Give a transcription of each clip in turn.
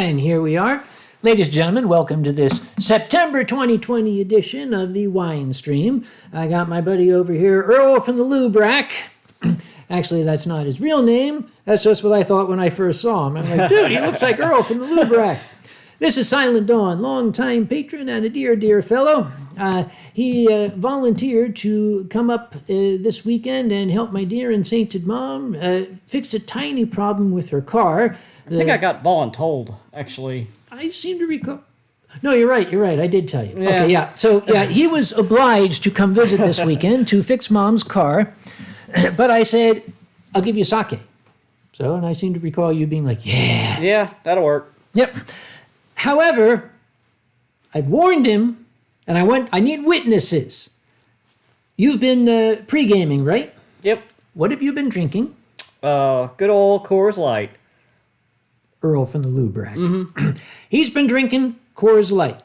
And here we are. Ladies and gentlemen, welcome to this September 2020 edition of the Winestream. I got my buddy over here, Earl from the Lube Rack. Actually, that's not his real name. That's just what I thought when I first saw him. I'm like, dude, he looks like Earl from the Lube Rack. This is Silent Dawn, longtime patron and a dear fellow. He volunteered to come up this weekend and help my dear and sainted mom fix a tiny problem with her car. I think I got voluntold, actually. I seem to recall. No, you're right. I did tell you. Yeah. Okay, yeah. So, yeah, he was obliged to come visit this weekend to fix mom's car. But I said, I'll give you sake. So, and I seem to recall you being like, yeah. Yeah, that'll work. Yep. However, I've warned him, and I need witnesses. You've been pre-gaming, right? Yep. What have you been drinking? Good old Coors Light. Earl from the Lube Rack. Mm-hmm. He's been drinking Coors Light,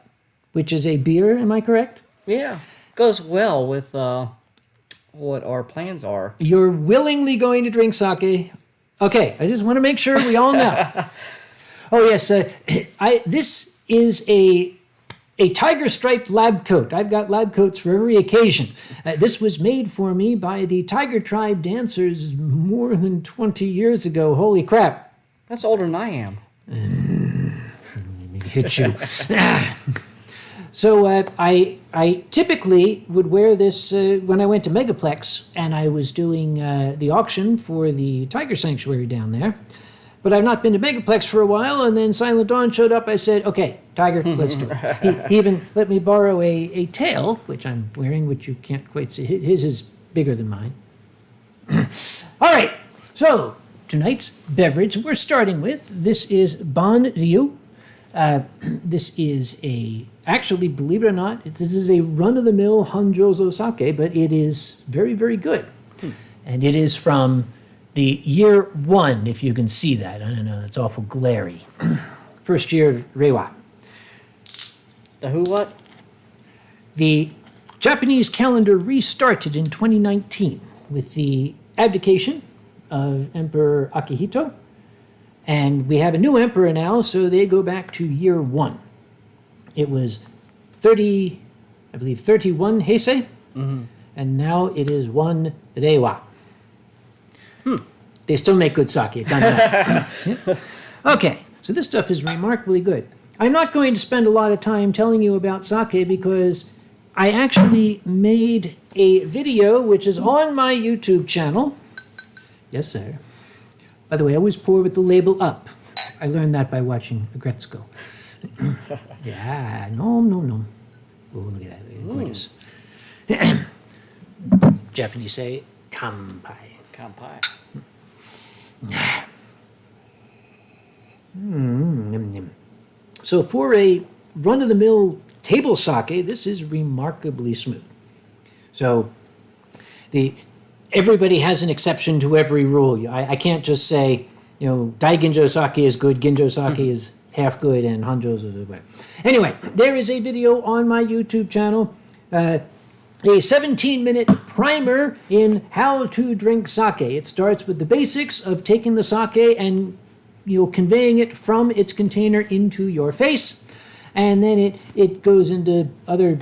which is a beer, am I correct? Yeah. Goes well with what our plans are. You're willingly going to drink sake. Okay, I just want to make sure we all know. Oh, yes. This is a tiger striped lab coat. I've got lab coats for every occasion. This was made for me by the Tiger Tribe dancers more than 20 years ago. Holy crap. That's older than I am. Let me hit you. So I typically would wear this when I went to Megaplex and I was doing the auction for the Tiger Sanctuary down there. But I've not been to Megaplex for a while, and then Silent Dawn showed up. I said, okay, Tiger, let's do it. He even let me borrow a tail, which I'm wearing, which you can't quite see. His is bigger than mine. All right, so tonight's beverage we're starting with, this is Ban Ryu. This is actually, believe it or not, this is a run-of-the-mill Hanjozo sake, but it is very, very good. And it is from the year 1, if you can see that. I don't know, it's awful glary. First year of Reiwa. The who what? The Japanese calendar restarted in 2019 with the abdication of Emperor Akihito. And we have a new emperor now, so they go back to year 1. It was 31 Heisei, and now it is 1 Reiwa. They still make good sake. It doesn't matter. Yeah. Okay, so this stuff is remarkably good. I'm not going to spend a lot of time telling you about sake because I actually made a video which is on my YouTube channel. Yes, sir. By the way, I always pour with the label up. I learned that by watching Agretzko. Yeah, no. Oh, look at that. Gorgeous. Japanese say, kanpai. Kanpai. So for a run-of-the-mill table sake, this is remarkably smooth. So everybody has an exception to every rule. I can't just say, Daiginjo sake is good, Ginjo sake is half good, and Hanjo's is good. Anyway, there is a video on my YouTube channel, a 17-minute primer in how to drink sake. It starts with the basics of taking the sake and conveying it from its container into your face. And then it goes into other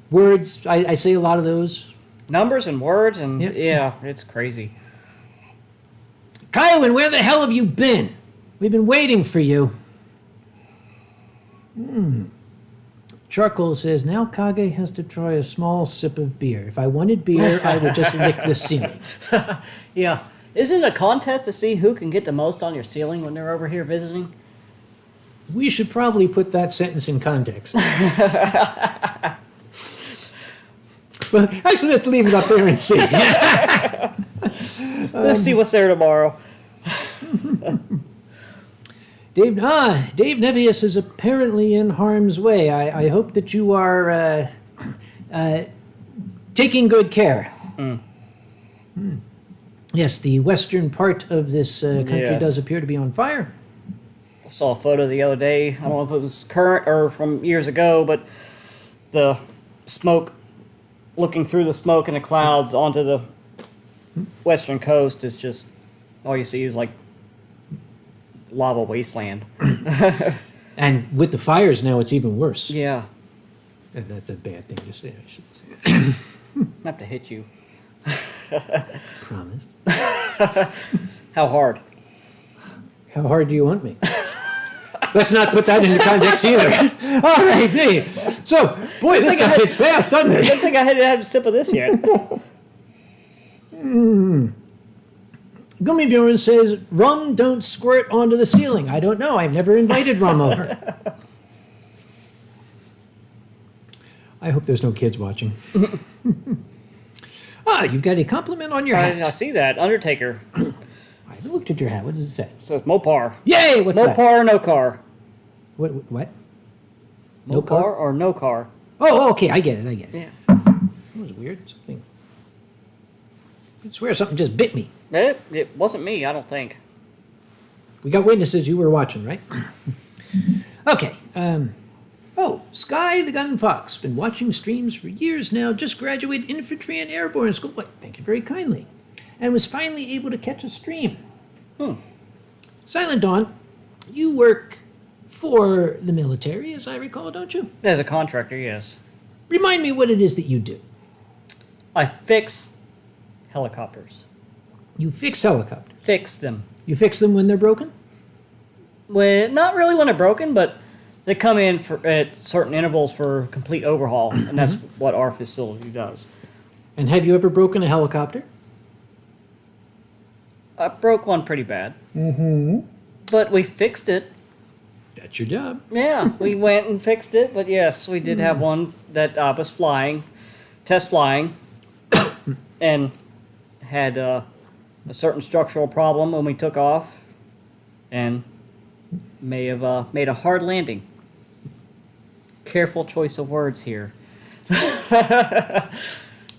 words. I say a lot of those. Numbers and words, and Yep. Yeah, it's crazy. Kyle, where the hell have you been? We've been waiting for you. Charcoal says, now Kage has to try a small sip of beer. If I wanted beer, I would just lick the ceiling. Yeah. Isn't it a contest to see who can get the most on your ceiling when they're over here visiting? We should probably put that sentence in context. Well, actually, let's leave it up there and see. Let's see what's there tomorrow. Dave Nevius is apparently in harm's way. I hope that you are taking good care. Yes, the western part of this country does appear to be on fire. I saw a photo the other day. I don't know if it was current or from years ago, but the smoke, looking through the smoke and the clouds onto the western coast is just, all you see is like lava wasteland. And with the fires now, it's even worse. Yeah. That's a bad thing to say, I should say. I have to hit you. Promise. How hard? How hard do you want me? Let's not put that into context either. All right, hey. So, boy, this stuff hits fast, doesn't I it? don't think I had to have a sip of this yet. Gummy Bjorn says, rum don't squirt onto the ceiling. I don't know. I've never invited rum over. I hope there's no kids watching. You've got a compliment on your hat. I see that. Undertaker. I haven't looked at your hat. What does it say? So it's Mopar. Yay! What's that? Mopar, no car. What? No Mopar car? or no car? Oh, okay. I get it. Yeah. That was weird. Something. I swear something just bit me. It wasn't me, I don't think. We got witnesses. You were watching, right? Okay. Sky the Gun Fox. Been watching streams for years now. Just graduated infantry and airborne school. What? Thank you very kindly. And was finally able to catch a stream. Silent Dawn, you work for the military, as I recall, don't you? As a contractor, yes. Remind me what it is that you do. I fix helicopters. You fix helicopters. Fix them. You fix them when they're broken? Well, not really when they're broken, but they come in at certain intervals for complete overhaul, and that's what our facility does. And have you ever broken a helicopter? I broke one pretty bad. But we fixed it. That's your job. Yeah, we went and fixed it, but yes, we did have one that was test flying, and had a certain structural problem when we took off, and may have made a hard landing. Careful choice of words here.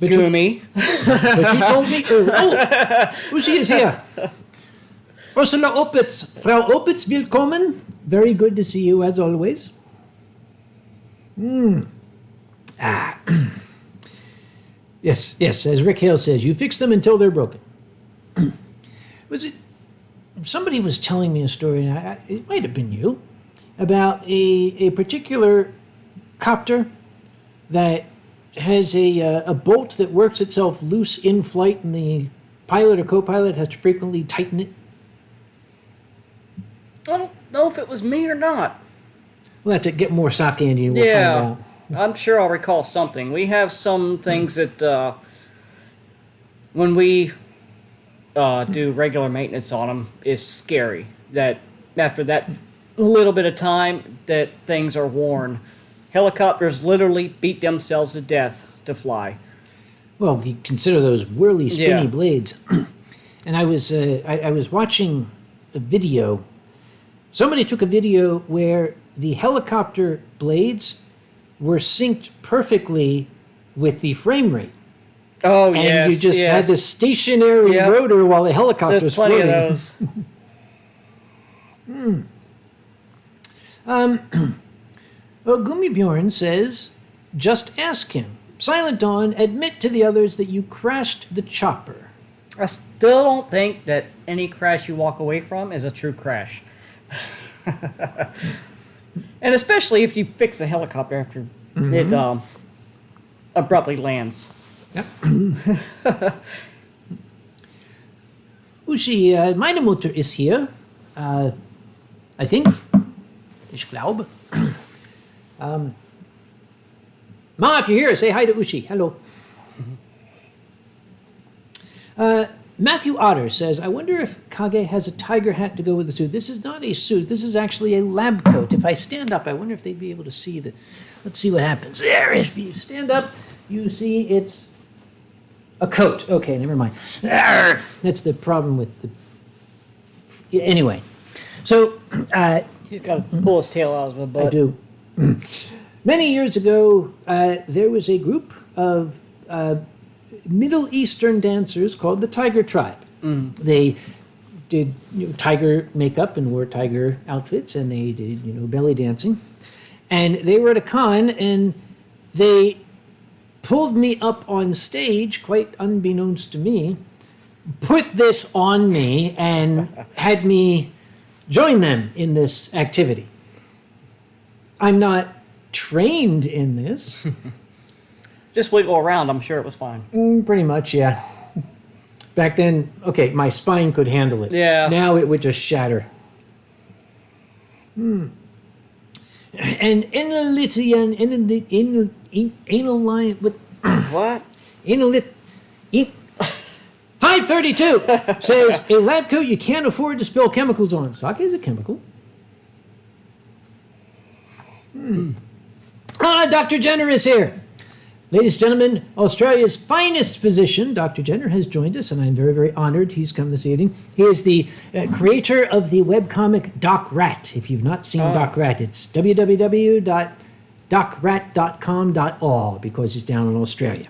Gumi. But you told me who she is here. Ursula Opitz. Frau Opitz, willkommen. Very good to see you, as always. Yes, as Rick Hale says, you fix them until they're broken. Was it... Somebody was telling me a story, and it might have been you, about a particular copter that has a bolt that works itself loose in flight, and the pilot or co-pilot has to frequently tighten it. I don't know if it was me or not. We'll have to get more sake into you. We'll find out. I'm sure I'll recall something. We have some things that when we do regular maintenance on them is scary. That after that little bit of time, that things are worn. Helicopters literally beat themselves to death to fly. Well, you consider those whirly, spinny blades. And I was watching a video. Somebody took a video where the helicopter blades were synced perfectly with the frame rate. Oh, and yes. you just had this stationary rotor while the helicopter's There's plenty floating. of those. Well, Gummibjorn says, just ask him. Silent Dawn, admit to the others that you crashed the chopper. I still don't think that any crash you walk away from is a true crash. And especially if you fix a helicopter after it abruptly lands. Yep. Uschi, meine Mutter ist hier. I think. Ich glaube. Ma, if you're here, say hi to Uschi. Hello. Matthew Otter says, I wonder if Kage has a tiger hat to go with the suit. This is not a suit. This is actually a lab coat. If I stand up, I wonder if they'd be able to see the... Let's see what happens. There, if you stand up, you see it's a coat. Okay, never mind. That's the problem with the... Anyway. So... He's got to pull his tail out of the butt. I do. Many years ago, there was a group of Middle Eastern dancers called the Tiger Tribe. They did tiger makeup and wore tiger outfits, and they did belly dancing. And they were at a con, and they pulled me up on stage, quite unbeknownst to me, put this on me, and had me join them in this activity. I'm not trained in this. Just wiggle around. I'm sure it was fine. Pretty much, yeah. Back then, okay, my spine could handle it. Yeah. Now it would just shatter. And analytian, anal line, what? What? 532 says, a lab coat you can't afford to spill chemicals on. Sake is a chemical. Dr. Jenner is here. Ladies and gentlemen, Australia's finest physician, Dr. Jenner, has joined us, and I'm very, very honored he's come this evening. He is the creator of the webcomic Doc Rat. If you've not seen Doc Rat, it's www.docrat.com.au because he's down in Australia.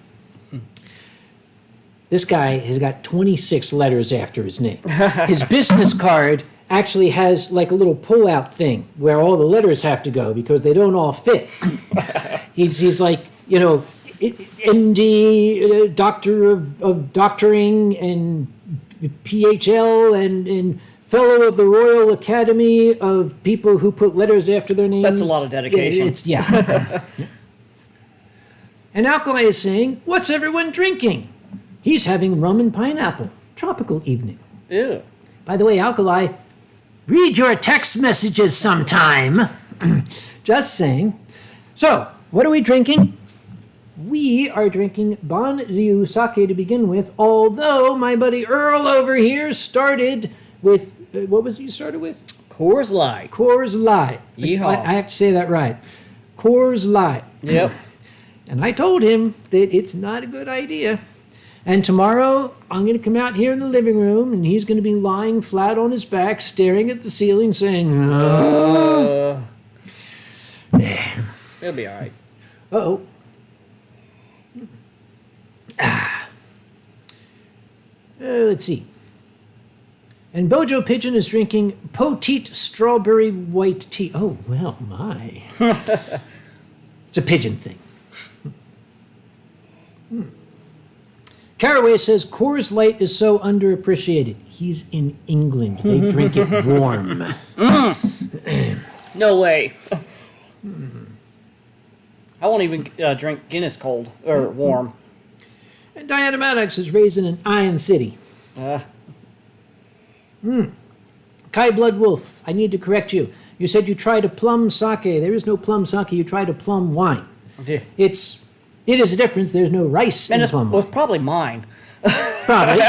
This guy has got 26 letters after his name. His business card actually has like a little pull-out thing where all the letters have to go because they don't all fit. He's like, you know, MD, doctor of doctoring, and PHL, and fellow of the Royal Academy of people who put letters after their names. That's a lot of dedication. Yeah. And Alkali is saying, what's everyone drinking? He's having rum and pineapple. Tropical evening. Ew. By the way, Alkali, read your text messages sometime. Just saying. So, what are we drinking? We are drinking Ban Ryu sake to begin with, although my buddy Earl over here started with, what was it you started with? Coors Light. Coors Light. Yeehaw. I have to say that right. Coors Light. Yep. And I told him that it's not a good idea. And tomorrow, I'm going to come out here in the living room, and he's going to be lying flat on his back, staring at the ceiling, saying, It'll be all right. Uh-oh. Let's see. And Bojo Pigeon is drinking Petite Strawberry White Tea. Oh, well, my. It's a pigeon thing. Caraway says Coors Light is so underappreciated. He's in England. They drink it warm. No way. I won't even drink Guinness cold or warm. And Diana Maddox is raised in an Iron City. Kai Blood Wolf, I need to correct you. You said you tried a plum sake. There is no plum sake. You tried a plum wine. Okay. It is a difference. There's no rice in plum wine. It was probably mine. Probably.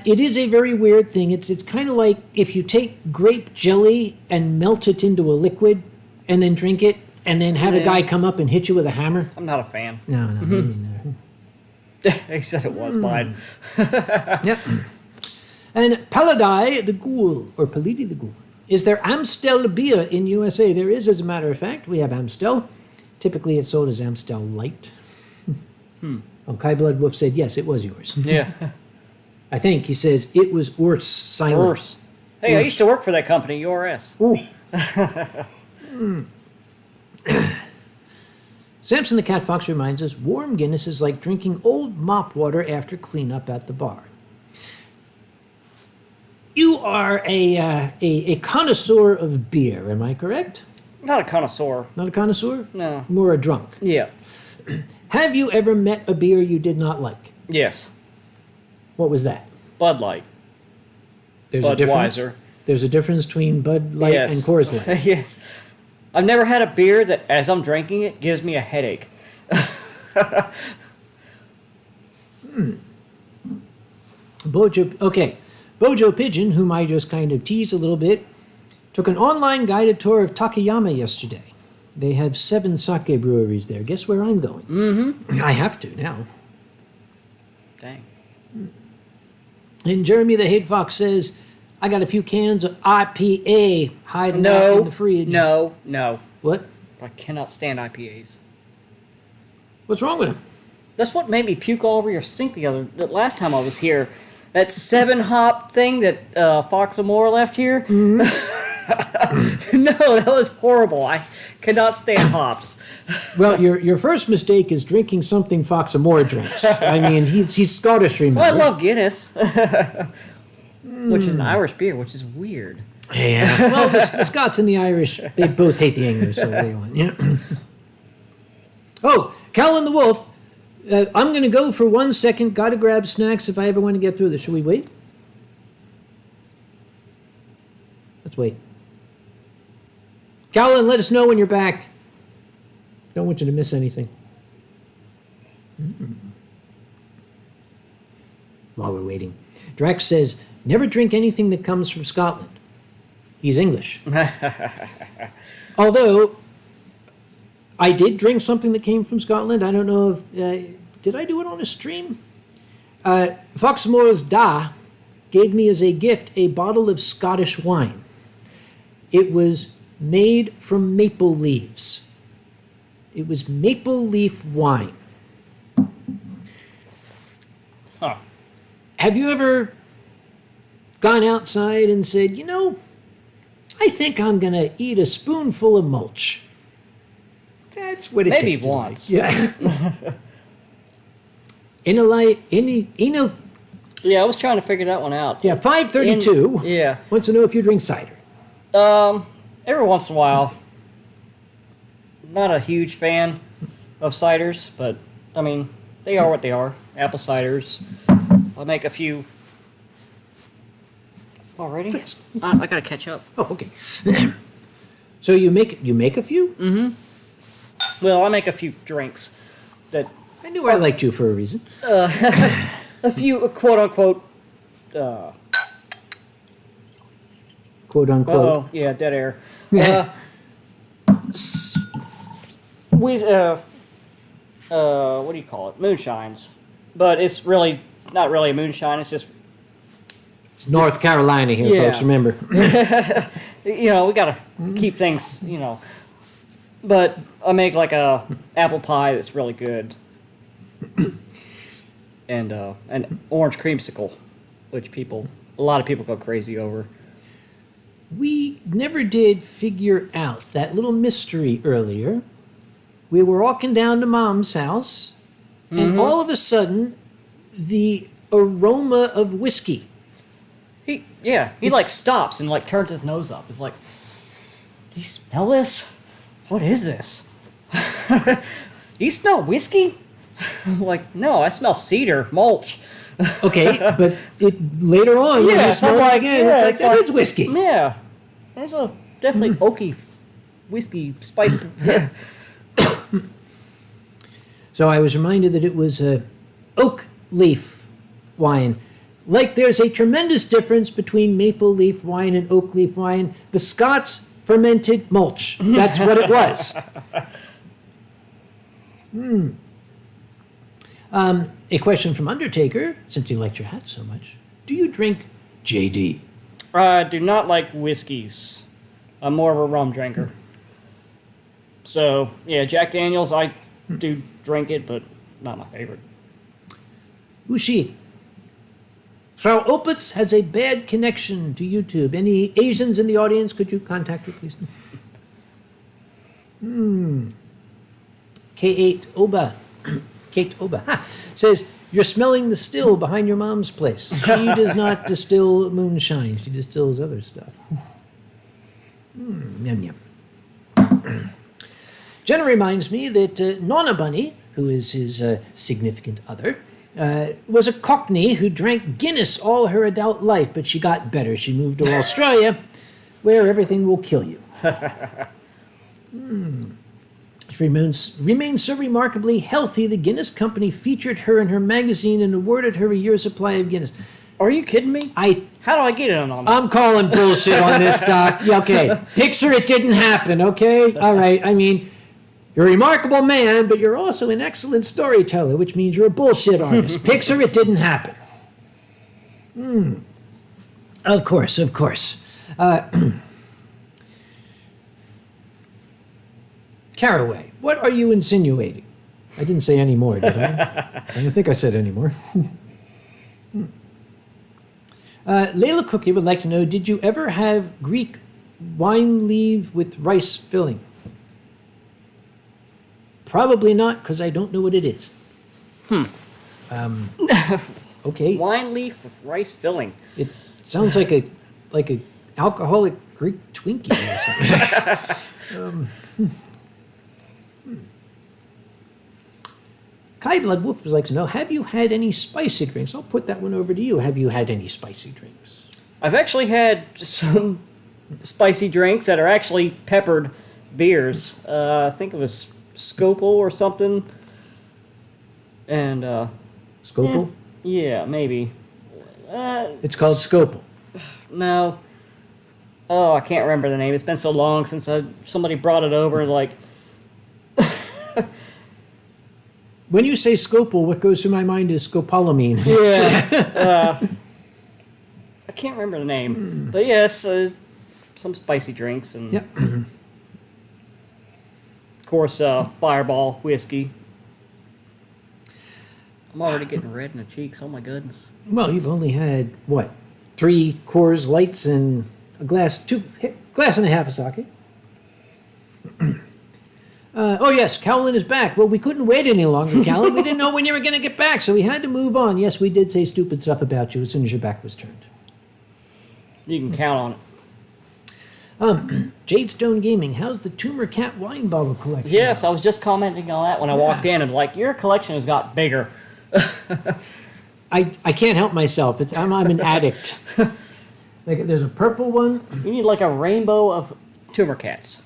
It is a very weird thing. It's kind of like if you take grape jelly and melt it into a liquid and then drink it and then have a guy come up and hit you with a hammer. I'm not a fan. No. Me neither. They said it was mine. Yep. And Paladai the Ghoul, or Palidi the Ghoul. Is there Amstel beer in USA? There is, as a matter of fact. We have Amstel. Typically, it's sold as Amstel Light. Well, Kai Blood Wolf said, yes, it was yours. Yeah. I think he says it was Orts silent. Worse. Hey, I used to work for that company, URS. Samson the Cat Fox reminds us, warm Guinness is like drinking old mop water after cleanup at the bar. You are a connoisseur of beer, am I correct? Not a connoisseur. Not a connoisseur? No. More a drunk. Yeah. Have you ever met a beer you did not like? Yes. What was that? Bud Light. There's a difference. Budweiser. There's a difference between Bud Light and Coors Light. Yes. I've never had a beer that, as I'm drinking it, gives me a headache. Bojo Pigeon, whom I just kind of teased a little bit, took an online guided tour of Takayama yesterday. They have 7 sake breweries there. Guess where I'm going? Mm-hmm. I have to now. Dang. And Jeremy the Hate Fox says, I got a few cans of IPA hiding out in the fridge. No. What? I cannot stand IPAs. What's wrong with them? That's what made me puke all over your sink the last time I was here. That 7-hop thing that Fox Amore left here. Mm-hmm. No, that was horrible. I cannot stand hops. Well, your first mistake is drinking something Fox Amore drinks. I mean, he's Scottish, remember? Well, I love Guinness, which is an Irish beer, which is weird. Yeah. Well, the Scots and the Irish, they both hate the English, so there you went. Yeah. Oh, Calvin the Wolf. I'm going to go for 1 second. Got to grab snacks if I ever want to get through this. Should we wait? Let's wait. Calvin, let us know when you're back. Don't want you to miss anything. While we're waiting. Drax says, never drink anything that comes from Scotland. He's English. Although, I did drink something that came from Scotland. I don't know if... did I do it on a stream? Foxmore's Da gave me as a gift a bottle of Scottish wine. It was made from maple leaves. It was maple leaf wine. Huh. Have you ever gone outside and said, you know, I think I'm going to eat a spoonful of mulch? That's what it Maybe tasted once. like. Yeah. Yeah, I was trying to figure that one out. Yeah, 532 Yeah. wants to know if you drink cider. Every once in a while. Not a huge fan of ciders, but I mean, they are what they are. Apple ciders. I'll make a few. Already? I gotta catch up. Oh, okay. So you make a few? Mm-hmm. Well, I make a few drinks that I knew I liked you for a reason. a few quote unquote. Quote unquote. Oh yeah, dead air. We what do you call it? Moonshines, but it's really not really a moonshine. It's just It's North Carolina here, Yeah. folks. Remember. we gotta keep things But I make like a apple pie that's really good, and an orange creamsicle, which a lot of people go crazy over. We never did figure out that little mystery earlier. We were walking down to Mom's house, and all of a sudden, the aroma of whiskey. He like stops and like turns his nose up. It's like, do you smell this? What is this? Do you smell whiskey? I'm like, no, I smell cedar mulch. Okay, but later on, when you smell it again, it's like, it's whiskey. Yeah, there's a definitely oaky whiskey spice. Yeah. So I was reminded that it was a oak leaf wine. Like there's a tremendous difference between maple leaf wine and oak leaf wine. The Scots fermented mulch. That's what it was. A question from Undertaker, since you liked your hat so much. Do you drink JD? I do not like whiskeys. I'm more of a rum drinker. So, yeah, Jack Daniels, I do drink it, but not my favorite. Who's she? Frau Opitz has a bad connection to YouTube. Any Asians in the audience? Could you contact her, please? K8 Oba. Kate Oba says, you're smelling the still behind your mom's place. She does not distill moonshine. She distills other stuff. Yum, yum. Jenna reminds me that Nonna Bunny, who is his significant other, was a Cockney who drank Guinness all her adult life, but she got better. She moved to Australia, where everything will kill you. She remains so remarkably healthy, the Guinness Company featured her in her magazine and awarded her a year's supply of Guinness. Are you kidding me? How do I get in on that? I'm calling bullshit on this, Doc. Yeah, okay. Picture it didn't happen, okay? All right, I mean, you're a remarkable man, but you're also an excellent storyteller, which means you're a bullshit artist. Picture it didn't happen. Of course, of course. Caraway, what are you insinuating? I didn't say any more, did I? I don't think I said any more. Layla Cookie would like to know, did you ever have Greek wine leaf with rice filling? Probably not, because I don't know what it is. Okay. Wine leaf with rice filling. It sounds like a alcoholic Greek Twinkie or something. Kai Blood Wolf would like to know, have you had any spicy drinks? I'll put that one over to you. Have you had any spicy drinks? I've actually had some spicy drinks that are actually peppered beers. I think it was Scopel or something. And, Scopel? yeah, maybe. It's called Scopel. No. Oh, I can't remember the name. It's been so long since somebody brought it over and like... When you say Scopel, what goes through my mind is scopolamine. Yeah. I can't remember the name. But yes, some spicy drinks and... Yep. Of course, Fireball whiskey. I'm already getting red in the cheeks. Oh my goodness. Well, you've only had, what, 3 Coors Lights and a glass and a half of sake. Oh, yes, Cowlin is back. Well, we couldn't wait any longer, Cowlin. We didn't know when you were going to get back, so we had to move on. Yes, we did say stupid stuff about you as soon as your back was turned. You can count on it. Jadestone Gaming, how's the Tumor Cat wine bottle collection? Yes, I was just commenting on that when I walked in, and like, your collection has got bigger. I can't help myself. I'm an addict. Like, there's a purple one. You need like a rainbow of tumor cats.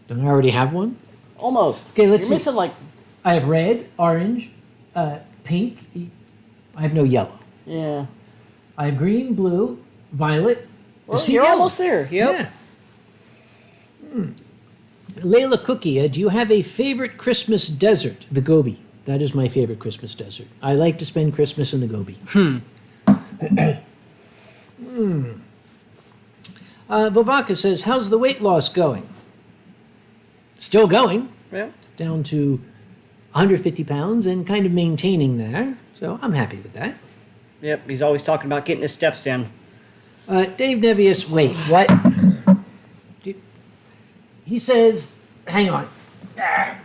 Don't I already have one? Almost. Okay, let's You're see. missing like... I have red, orange, pink. I have no yellow. Yeah. I have green, blue, violet. Well, you're yellow. almost there. Yep. Yeah. Layla Cookie, do you have a favorite Christmas desert? The Gobi. That is my favorite Christmas desert. I like to spend Christmas in the Gobi. Bobaka says, how's the weight loss going? Still going. Yeah. Down to 150 pounds and kind of maintaining there. So I'm happy with that. Yep. He's always talking about getting his steps in. Dave Nevius, wait, what? He says, hang on. Let's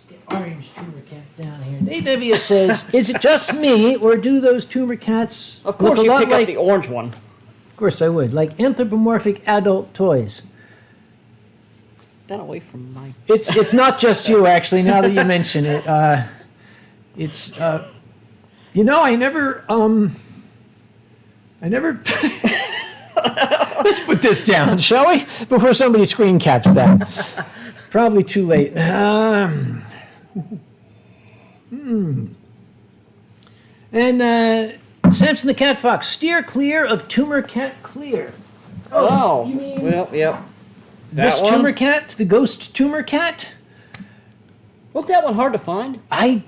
get orange tumor cat down here. Dave Nevius says, is it just me, or do those tumor cats Of course, look a you lot pick like... up the orange one. Of course I would. Like anthropomorphic adult toys. That away from my... It's not just you, actually, now that you mention it. It's... you know, I never... Let's put this down, shall we? Before somebody screen caps that. Probably too late. And Samson the Cat Fox, steer clear of Tumor Cat Clear. Oh. You mean Well, yep. this That one? Tumor Cat? The ghost Tumor Cat? Wasn't that one hard to find? I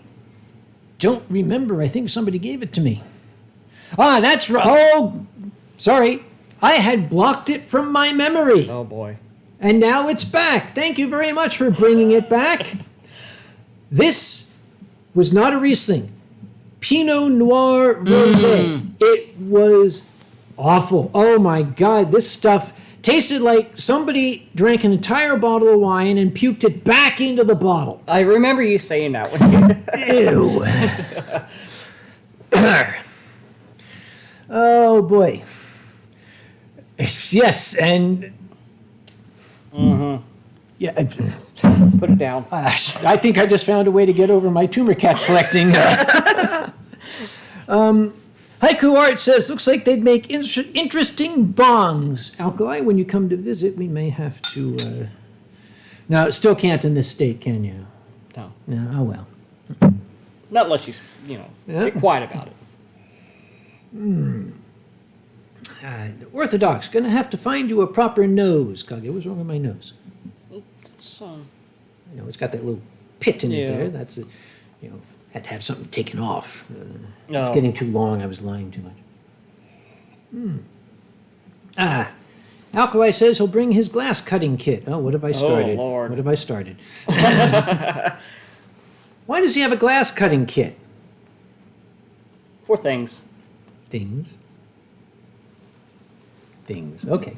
don't remember. I think somebody gave it to me. Ah, that's right. Oh, sorry. I had blocked it from my memory. Oh, boy. And now it's back. Thank you very much for bringing it back. This was not a Riesling. Pinot Noir Rosé. It was awful. Oh, my God. This stuff tasted like somebody drank an entire bottle of wine and puked it back into the bottle. I remember you saying that one. Ew. Oh, boy. Yes, and... Yeah, Put it down. I think I just found a way to get over my tumor cat collecting. Haiku Art says, looks like they'd make interesting bongs. Alkali, when you come to visit, we may have to... No, still can't in this state, can you? No. No, oh well. Not unless you, get quiet about it. Orthodox, gonna have to find you a proper nose. Kage, what's wrong with my nose? It's, I know it's got that little pit in it Yeah. there. That's it. Had to have something taken off. No. It's getting too long. I was lying too much. Alkali says he'll bring his glass cutting kit. Oh, what have I started? Lord. What have I started? Why does he have a glass cutting kit? For things. Things. Okay.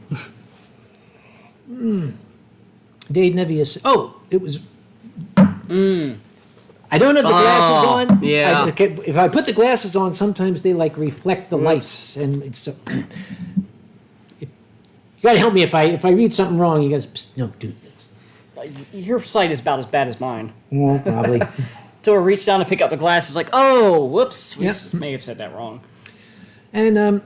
Dave Nebius. Oh, it was. I don't have the glasses on. yeah. If I put the glasses on, sometimes they like reflect the lights, and it's. gotta help me if I read something wrong. You gotta no, dude. Your sight is about as bad as mine. Well, probably. Tor reached down to pick up the glasses, like, oh, whoops. We Yep. may have said that wrong. And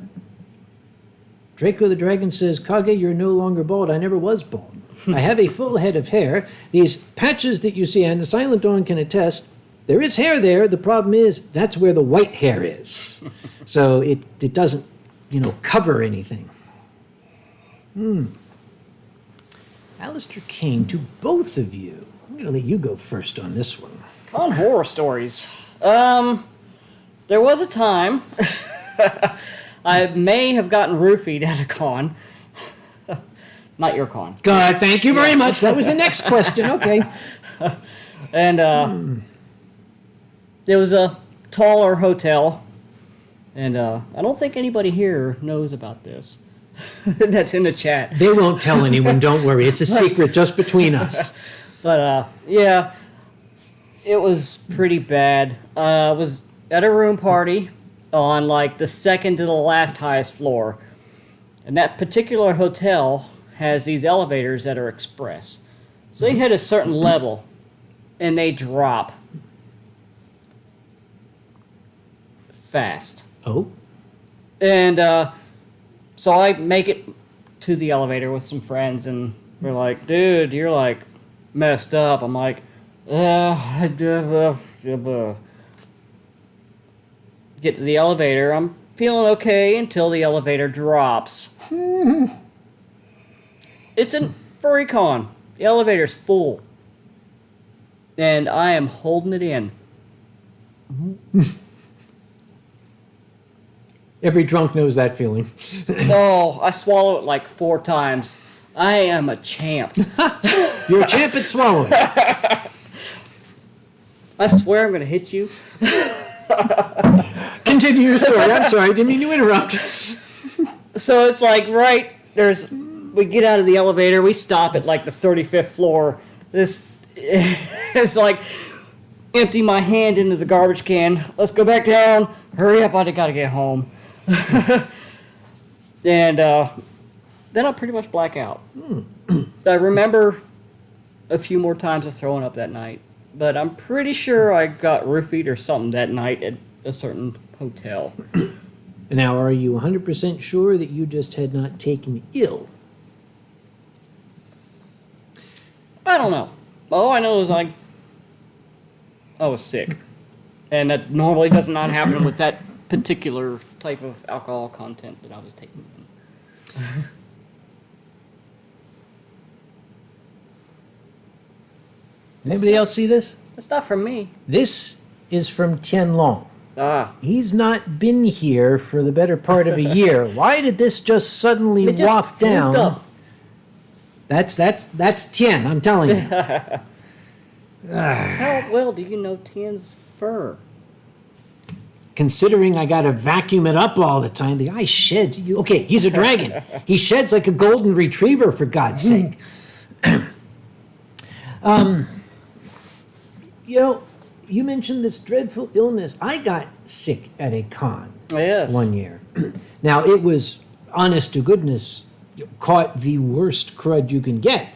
Draco the Dragon says, Kage, you're no longer bald. I never was bald. I have a full head of hair. These patches that you see, and the Silent Dawn can attest, there is hair there. The problem is that's where the white hair is. So it doesn't, cover anything. Alistair Kane, to both of you. I'm going to let you go first on this one. On horror stories. There was a time I may have gotten roofied at a con. Not your con. God, thank you very much. That was the next question. Okay. And there was a taller hotel. And I don't think anybody here knows about this. That's in the chat. They won't tell anyone. Don't worry. It's a secret just between us. But, yeah, it was pretty bad. I was at a room party on, like, the second to the last highest floor. And that particular hotel has these elevators that are express. So they hit a certain level, and they drop fast. Oh? And, so I make it to the elevator with some friends, and we're like, dude, you're, like, messed up. I'm like, get to the elevator. I'm feeling okay until the elevator drops. It's a furry con. The elevator's full. And I am holding it in. Every drunk knows that feeling. Oh, I swallow it like 4 times. I am a champ. You're a champ at swallowing. I swear I'm going to hit you. Continue your story. I'm sorry. I didn't mean to interrupt. So it's like, we get out of the elevator, we stop at like the 35th floor. It's like, empty my hand into the garbage can. Let's go back down. Hurry up, I gotta get home. And then I'll pretty much black out. I remember a few more times of throwing up that night, but I'm pretty sure I got roofied or something that night at a certain hotel. Now, are you 100% sure that you just had not taken ill? I don't know. All I know is I was sick. And that normally does not happen with that particular type of alcohol content that I was taking in. Anybody else see this? That's not from me. This is from Tian Long. Ah. He's not been here for the better part of a year. Why did this just suddenly It just waft floofed down? up. That's Tian, I'm telling you. How well do you know Tian's fur? Considering I got to vacuum it up all the time, the guy sheds. Okay, he's a dragon. He sheds like a golden retriever, for God's sake. You mentioned this dreadful illness. I got sick at a con Yes. one year. Now, it was, honest to goodness, caught the worst crud you can get.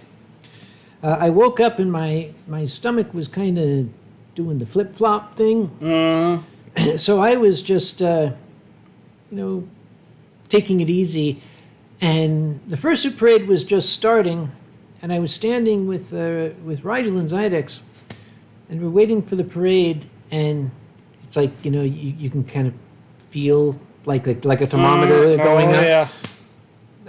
I woke up and my stomach was kind of doing the flip-flop thing. So I was just, taking it easy. And the fursuit parade was just starting, and I was standing with Rigel and Zydex, and we're waiting for the parade, and it's like, you can kind of feel like a thermometer going up. Yeah.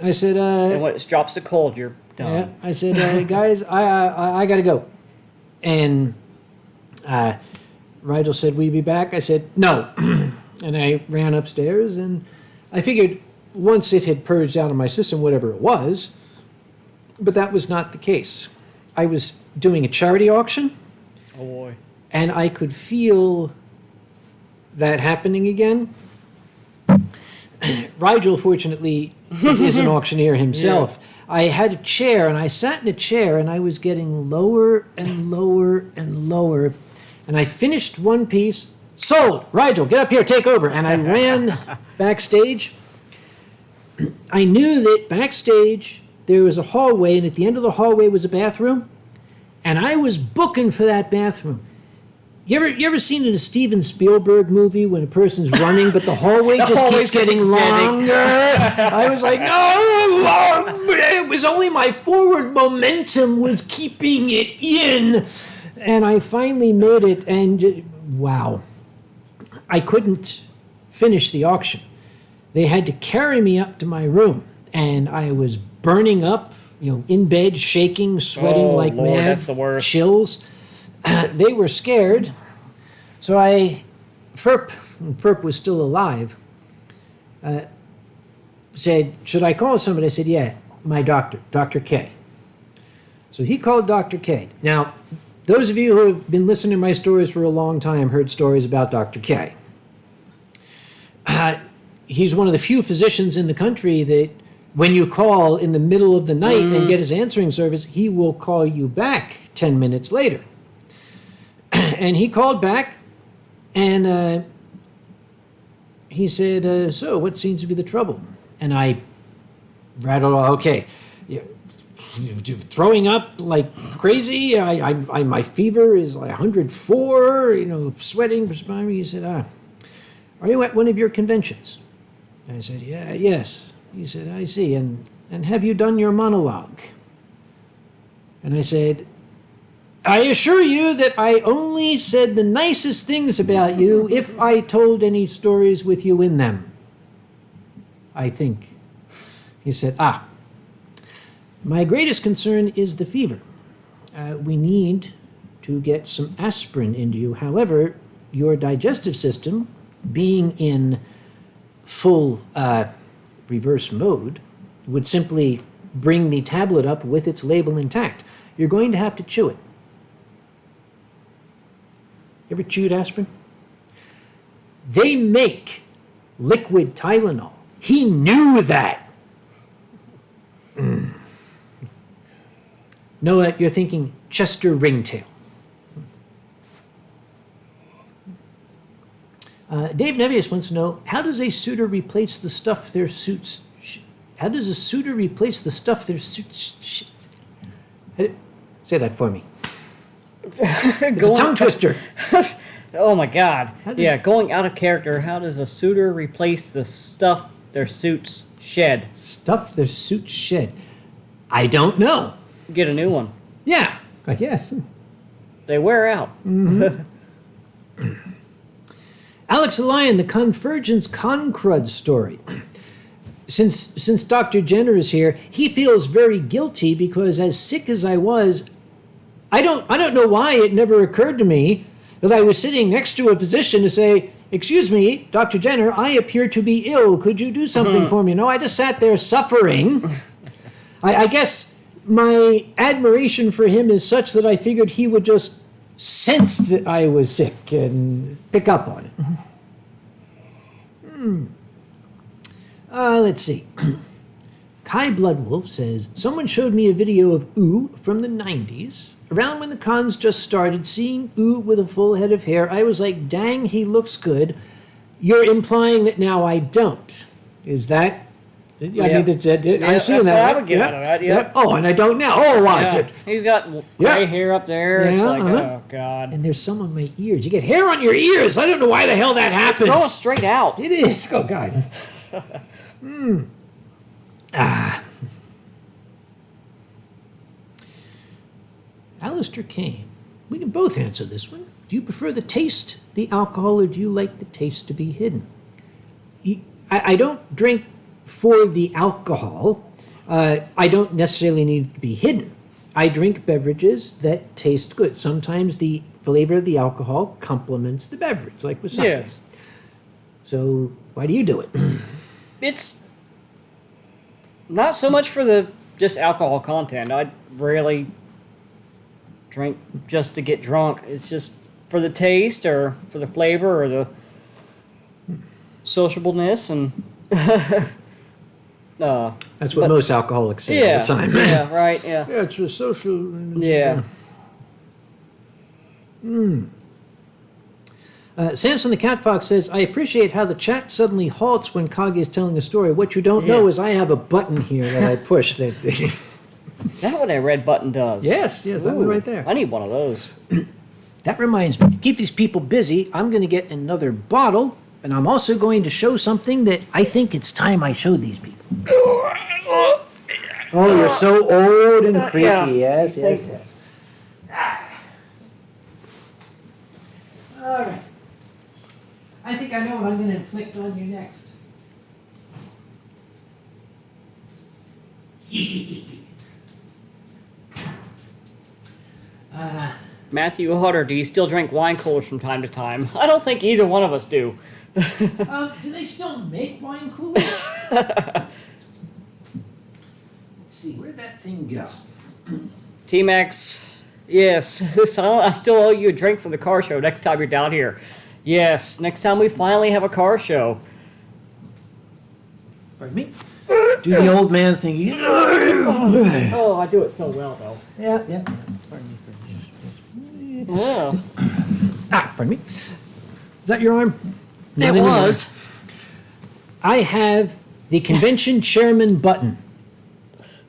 I said, And when it drops a cold, you're done. yeah, I said, guys, I got to go. And Rigel said, will you be back? I said, no. And I ran upstairs, and I figured once it had purged out of my system, whatever it was, but that was not the case. I was doing a charity auction, Oh boy. and I could feel that happening again. Rigel, fortunately, is an auctioneer himself. I had a chair, and I sat in a chair, and I was getting lower and lower and lower. And I finished one piece. Sold! Rigel, get up here, take over. And I ran backstage. I knew that backstage there was a hallway, and at the end of the hallway was a bathroom, and I was booking for that bathroom. You ever seen in a Steven Spielberg movie when a person's running, but the hallway just keeps getting longer? I was like, no, it was only my forward momentum was keeping it in. And I finally made it, and wow. I couldn't finish the auction. They had to carry me up to my room, and I was burning up, in bed, shaking, sweating like Lord, mad, that's the worst. chills. They were scared. So Ferp was still alive, said, should I call somebody? I said, yeah, my doctor, Dr. K. So he called Dr. K. Now, those of you who have been listening to my stories for a long time heard stories about Dr. K. He's one of the few physicians in the country that when you call in the middle of the night and get his answering service, he will call you back 10 minutes later. And he called back, and he said, so what seems to be the trouble? And I rattled off, okay, throwing up like crazy. My fever is like 104, sweating, perspiring. He said, are you at one of your conventions? I said, yes. He said, I see. And have you done your monologue? And I said, I assure you that I only said the nicest things about you if I told any stories with you in them. I think. He said, my greatest concern is the fever. We need to get some aspirin into you. However, your digestive system, being in full reverse mode, would simply bring the tablet up with its label intact. You're going to have to chew it. You ever chewed aspirin? They make liquid Tylenol. He knew that. Noah, you're thinking Chester Ringtail. Dave Nevius wants to know, how does a suitor replace the stuff their suits... How does a suitor replace the stuff their suits... Say that for me. It's a tongue twister. Oh my God. Yeah, going out of character, how does a suitor replace the stuff their suits shed? Stuff their suits shed. I don't know. Get a new one. Yeah, I guess. They wear out. Alex the Lion, the Convergence Concrud story. Since Dr. Jenner is here, he feels very guilty because as sick as I was, I don't know why it never occurred to me that I was sitting next to a physician to say, excuse me, Dr. Jenner, I appear to be ill. Could you do something for me? No, I just sat there suffering. I guess my admiration for him is such that I figured he would just sense that I was sick and pick up on it. Let's see. Kai Bloodwolf says, someone showed me a video of Ooh from the 90s. Around when the cons just started, seeing Ooh with a full head of hair, I was like, dang, he looks good. You're implying that now I don't. Is that... I mean, I'm seeing that. I would get out of that, yeah. Oh, and I don't now. Oh, watch it. He's got gray hair up there. It's like, oh, God. And there's some on my ears. You get hair on your ears. I don't know why the hell that happens. It's going straight out. It is. Oh, God. Alistair Kane. We can both answer this one. Do you prefer the taste, the alcohol, or do you like the taste to be hidden? I don't drink for the alcohol. I don't necessarily need it to be hidden. I drink beverages that taste good. Sometimes the flavor of the alcohol complements the beverage, like with something. Yes. So why do you do it? It's not so much for the just alcohol content. I rarely drink just to get drunk. It's just for the taste or for the flavor or the sociableness and that's what most alcoholics say all the time. Yeah, right, yeah. Yeah, it's a social... Yeah. Samson the Cat Fox says, I appreciate how the chat suddenly halts when Kage is telling a story. What you don't know is I have a button here that I push. That Is that what that red button does? Yes, that one right there. I need one of those. That reminds me, to keep these people busy, I'm going to get another bottle, and I'm also going to show something that I think it's time I showed these people. Oh, you're so old and creepy. Yeah. Yes. All right. I think I know what I'm going to inflict on you next. Matthew Hutter, do you still drink wine coolers from time to time? I don't think either one of us do. Do they still make wine coolers? Let's see, where'd that thing go? T-Max, yes, I still owe you a drink from the car show next time you're down here. Yes, next time we finally have a car show. Pardon me? Do the old man thing. Oh, I do it so well, though. Yeah. Pardon me. Yeah. Pardon me. Is that your arm? Not It anymore. was. I have the convention chairman button.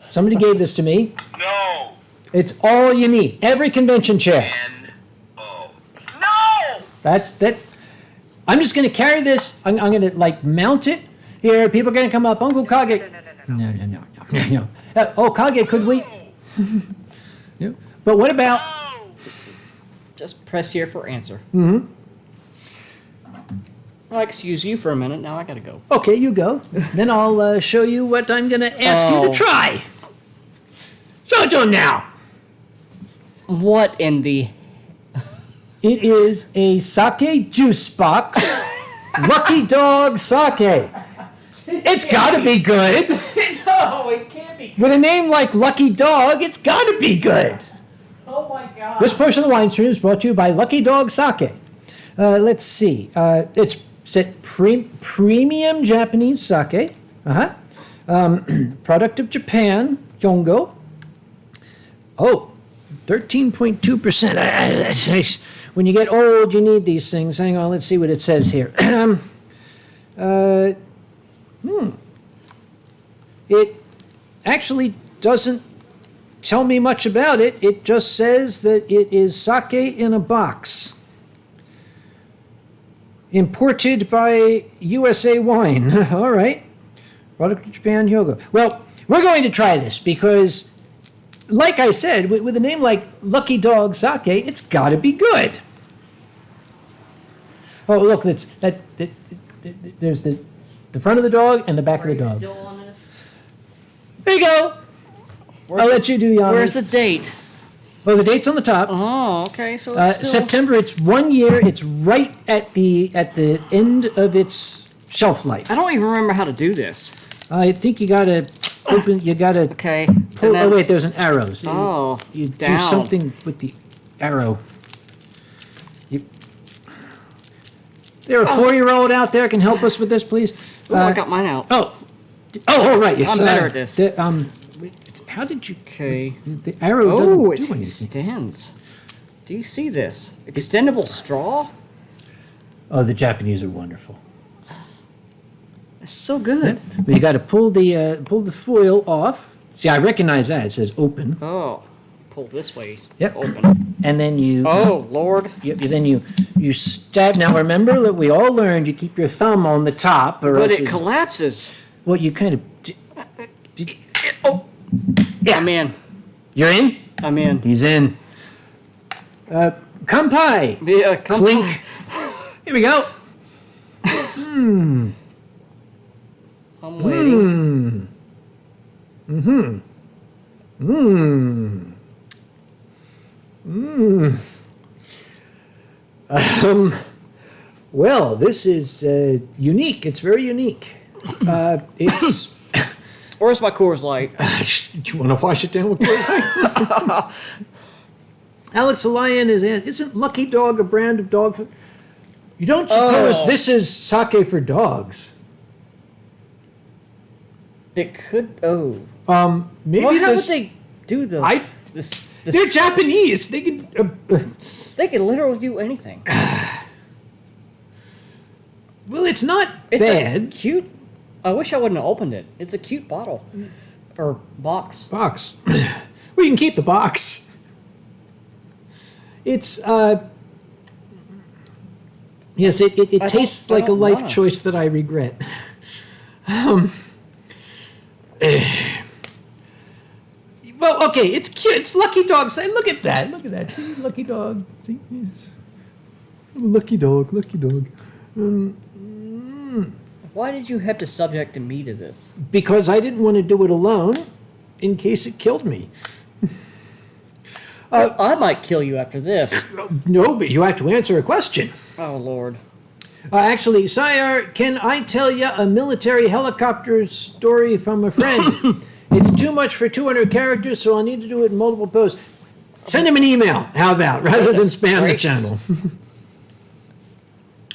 Somebody gave this to me. No. It's all you need. Every convention chair. N-O. No! That's that. I'm just going to carry this. I'm going to like mount it here. People are going to come up. Uncle Kage. No. Oh, Kage could wait. Yeah. But what about? Just press here for answer. Mm-hmm. I'll excuse you for a minute. Now I gotta go. Okay, you go. Then I'll show you what I'm going to ask you to try. Show it to him now. What in the... It is a sake juice box. Lucky Dog sake. It's got to be good. No, it can't be. With a name like Lucky Dog, it's got to be good. Oh my god. This portion of the Winestream is brought to you by Lucky Dog Sake. Let's see. It's set premium Japanese sake. Product of Japan, Yongo. Oh, 13.2%. When you get old, you need these things. Hang on, let's see what it says here. It actually doesn't tell me much about it. It just says that it is sake in a box. Imported by USA Wine. All right. Product of Japan, Yoga. Well, we're going to try this because, like I said, with a name like Lucky Dog Sake, it's got to be good. Oh, look, there's the front of the dog and the back of the dog. Still on this? There you go. I'll let you do the honors. Where's the date? Well, the date's on the top. Oh, okay. So it's still... September. It's 1 year. It's right at the end of its shelf life. I don't even remember how to do this. I think you gotta open. You gotta. Okay. Pull, then- oh wait, there's an arrow. So Oh, you down. do something with the arrow. There a 4-year-old out there can help us with this, please. Oh, I got mine out. Oh, right. Yes. I'm better at this. How did you? Okay. The arrow Oh, doesn't it do anything. extends. Do you see this? Extendable straw? Oh, the Japanese are wonderful. It's so good. But you got to pull the foil off. See, I recognize that. It says open. Oh, pull this way. Yep. Open. And then you. Oh, Lord. Then you stab. Now remember that we all learned you keep your thumb on the top, or But else it collapses. well, you kind of. Oh, yeah. I'm in. You're in. I'm in. He's in. Kampai. Yeah, come Clink. on. Here we go. I'm waiting. Well, this is unique. It's very unique. It's. Where's my Coors Light? Do you want to wash it down with Coors Light? Alex the Lion isn't Lucky Dog a brand of dog food? You don't suppose this is sake for dogs? It could. Oh. Maybe Well, how would this. they do the? I. This, They're Japanese. They can. they can literally do anything. Well, it's not It's bad. a cute. I wish I wouldn't have opened it. It's a cute bottle or box. Box. Well, you can keep the box. It's yes, it tastes like a life wanna. choice that I regret. Well, okay, it's cute. It's Lucky Dog. Say, look at that. Look at that. See, Lucky Dog. See? Yes. Lucky Dog. Lucky Dog. Why did you have to subject me to this? Because I didn't want to do it alone, in case it killed me. I might kill you after this. No, but you have to answer a question. Oh, Lord. Actually, Sire, can I tell you a military helicopter story from a friend? It's too much for 200 characters, so I'll need to do it in multiple posts. Send him an email, how about, rather than spam the channel.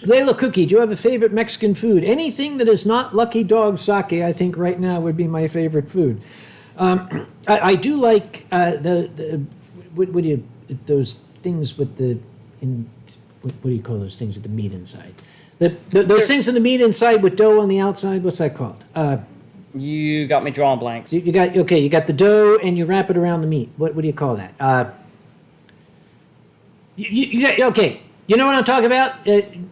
Layla Cookie, do you have a favorite Mexican food? Anything that is not Lucky Dog sake, I think right now would be my favorite food. I do like what do you, those things with the, what do you call those things with the meat inside? Those things in the meat inside with dough on the outside, what's that called? You got me drawing blanks. You got the dough and you wrap it around the meat. What do you call that? You got, okay. You know what I'm talking about?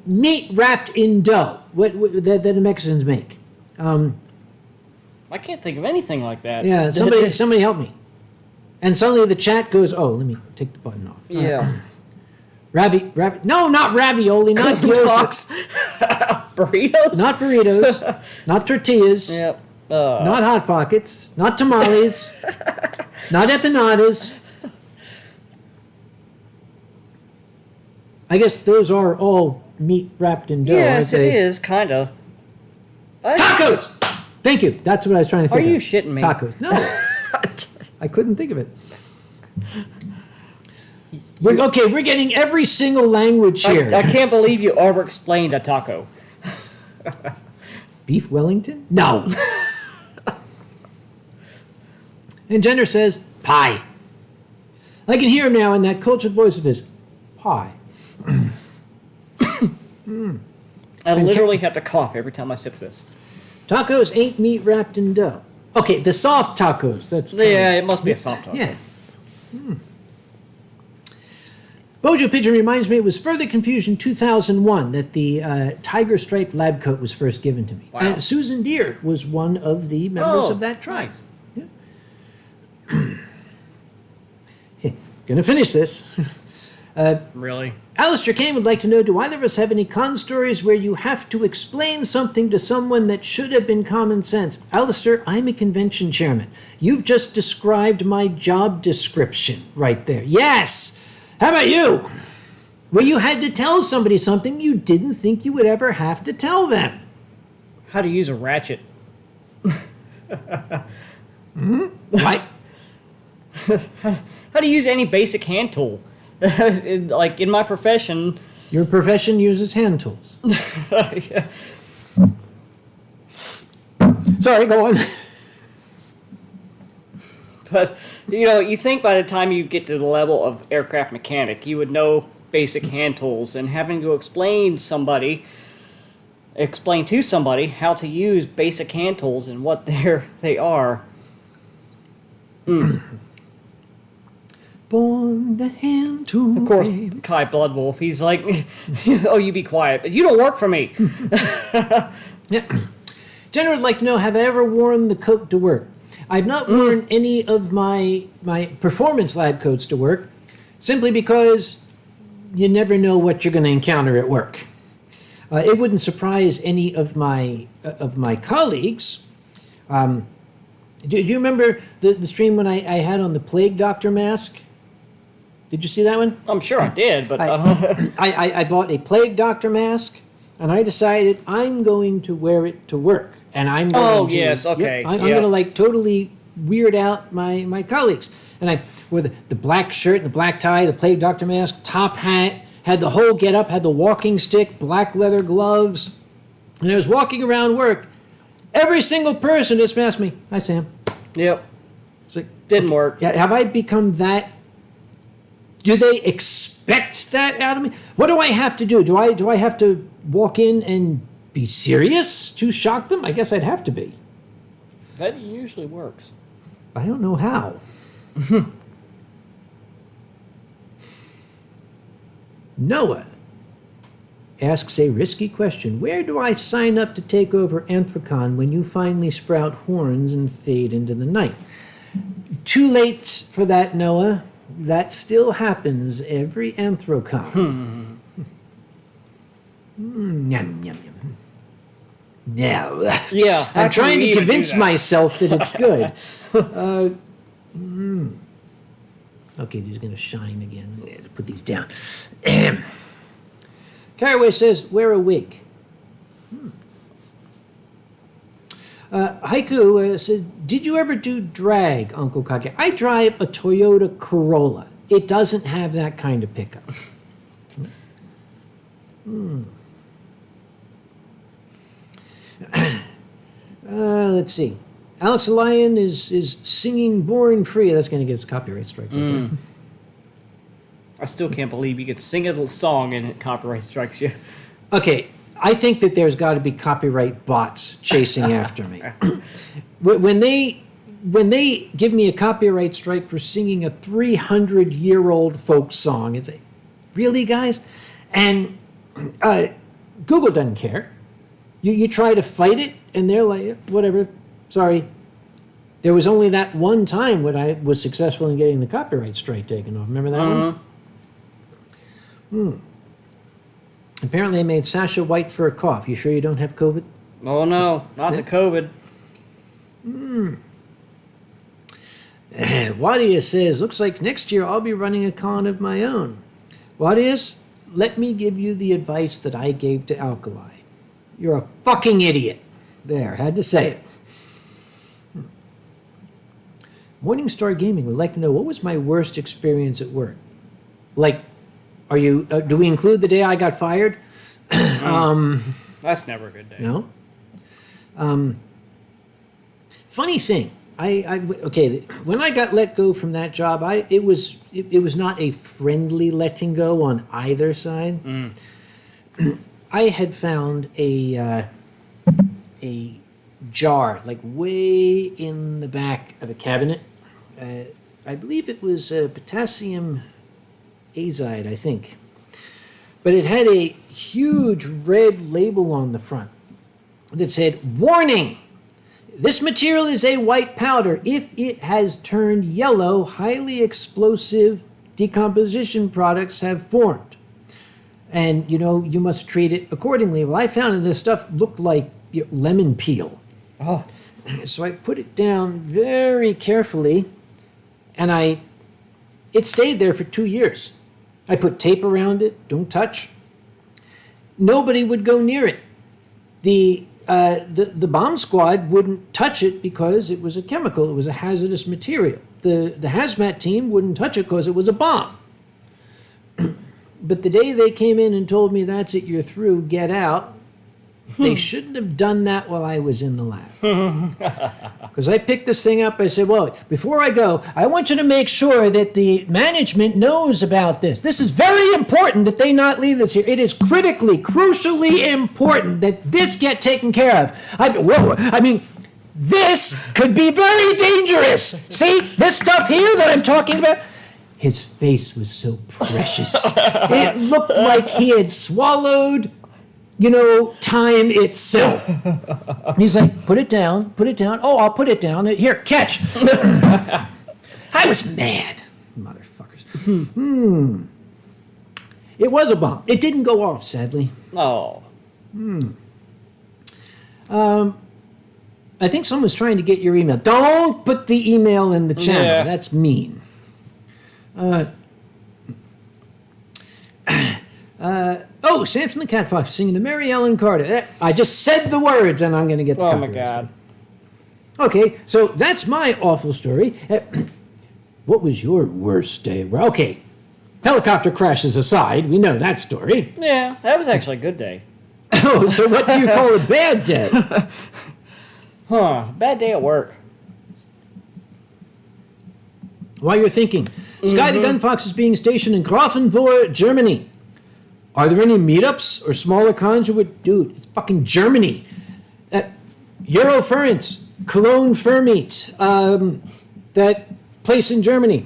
Meat wrapped in dough. What that the Mexicans make. I can't think of anything like that. Yeah, somebody help me. And suddenly the chat goes, "Oh, let me take the button off." Yeah. No, not ravioli, not gyoza, Burritos? not burritos, not tortillas, Yep. not hot pockets, not tamales, not empanadas. I guess those are all meat wrapped in dough. Yes, aren't it they? is, kind of. Tacos! Thank you. That's what I was trying to think Are of. you shitting me? Tacos. No. I couldn't think of it. We're getting every single language here. I can't believe you over-explained a taco. Beef Wellington? No. And Jenner says, pie. I can hear him now in that cultured voice of his. Pie. I literally have to cough every time I sip this. Tacos ain't meat wrapped in dough. Okay, the soft tacos. That's Yeah, it must be a soft taco. Yeah. Bojo Pigeon reminds me it was further confusion 2001 that the tiger striped lab coat was first given to me. Wow. And Susan Deere was one of the members Oh, of that tribe. nice. Yeah. Gonna finish this. Really? Alistair Kane would like to know, do either of us have any con stories where you have to explain something to someone that should have been common sense? Alistair, I'm a convention chairman. You've just described my job description right there. Yes! How about you? Where you had to tell somebody something you didn't think you would ever have to tell them. How to use a ratchet. Right? How to use any basic hand tool. Like in my profession. Your profession uses hand tools. Yeah. Sorry, go on. But, you think by the time you get to the level of aircraft mechanic, you would know basic hand tools, and having to explain to somebody how to use basic hand tools and what they are. Born the hand tool. Of course, babe. Kai Bloodwolf, he's like, oh, you be quiet, but you don't work for me. Yeah. Jenna would like to know, have I ever worn the coat to work? I've not worn any of my performance lab coats to work, simply because you never know what you're going to encounter at work. It wouldn't surprise any of my colleagues. Do you remember the stream when I had on the Plague Doctor mask? Did you see that one? I'm sure I did, but I bought a Plague Doctor mask, and I decided I'm going to wear it to work. And I'm going to... yes, okay. I'm going to, totally weird out my colleagues. And I wore the black shirt and the black tie, the Plague Doctor mask, top hat, had the whole get-up, had the walking stick, black leather gloves. And I was walking around work. Every single person just asked me, "Hi, Sam." Yep, It's like, didn't work. yeah, have I become that? Do they expect that out of me? What do I have to do? Do I have to walk in and be serious to shock them? I guess I'd have to be. That usually works. I don't know how. Noah asks a risky question. Where do I sign up to take over Anthrocon when you finally sprout horns and fade into the night? Too late for that, Noah. That still happens every Anthrocon. Yum, yum, yum. No. Yeah. I'm trying to convince that? myself that it's good. Okay, these are going to shine again. Yeah, put these down. Caraway says, wear a wig. Haiku said, did you ever do drag, Uncle Kage? I drive a Toyota Corolla. It doesn't have that kind of pickup. Let's see. Alex the Lion is singing Born Free. That's going to get its copyright strike. Right there. I still can't believe you could sing a little song and it copyright strikes you. Okay, I think that there's got to be copyright bots chasing after me. When they give me a copyright strike for singing a 300-year-old folk song, it's like, really, guys? And Google doesn't care. You try to fight it, and they're like, whatever, sorry. There was only that one time when I was successful in getting the copyright strike taken off. Remember that one? Apparently they made Sasha white for a cough. You sure you don't have COVID? Oh, no, not the COVID. Wadia says, looks like next year I'll be running a con of my own. Wadius, let me give you the advice that I gave to Alkali. You're a fucking idiot. There, had to say it. Morningstar Gaming would like to know, what was my worst experience at work? Like, are you? Do we include the day I got fired? That's never a good day. No. Funny thing, okay. When I got let go from that job, it was not a friendly letting go on either side. I had found a jar like way in the back of a cabinet. I believe it was potassium azide, I think. But it had a huge red label on the front that said, warning! This material is a white powder. If it has turned yellow, highly explosive decomposition products have formed. And, you must treat it accordingly. Well, I found that this stuff looked like lemon peel. Oh. So I put it down very carefully, and it stayed there for 2 years. I put tape around it, don't touch. Nobody would go near it. The bomb squad wouldn't touch it because it was a chemical, it was a hazardous material. The hazmat team wouldn't touch it because it was a bomb. But the day they came in and told me, that's it, you're through, get out, they shouldn't have done that while I was in the lab. Because I picked this thing up, I said, well, before I go, I want you to make sure that the management knows about this. This is very important that they not leave this here. It is crucially important that this get taken care of. I mean, this could be very dangerous. See, this stuff here that I'm talking about? His face was so precious. It looked like he had swallowed, time itself. He's like, put it down. Oh, I'll put it down. Here, catch. I was mad, motherfuckers. It was a bomb. It didn't go off, sadly. Oh. I think someone's trying to get your email. Don't put the email in the channel. Yeah. That's mean. Samson the Cat Fox singing the Mary Ellen Carter. I just said the words, and I'm going to get the Oh, my copyright. God. Okay, so that's my awful story. What was your worst day? Well, okay, helicopter crashes aside, we know that story. Yeah, that was actually a good day. Oh, so what do you call a bad day? Bad day at work. While you're thinking, Sky the Gun Fox is being stationed in Grafenwohr, Germany. Are there any meetups or smaller cons you would... Dude, it's fucking Germany. Eurofurence, Cologne Furmeet, that place in Germany.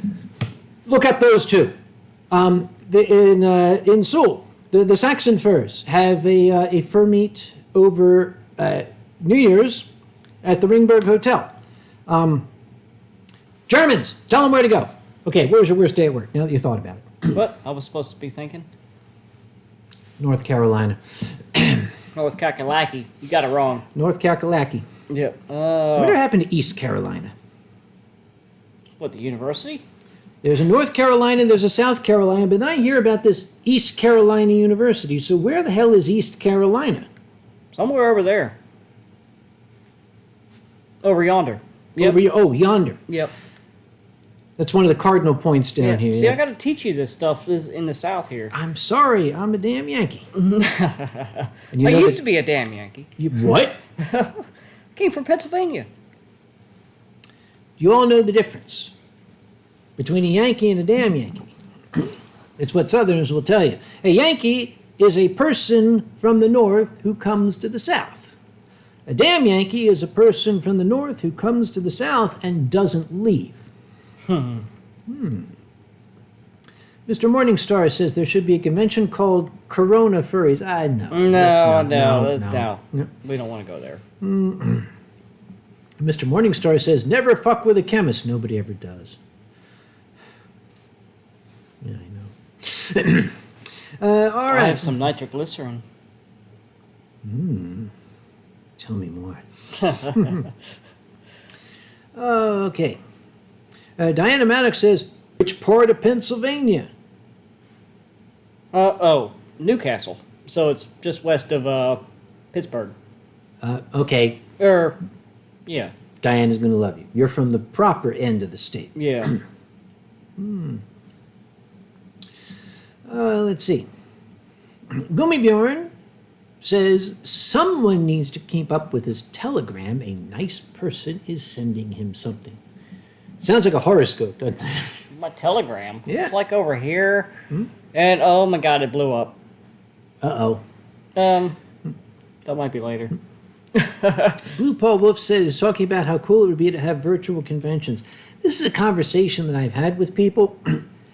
Look up those two. In Seoul, the Saxon Furs have a fur meet over New Year's at the Ringberg Hotel. Germans, tell them where to go. Okay, where was your worst day at work, now that you thought about it? What I was supposed to be thinking? North Carolina. North Kakalaki. You got it wrong. North Kakalaki. Yep. Whatever happened to East Carolina? What, the university? There's a North Carolina, there's a South Carolina, but then I hear about this East Carolina University. So where the hell is East Carolina? Somewhere over there. Over yonder. Yep. Yonder. Yep. That's one of the cardinal points down here. See, I got to teach you this stuff in the South here. I'm sorry, I'm a damn Yankee. I used to be a damn Yankee. What? Came from Pennsylvania. You all know the difference between a Yankee and a damn Yankee. It's what Southerners will tell you. A Yankee is a person from the North who comes to the South. A damn Yankee is a person from the North who comes to the South and doesn't leave. Mr. Morningstar says there should be a convention called Corona Furries. No. We don't want to go there. Mr. Morningstar says never fuck with a chemist. Nobody ever does. Yeah, I know. All right. I have some nitroglycerin. Tell me more. Okay. Diana Maddox says, which part of Pennsylvania? Newcastle. So it's just west of Pittsburgh. Okay. Yeah. Diana's going to love you. You're from the proper end of the state. Yeah. Let's see. Gummibjorn says, someone needs to keep up with his telegram. A nice person is sending him something. Sounds like a horoscope, doesn't it? My telegram. Yeah. It's like over here. And oh my god, it blew up. Uh-oh. That might be later. Blue Paul Wolf says, talking about how cool it would be to have virtual conventions. This is a conversation that I've had with people.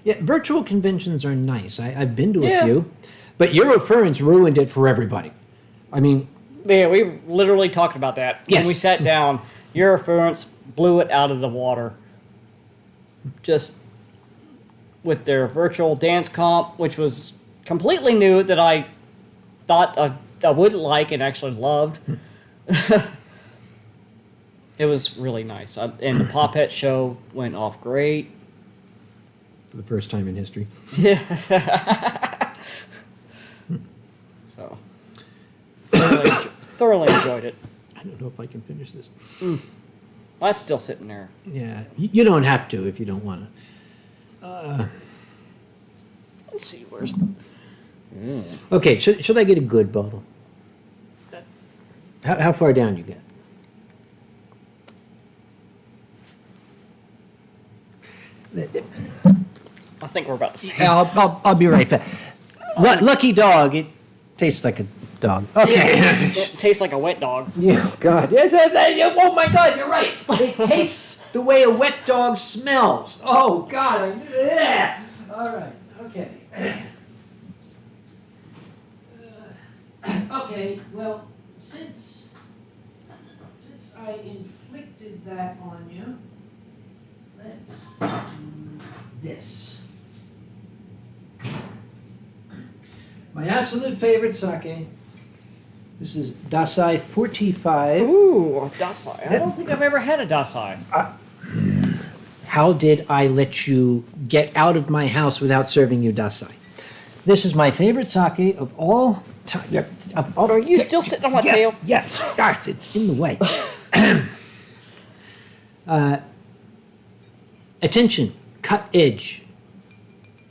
Yeah, virtual conventions are nice. I've been to a few. But Eurofurence ruined it for everybody. I mean... Yeah, we literally talked about that. Yes. When we sat down, Eurofurence blew it out of the water. Just with their virtual dance comp, which was completely new, that I thought I would like and actually loved. It was really nice. And the Poppet show went off great. For the first time in history. So, thoroughly enjoyed it. I don't know if I can finish this. That's still sitting there. Yeah, you don't have to if you don't want to. Let's see, where's... Okay, should I get a good bottle? How far down you get? I think we're about to see. Yeah, I'll be right back. Lucky dog. It tastes like a dog. Okay. It tastes like a wet dog. Yeah, God. Oh my God, you're right. It tastes the way a wet dog smells. Oh God. All right. Okay. Okay. Well, since I inflicted that on you, let's do this. My absolute favorite sake. This is Dasai 45. Ooh, a Dasai. I don't think I've ever had a Dasai. How did I let you get out of my house without serving you Dasai? This is my favorite sake of all time. Are you still sitting on my tail? Yes. Gosh, it's in the way. Attention, cut edge.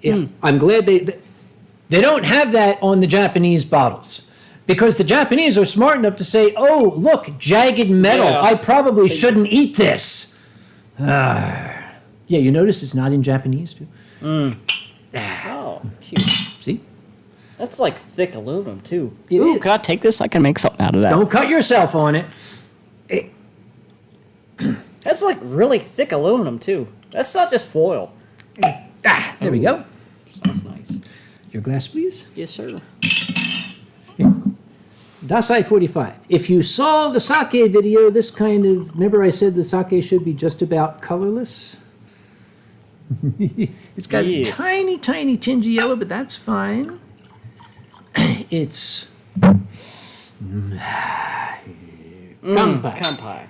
Yeah, I'm glad they don't have that on the Japanese bottles, because the Japanese are smart enough to say, "Oh, look, jagged metal. Yeah. I probably shouldn't eat this." Yeah, you notice it's not in Japanese too. Oh, cute. See, That's like thick aluminum too. It Ooh, is. can I take this? I can make something out of that. Don't cut yourself on it. That's like really thick aluminum too. That's not just foil. There we go. Sounds nice. Your glass, please. Yes, sir. Dasai 45. If you saw the sake video, this kind of... Remember I said the sake should be just about colorless? It's got a Yes. tiny, tiny tinge of yellow, but that's fine. It's... Kanpai. Kanpai.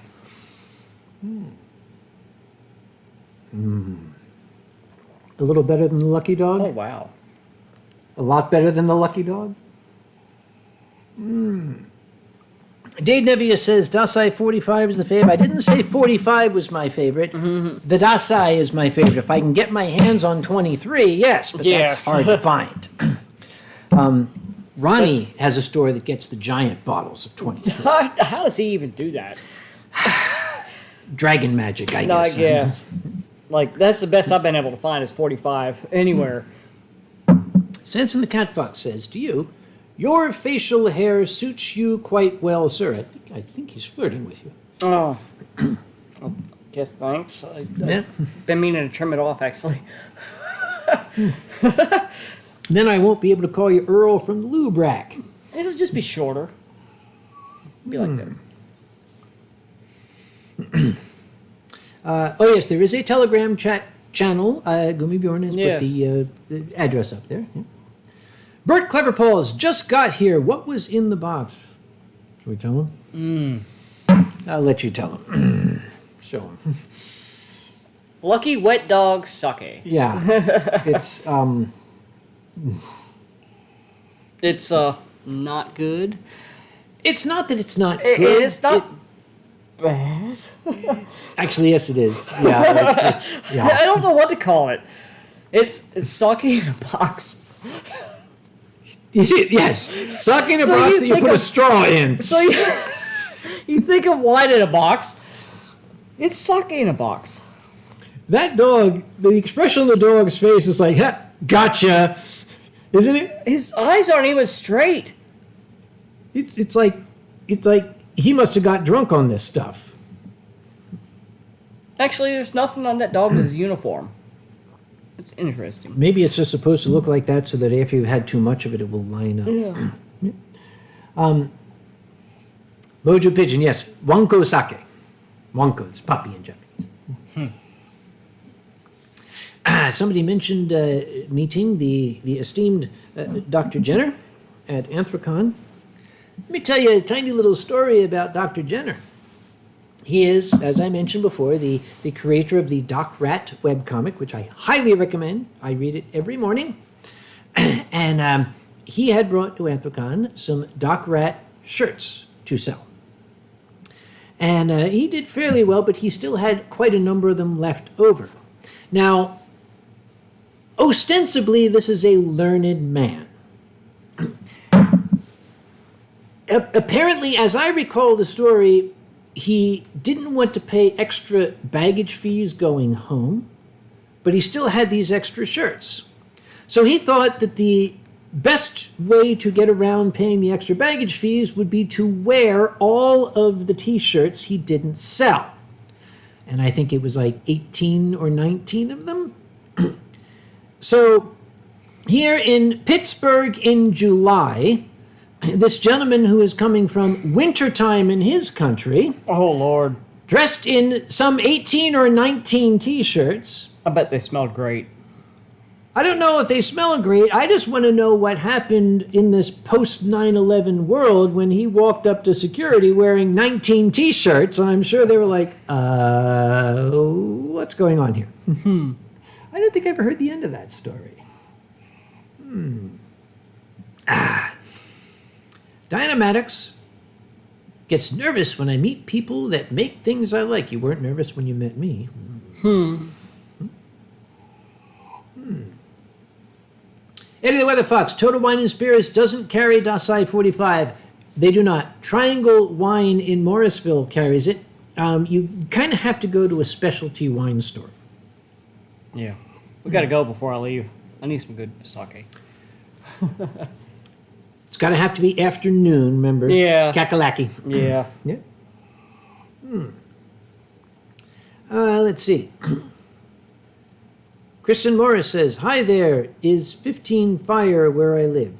A little better than the Lucky Dog? Oh, wow. A lot better than the Lucky Dog? Dave Nevia says Dasai 45 is the favorite. I didn't say 45 was my favorite. The Dasai is my favorite. If I can get my hands on 23, yes, but Yes. that's hard to find. Ronnie has a store that gets the giant bottles of 23. How does he even do that? Dragon magic, I No, I guess. guess. Like, that's the best I've been able to find is 45 anywhere. Sense in the Cat Fox says to you, your facial hair suits you quite well, sir. I think he's flirting with you. Oh. Well, guess thanks. Yeah. I've been meaning to trim it off, actually. Then I won't be able to call you Earl from the lube rack. It'll just be shorter. Be like that. Oh yes, there is a Telegram chat channel. Gumi Bjorn has Yes. put the address up there. Yeah. Bert Cleverpaws just got here. What was in the box? Should we tell him? I'll let you tell him. Show him. Lucky Wet Dog Sake. Yeah, it's It's, not good. it's not that it's not It good. is not bad. Actually, yes, it is. Yeah, it's, I yeah. don't know what to call it. It's sake in a box. Yes, sake in a So box you that you think put a of- straw in. So you think of wine in a box. It's sake in a box. That dog, the expression on the dog's face is like, ha, gotcha, isn't it? His eyes aren't even straight. It's like he must have got drunk on this stuff. Actually, there's nothing on that dog's uniform. It's interesting. Maybe it's just supposed to look like that so that if you've had too much of it, it will line up. Yeah. Mojo Pigeon, yes, Wanko sake. Wanko, it's puppy in Japanese. Somebody mentioned meeting the esteemed Dr. Jenner at Anthrocon. Let me tell you a tiny little story about Dr. Jenner. He is, as I mentioned before, the creator of the Doc Rat webcomic, which I highly recommend. I read it every morning. And he had brought to Anthrocon some Doc Rat shirts to sell. And he did fairly well, but he still had quite a number of them left over. Now, ostensibly, this is a learned man. Apparently, as I recall the story, he didn't want to pay extra baggage fees going home, but he still had these extra shirts. So he thought that the best way to get around paying the extra baggage fees would be to wear all of the t-shirts he didn't sell. And I think it was like 18 or 19 of them. So here in Pittsburgh in July, this gentleman who is coming from wintertime in his country, Oh, Lord. dressed in some 18 or 19 t-shirts. I bet they smelled great. I don't know if they smell great. I just want to know what happened in this post 9/11 world when he walked up to security wearing 19 t-shirts. And I'm sure they were like, what's going on here? I don't think I ever heard the end of that story. Diana Maddox gets nervous when I meet people that make things I like. You weren't nervous when you met me. Eddie the Weather Fox, Total Wine and Spirits doesn't carry Dasai 45. They do not. Triangle Wine in Morrisville carries it. You kind of have to go to a specialty wine store. Yeah. We gotta go before I leave. I need some good sake. got to have to be afternoon, remember? Yeah. Kakalaki. Yeah. Yeah. Let's see. Kristen Morris says, "Hi there. Is 15 fire where I live?"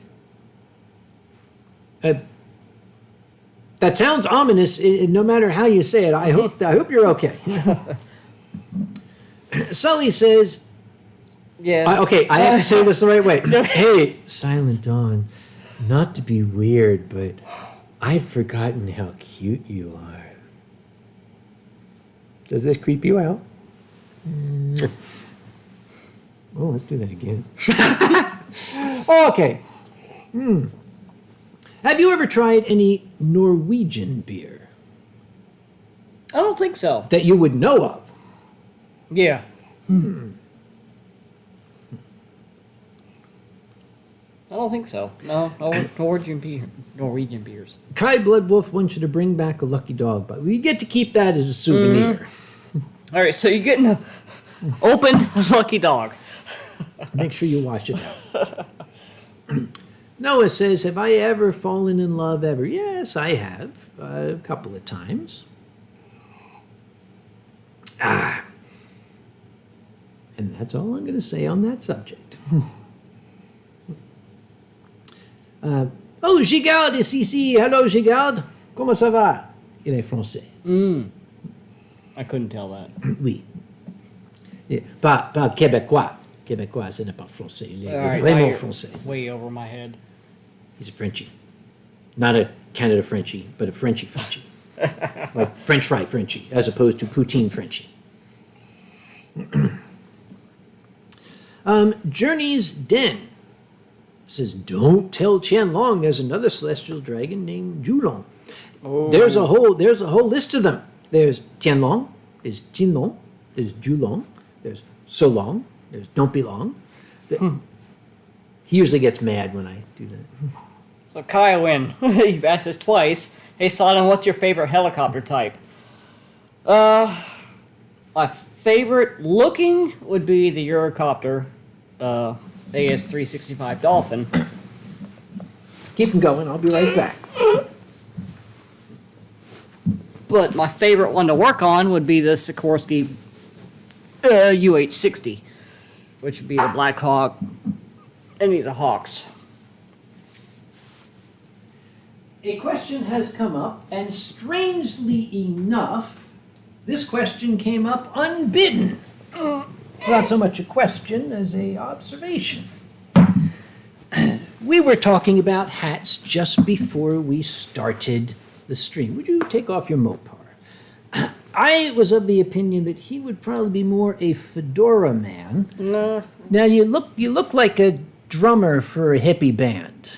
That sounds ominous. No matter how you say it, I hope you're okay. Sully says, Yeah. I have to say this the right way. Hey, Silent Dawn, not to be weird, but I'd forgotten how cute you are. Does this creep you out? Oh, let's do that again. Okay. Have you ever tried any Norwegian beer I don't think so. that you would know of? Yeah. I don't think so. No, Norwegian beers. Kai Bloodwolf wants you to bring back a lucky dog, but we get to keep that as a souvenir. All right, so you're getting an opened lucky dog. Make sure you wash it out. Noah says, "Have I ever fallen in love ever?" Yes, I have. A couple of times. And that's all I'm going to say on that subject. Oh, Gigarde is ici. Hello, Gigarde. Comment ça va? Il est français. I couldn't tell that. Oui. Yeah, pas québécois. Québécois, ce n'est pas français. Il est All right, vraiment now you're français. way over my head. He's a Frenchie. Not a Canada Frenchie, but a Frenchie. Like French fry Frenchie, as opposed to poutine Frenchie. Journey's Den says, "Don't tell Qianlong there's another celestial dragon named Julong." Oh. There's a whole list of them. There's Tianlong, there's Jinlong, there's Julong, there's Solong, there's Don't Be Long. He usually gets mad when I do that. So Kyle, you've asked this twice. Hey, Silent, what's your favorite helicopter type? My favorite looking would be the Eurocopter AS-365 Dolphin. Keep them going. I'll be right back. But my favorite one to work on would be the Sikorsky UH-60, which would be the Black Hawk, any of the Hawks. A question has come up, and strangely enough, this question came up unbidden. Not so much a question as a observation. We were talking about hats just before we started the stream. Would you take off your Mopar? I was of the opinion that he would probably be more a fedora man. No. Now you look like a drummer for a hippie band.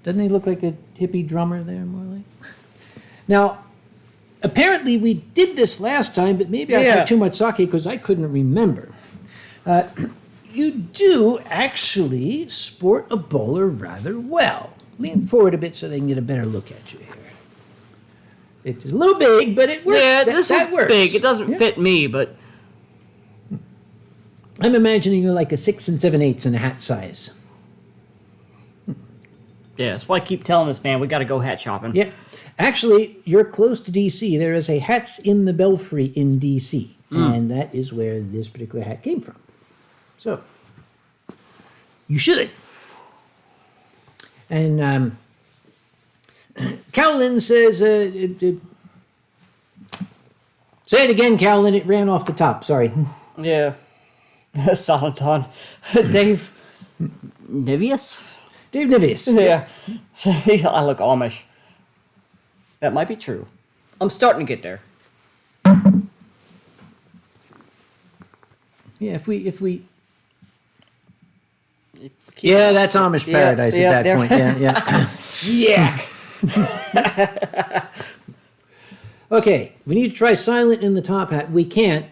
Doesn't he look like a hippie drummer there, more like? Now, apparently we did this last time, but maybe I had too much sake because I couldn't remember. You do actually sport a bowler rather well. Lean forward a bit so they can get a better look at you here. It's a little big, but it works. Yeah, this that is works. big. It doesn't fit me, but I'm imagining you're like a 6 7/8 in a hat size. yeah, that's why I keep telling this man we got to go hat shopping. Yeah. Actually, you're close to D.C. There is a Hats in the Belfry in D.C., and that is where this particular hat came from. So, you should. And Cowlin says, say it again, Cowlin. It ran off the top. Sorry. Yeah. Silent on. Dave Nivius? Dave Nivius. Yeah. So, I look Amish. That might be true. I'm starting to get there. Yeah, if we yeah, that's Amish paradise at that point. Yeah. Okay, we need to try silent in the top hat. We can't.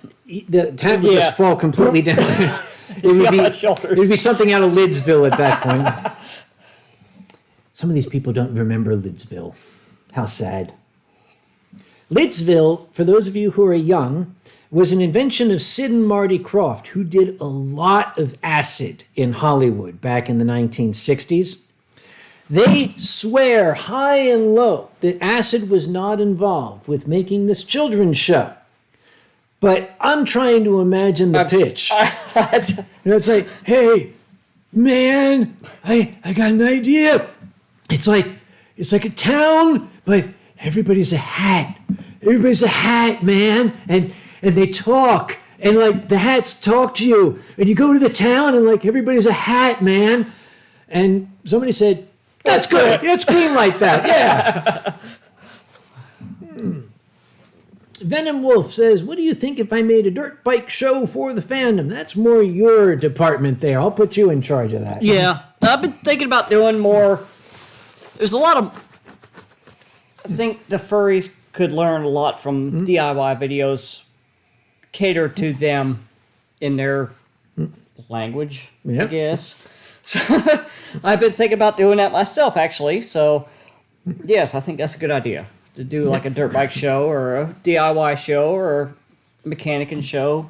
The hat would just fall completely down. It would be something out of Lidsville at that point. Some of these people don't remember Lidsville. How sad. Lidsville, for those of you who are young, was an invention of Sid and Marty Krofft, who did a lot of acid in Hollywood back in the 1960s. They swear high and low that acid was not involved with making this children's show. But I'm trying to imagine the pitch. It's like, hey, man, I got an idea. It's like a town, but everybody's a hat. Everybody's a hat, man. And they talk. And like the hats talk to you. And you go to the town and like everybody's a hat, man. And somebody said, that's good. It's clean like that. Yeah. Venom Wolf says, what do you think if I made a dirt bike show for the fandom? That's more your department there. I'll put you in charge of that. Yeah. I've been thinking about doing more. There's a lot of... I think the furries could learn a lot from DIY videos, cater to them in their language, I guess. So I've been thinking about doing that myself, actually. So, yes, I think that's a good idea. To do like a dirt bike show or a DIY show or a mechanicing show.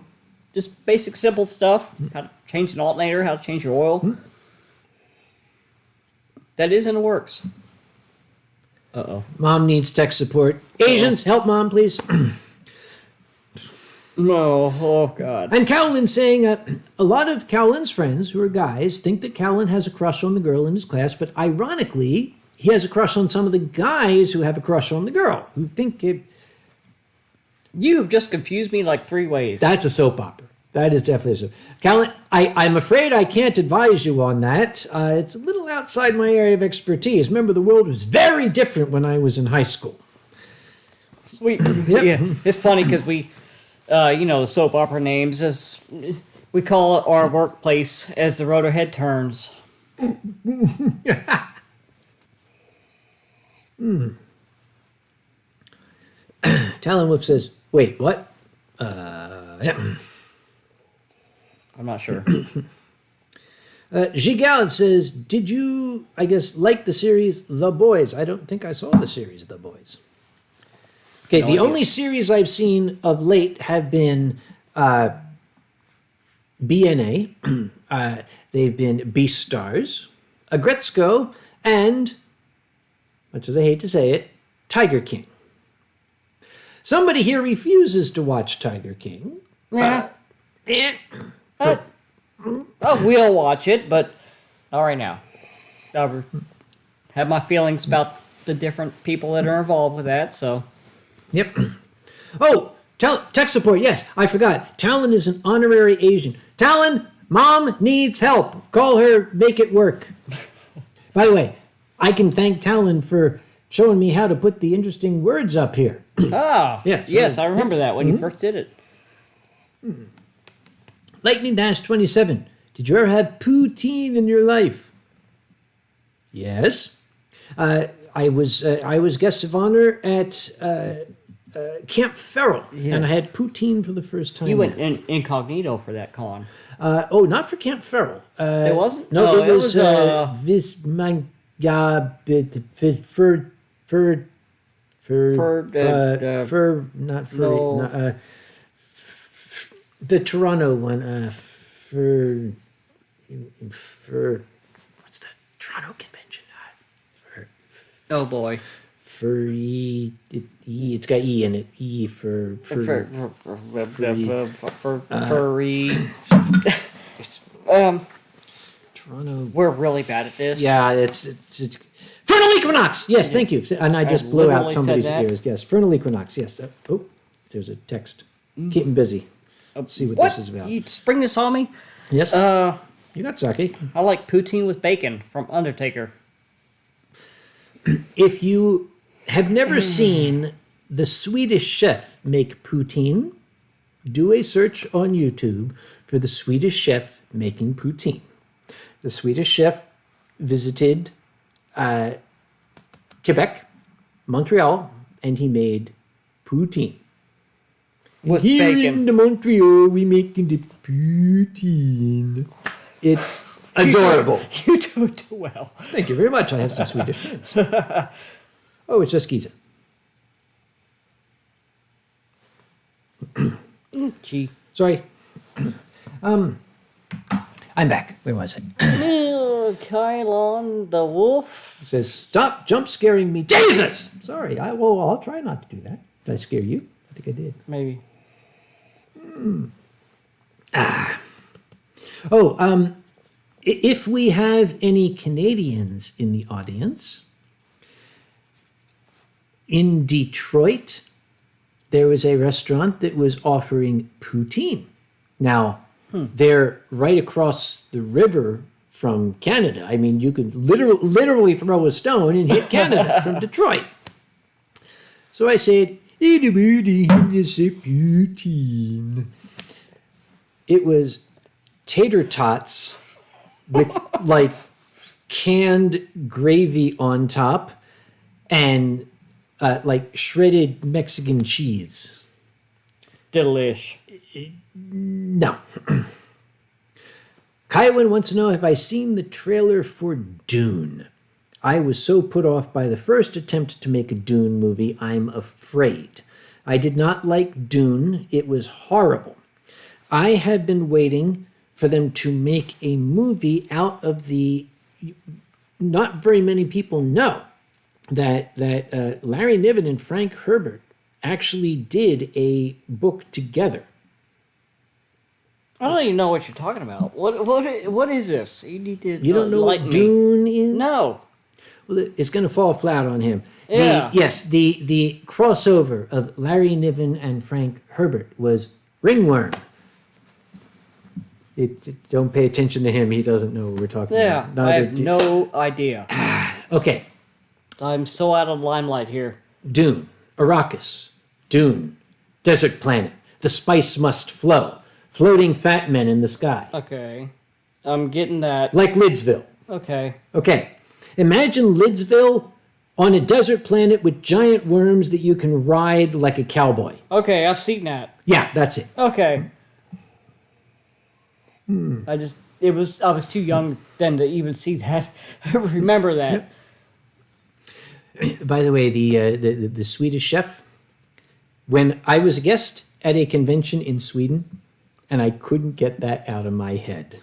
Just basic, simple stuff. How to change an alternator, how to change your oil. That is in the works. Uh-oh. Mom needs tech support. Asians, help Mom, please. No, oh God. And Cowlin saying, a lot of Cowlin's friends who are guys think that Cowlin has a crush on the girl in his class, but ironically, he has a crush on some of the guys who have a crush on the girl, who think it... You've just confused me like 3 ways. That's a soap opera. That is definitely a soap. Cowlin, I'm afraid I can't advise you on that. It's a little outside my area of expertise. Remember, the world was very different when I was in high school. Sweet. Yeah, it's funny because we... the soap opera names, as we call it our workplace, as the rotor head turns. Talon Wolf says, wait, what? Yeah. I'm not sure. Gigalad says, did you, I guess, like the series The Boys? I don't think I saw the series The Boys. Okay, the only series I've seen of late have been BNA, they've been Beastars, Agretzko, and, much as I hate to say it, Tiger King. Somebody here refuses to watch Tiger King. Yeah. We'll watch it, but not right now. I have my feelings about the different people that are involved with that, so... Yep. Oh, tech support. Yes, I forgot. Talon is an honorary Asian. Talon, Mom needs help. Call her, make it work. By the way, I can thank Talon for showing me how to put the interesting words up here. Ah, yeah, yes, I remember that when you first did it. Lightning Dash 27. Did you ever have poutine in your life? Yes. I was guest of honor at Camp Ferrell, and I had poutine for the first time. You went incognito for that con. Not for Camp Ferrell. It wasn't? No, it was this manga not furry. No. The Toronto one. What's the Toronto convention? Oh boy. Furry. It's got E in it. E for Furry. Toronto. We're really bad at this. Yeah, it's Vernal Equinox. Yes, thank you. And I just blew out literally somebody's said that. ears. Yes, Vernal Equinox. Yes. There's a text. Keep him busy. See what this is about. You spring this on me? Yes. You got sake. I like poutine with bacon from Undertaker. If you have never seen the Swedish chef make poutine, do a search on YouTube for the Swedish chef making poutine. The Swedish chef visited Quebec, Montreal, and he made poutine. With Here bacon. in the Montreal, we make the poutine. It's adorable. You do it too well. Thank you very much. I have some Swedish friends. Oh, it's just Giza. Gee. Sorry. I'm back. Where was I? Kylon the wolf. He says, "Stop jump scaring me." Jesus! Sorry, I'll try not to do that. Did I scare you? I think I did. Maybe. If we have any Canadians in the audience, in Detroit, there was a restaurant that was offering poutine. Now, they're right across the river from Canada. I mean, you could literally throw a stone and hit Canada from Detroit. So I said, poutine. It was tater tots with like canned gravy on top and like shredded Mexican cheese. Delish. No. Kaiwan wants to know, have I seen the trailer for Dune? I was so put off by the first attempt to make a Dune movie, I'm afraid. I did not like Dune. It was horrible. I have been waiting for them to make a movie out of the... Not very many people know that Larry Niven and Frank Herbert actually did a book together. I don't even know what you're talking about. What is this? You need to You don't know what enlighten me. Dune is? No. Well, it's going to fall flat on him. Yeah. The crossover of Larry Niven and Frank Herbert was Ringworm. Don't pay attention to him. He doesn't know what we're talking Yeah, about. I have no idea. Okay. I'm so out of limelight here. Dune. Arrakis. Dune. Desert planet. The spice must flow. Floating fat men in the sky. Okay. I'm getting that. Like Lidsville. Okay. Okay. Imagine Lidsville on a desert planet with giant worms that you can ride like a cowboy. Okay, I've seen that. Yeah, that's it. Okay. I was too young then to even see that. Remember that. By the way, the Swedish chef, when I was a guest at a convention in Sweden, and I couldn't get that out of my head.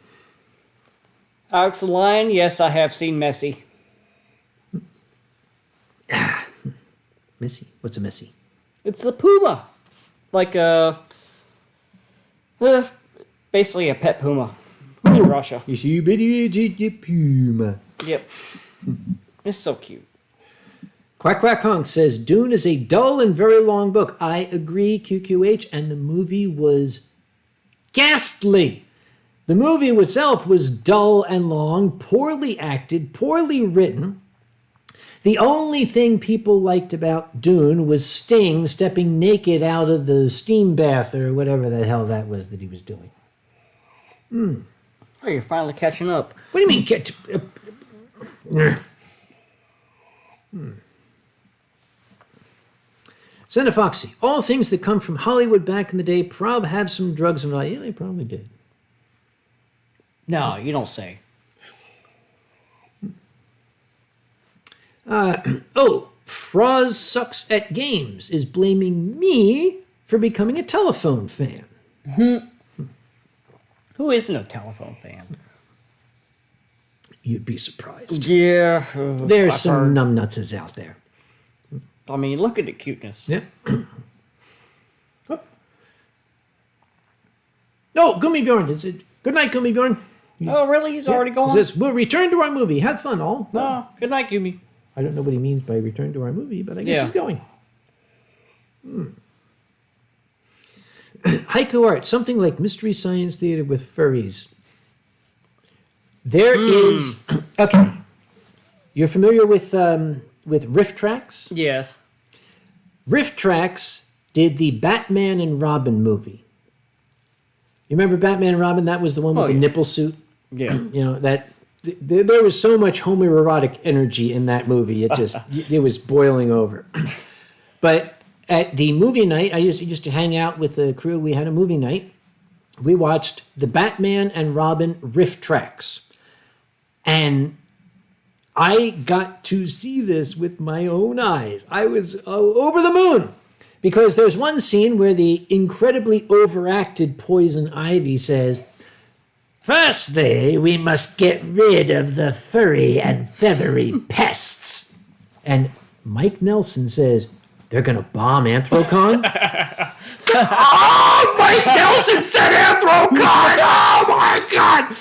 Alex the Lion, yes, I have seen Messi. Messy? What's a messy? It's the puma. Like basically a pet puma in Russia. You see, bitty puma. Yep. It's so cute. Quack Quack Honk says, Dune is a dull and very long book. I agree, QQH, and the movie was ghastly. The movie itself was dull and long, poorly acted, poorly written. The only thing people liked about Dune was Sting stepping naked out of the steam bath or whatever the hell that was that he was doing. Oh, you're finally catching up. What do you mean get... Sena Foxy, all things that come from Hollywood back in the day probably have some drugs involved. Yeah, they probably did. No, you don't say. Froz Sucks at Games is blaming me for becoming a telephone fan. Who isn't a telephone fan? You'd be surprised. Yeah. There's some numbnutzes out there. I mean, look at the cuteness. Yeah. No, Gummy Bjorn. Is it? Good night, Gummy Bjorn. Oh, really? He's already gone? He says, we'll return to our movie. Have fun, all. No, good night, Gumi. I don't know what he means by return to our movie, but I guess he's going. Haiku art, something like Mystery Science Theater with furries. There is... Okay. You're familiar with Riff Tracks? Yes. Riff Tracks did the Batman and Robin movie. You remember Batman and Robin? That was the one with the nipple suit. Yeah. You know, that there was so much homoerotic energy in that movie. It just it was boiling over. But at the movie night, I used to hang out with the crew. We had a movie night. We watched the Batman and Robin Riff Tracks. And I got to see this with my own eyes. I was over the moon. Because there's one scene where the incredibly overacted Poison Ivy says, Firstly, we must get rid of the furry and feathery pests. And Mike Nelson says, they're going to bomb Anthrocon? Oh, Mike Nelson said Anthrocon! Oh, my God!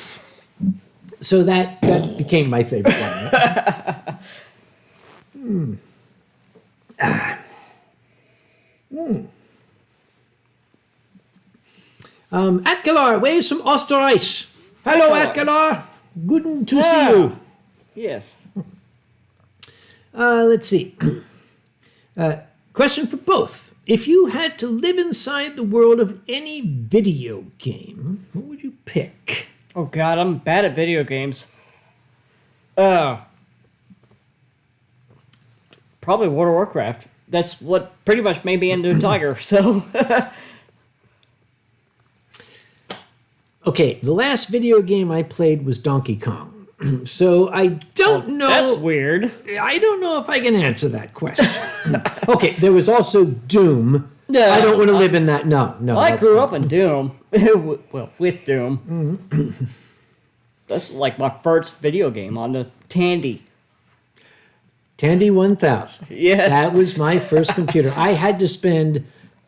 So that became my favorite one. Right? Atkelar, where's some Osterreich? Hello, Atkelar. Good to see you. Yes. Let's see. Question for both. If you had to live inside the world of any video game, what would you pick? Oh God, I'm bad at video games. Probably World of Warcraft. That's what pretty much made me into a tiger, so... Okay, the last video game I played was Donkey Kong. So I don't know... That's weird. I don't know if I can answer that question. Okay, there was also Doom. No, I don't want to live in that. No. I grew up in Doom. Well, with Doom. Mm-hmm. That's like my first video game on the Tandy. Tandy 1000. Yeah. That was my first computer. I had to spend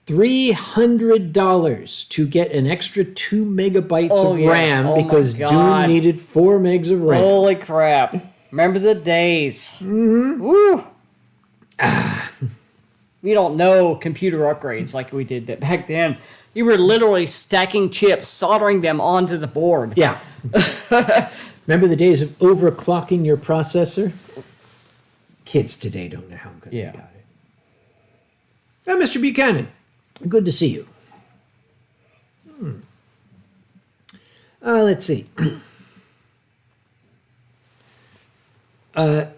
$300 to get an extra 2 megabytes of RAM because Doom needed 4 megs of RAM. Holy crap. Remember the days. Mm-hmm. Woo. We don't know computer upgrades like we did that back then. You were literally stacking chips, soldering them onto the board. Yeah. Remember the days of overclocking your processor? Kids today don't know how good they got it. Mr. Buchanan, good to see you. Let's see. I'll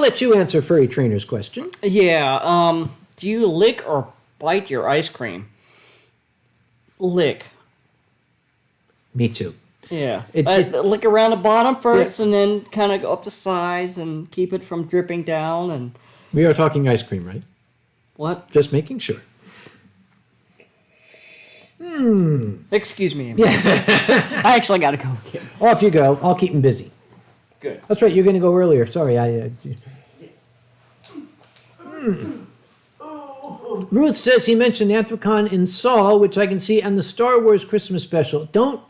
let you answer Furry Trainer's question. Yeah, do you lick or bite your ice cream? Lick. Me too. Yeah. Lick around the bottom first and then kind of go up the sides and keep it from dripping down. And we are talking ice cream, right? What? Just making sure. Excuse me. Yeah. I actually got to go again. Off you go. I'll keep him busy. Good. That's right. You're going to go earlier. Sorry. Ruth says he mentioned Anthrocon in Saw, which I can see on the Star Wars Christmas special. Don't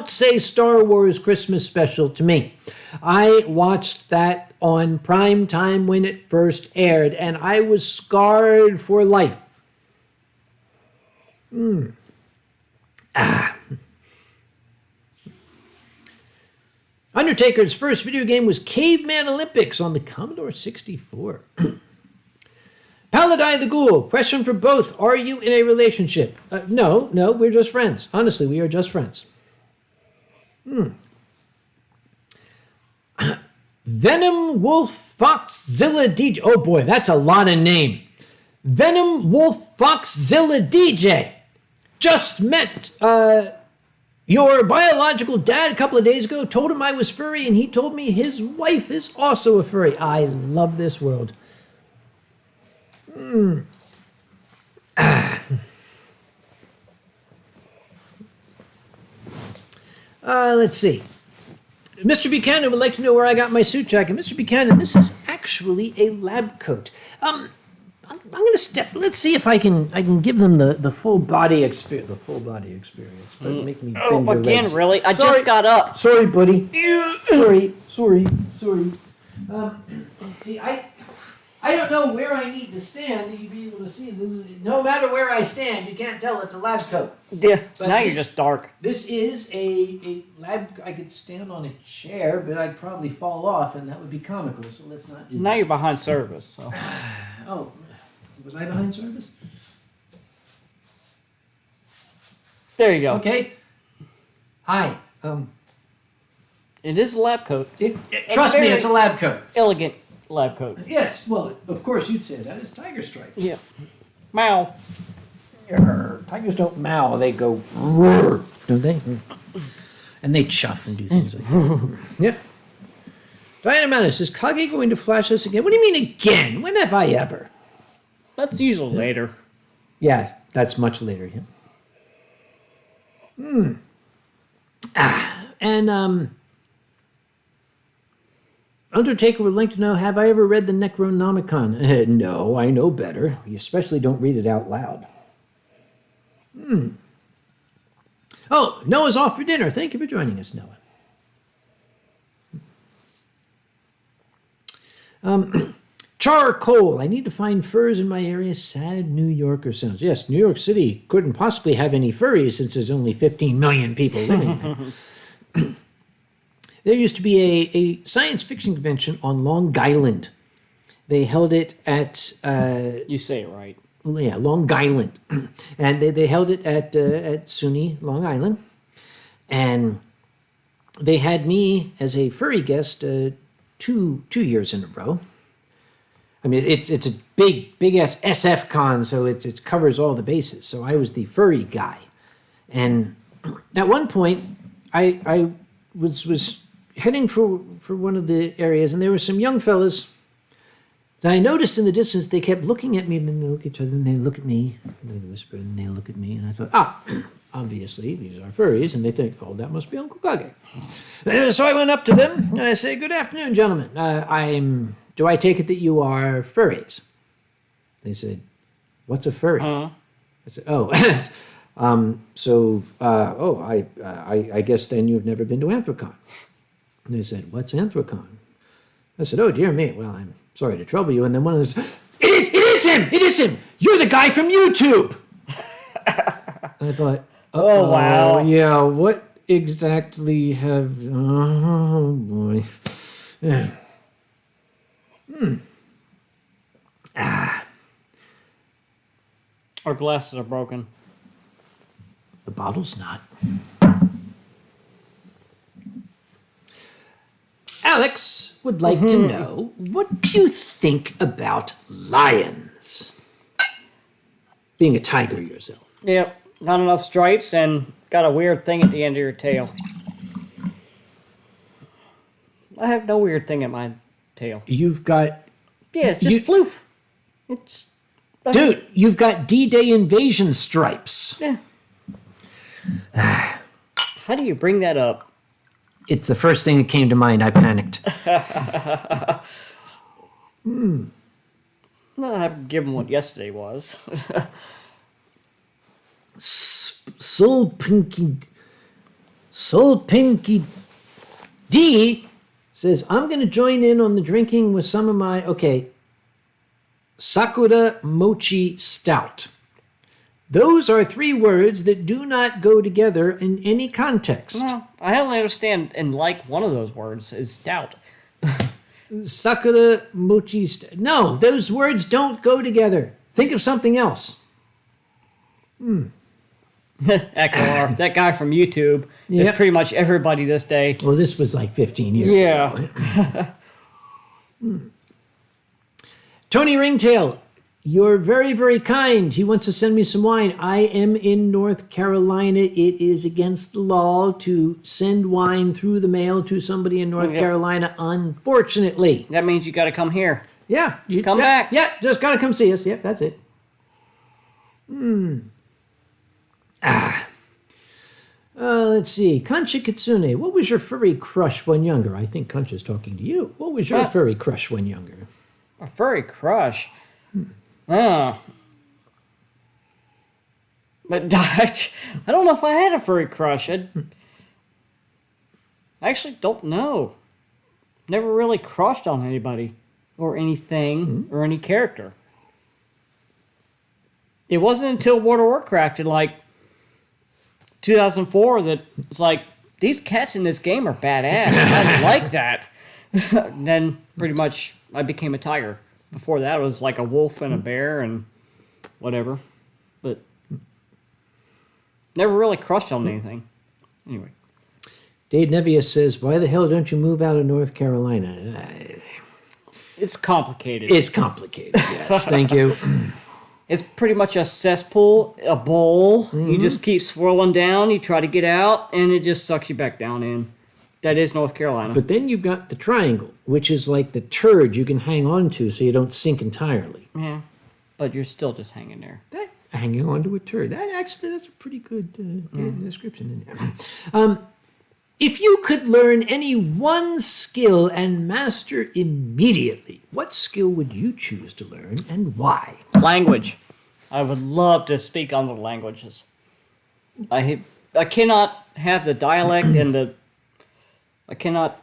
say Star Wars Christmas special to me. I watched that on prime time when it first aired, and I was scarred for life. Undertaker's first video game was Caveman Olympics on the Commodore 64. Paladai the Ghoul, question for both. Are you in a relationship? No, we're just friends. Honestly, we are just friends. Venom Wolf Fox Zilla DJ. Oh boy, that's a lot of name. Venom Wolf Fox Zilla DJ. Just met your biological dad a couple of days ago. Told him I was furry, and he told me his wife is also a furry. I love this world. Let's see. Mr. Buchanan would like to know where I got my suit jacket. Mr. Buchanan, this is actually a lab coat. I'm going to step. Let's see if I can give them the full body experience. The full body experience. But make me bend your again, legs. really? I just got up. Sorry, buddy. Sorry. See, I don't know where I need to stand to be able to see. No matter where I stand, you can't tell it's a lab coat. Yeah, But now this- you're just dark. This is a lab. I could stand on a chair, but I'd probably fall off, and that would be comical. So let's not do Now that. you're behind service. So. Oh, was I behind service? There you go. Okay. Hi. It is a lab coat. Trust me, it's a lab coat. Elegant lab coat. Yes. Well, of course you'd say that. It's tiger stripe. Yeah. Meow. Tigers don't meow. They go roar, don't they? And they chuff and do things like that. Yep. Diana Manis, is Kage going to flash us again? What do you mean again? When have I ever? That's usually later. Yeah, that's much later. Yeah. And Undertaker would like to know, have I ever read the Necronomicon? No, I know better. You especially don't read it out loud. Oh, Noah's off for dinner. Thank you for joining us, Noah. Charcoal. I need to find furs in my area. Sad New Yorker sounds. Yes, New York City couldn't possibly have any furries since there's only 15 million people living there. There used to be a science fiction convention on Long Island. They held it at... You say it right. Yeah, Long Island. And they held it at SUNY, Long Island. And they had me as a furry guest 2 years in a row. I mean, it's a big ass SF con, so it covers all the bases. So I was the furry guy. And at one point, I was heading for one of the areas, and there were some young fellas that I noticed in the distance. They kept looking at me, and then they look at each other, and they look at me, and they whisper, and they look at me, and I thought, obviously, these are furries, and they think, oh, that must be Uncle Kage. So I went up to them, and I said, good afternoon, gentlemen. Do I take it that you are furries? They said, what's a furry? I said, oh, I guess then you've never been to Anthrocon. And they said, what's Anthrocon? I said, oh, dear me. Well, I'm sorry to trouble you. And then one of them said, it is him. You're the guy from YouTube. And I thought, oh, wow. Yeah, what exactly have... Oh, boy. Yeah. Our glasses are broken. The bottle's not. Alex would like to know, what do you think about lions? Being a tiger yourself. Yep, not enough stripes and got a weird thing at the end of your tail. I have no weird thing at my tail. You've got... Yeah, it's just floof. It's... Dude, you've got D-Day invasion stripes. Yeah. How do you bring that up? It's the first thing that came to mind. I panicked. Well, I've given what yesterday was. Soul Pinky D says, I'm going to join in on the drinking with some of my... Okay. Sakura Mochi Stout. Those are 3 words that do not go together in any context. Well, I only understand and like one of those words is stout. Sakura Mochi Stout. No, those words don't go together. Think of something else. Echo, that guy from YouTube is pretty much everybody this day. Well, this was like 15 years ago. Tony Ringtail, you're very, very kind. He wants to send me some wine. I am in North Carolina. It is against the law to send wine through the mail to somebody in North Carolina, unfortunately. That means you got to come here. Yeah. You come back. Yeah, just got to come see us. Yep, that's it. Let's see. Concha Kitsune, what was your furry crush when younger? I think Concha's talking to you. What was your furry crush when younger? A furry crush? But I don't know if I had a furry crush. I actually don't know. Never really crushed on anybody or anything or any character. It wasn't until World of Warcraft in like 2004 that it's like, these cats in this game are badass. I like that. And then pretty much I became a tiger. Before that, it was like a wolf and a bear and whatever. But never really crushed on anything. Anyway. Dave Nevius says, why the hell don't you move out of North Carolina? It's complicated. It's complicated, yes. Thank you. It's pretty much a cesspool, a bowl. You just keep swirling down. You try to get out, and it just sucks you back down in. That is North Carolina. But then you've got the triangle, which is like the turd you can hang on to so you don't sink entirely. Yeah, but you're still just hanging there. Hanging on to a turd. That's a pretty good description in there. If you could learn any one skill and master immediately, what skill would you choose to learn and why? Language. I would love to speak other languages. I cannot have the dialect and I cannot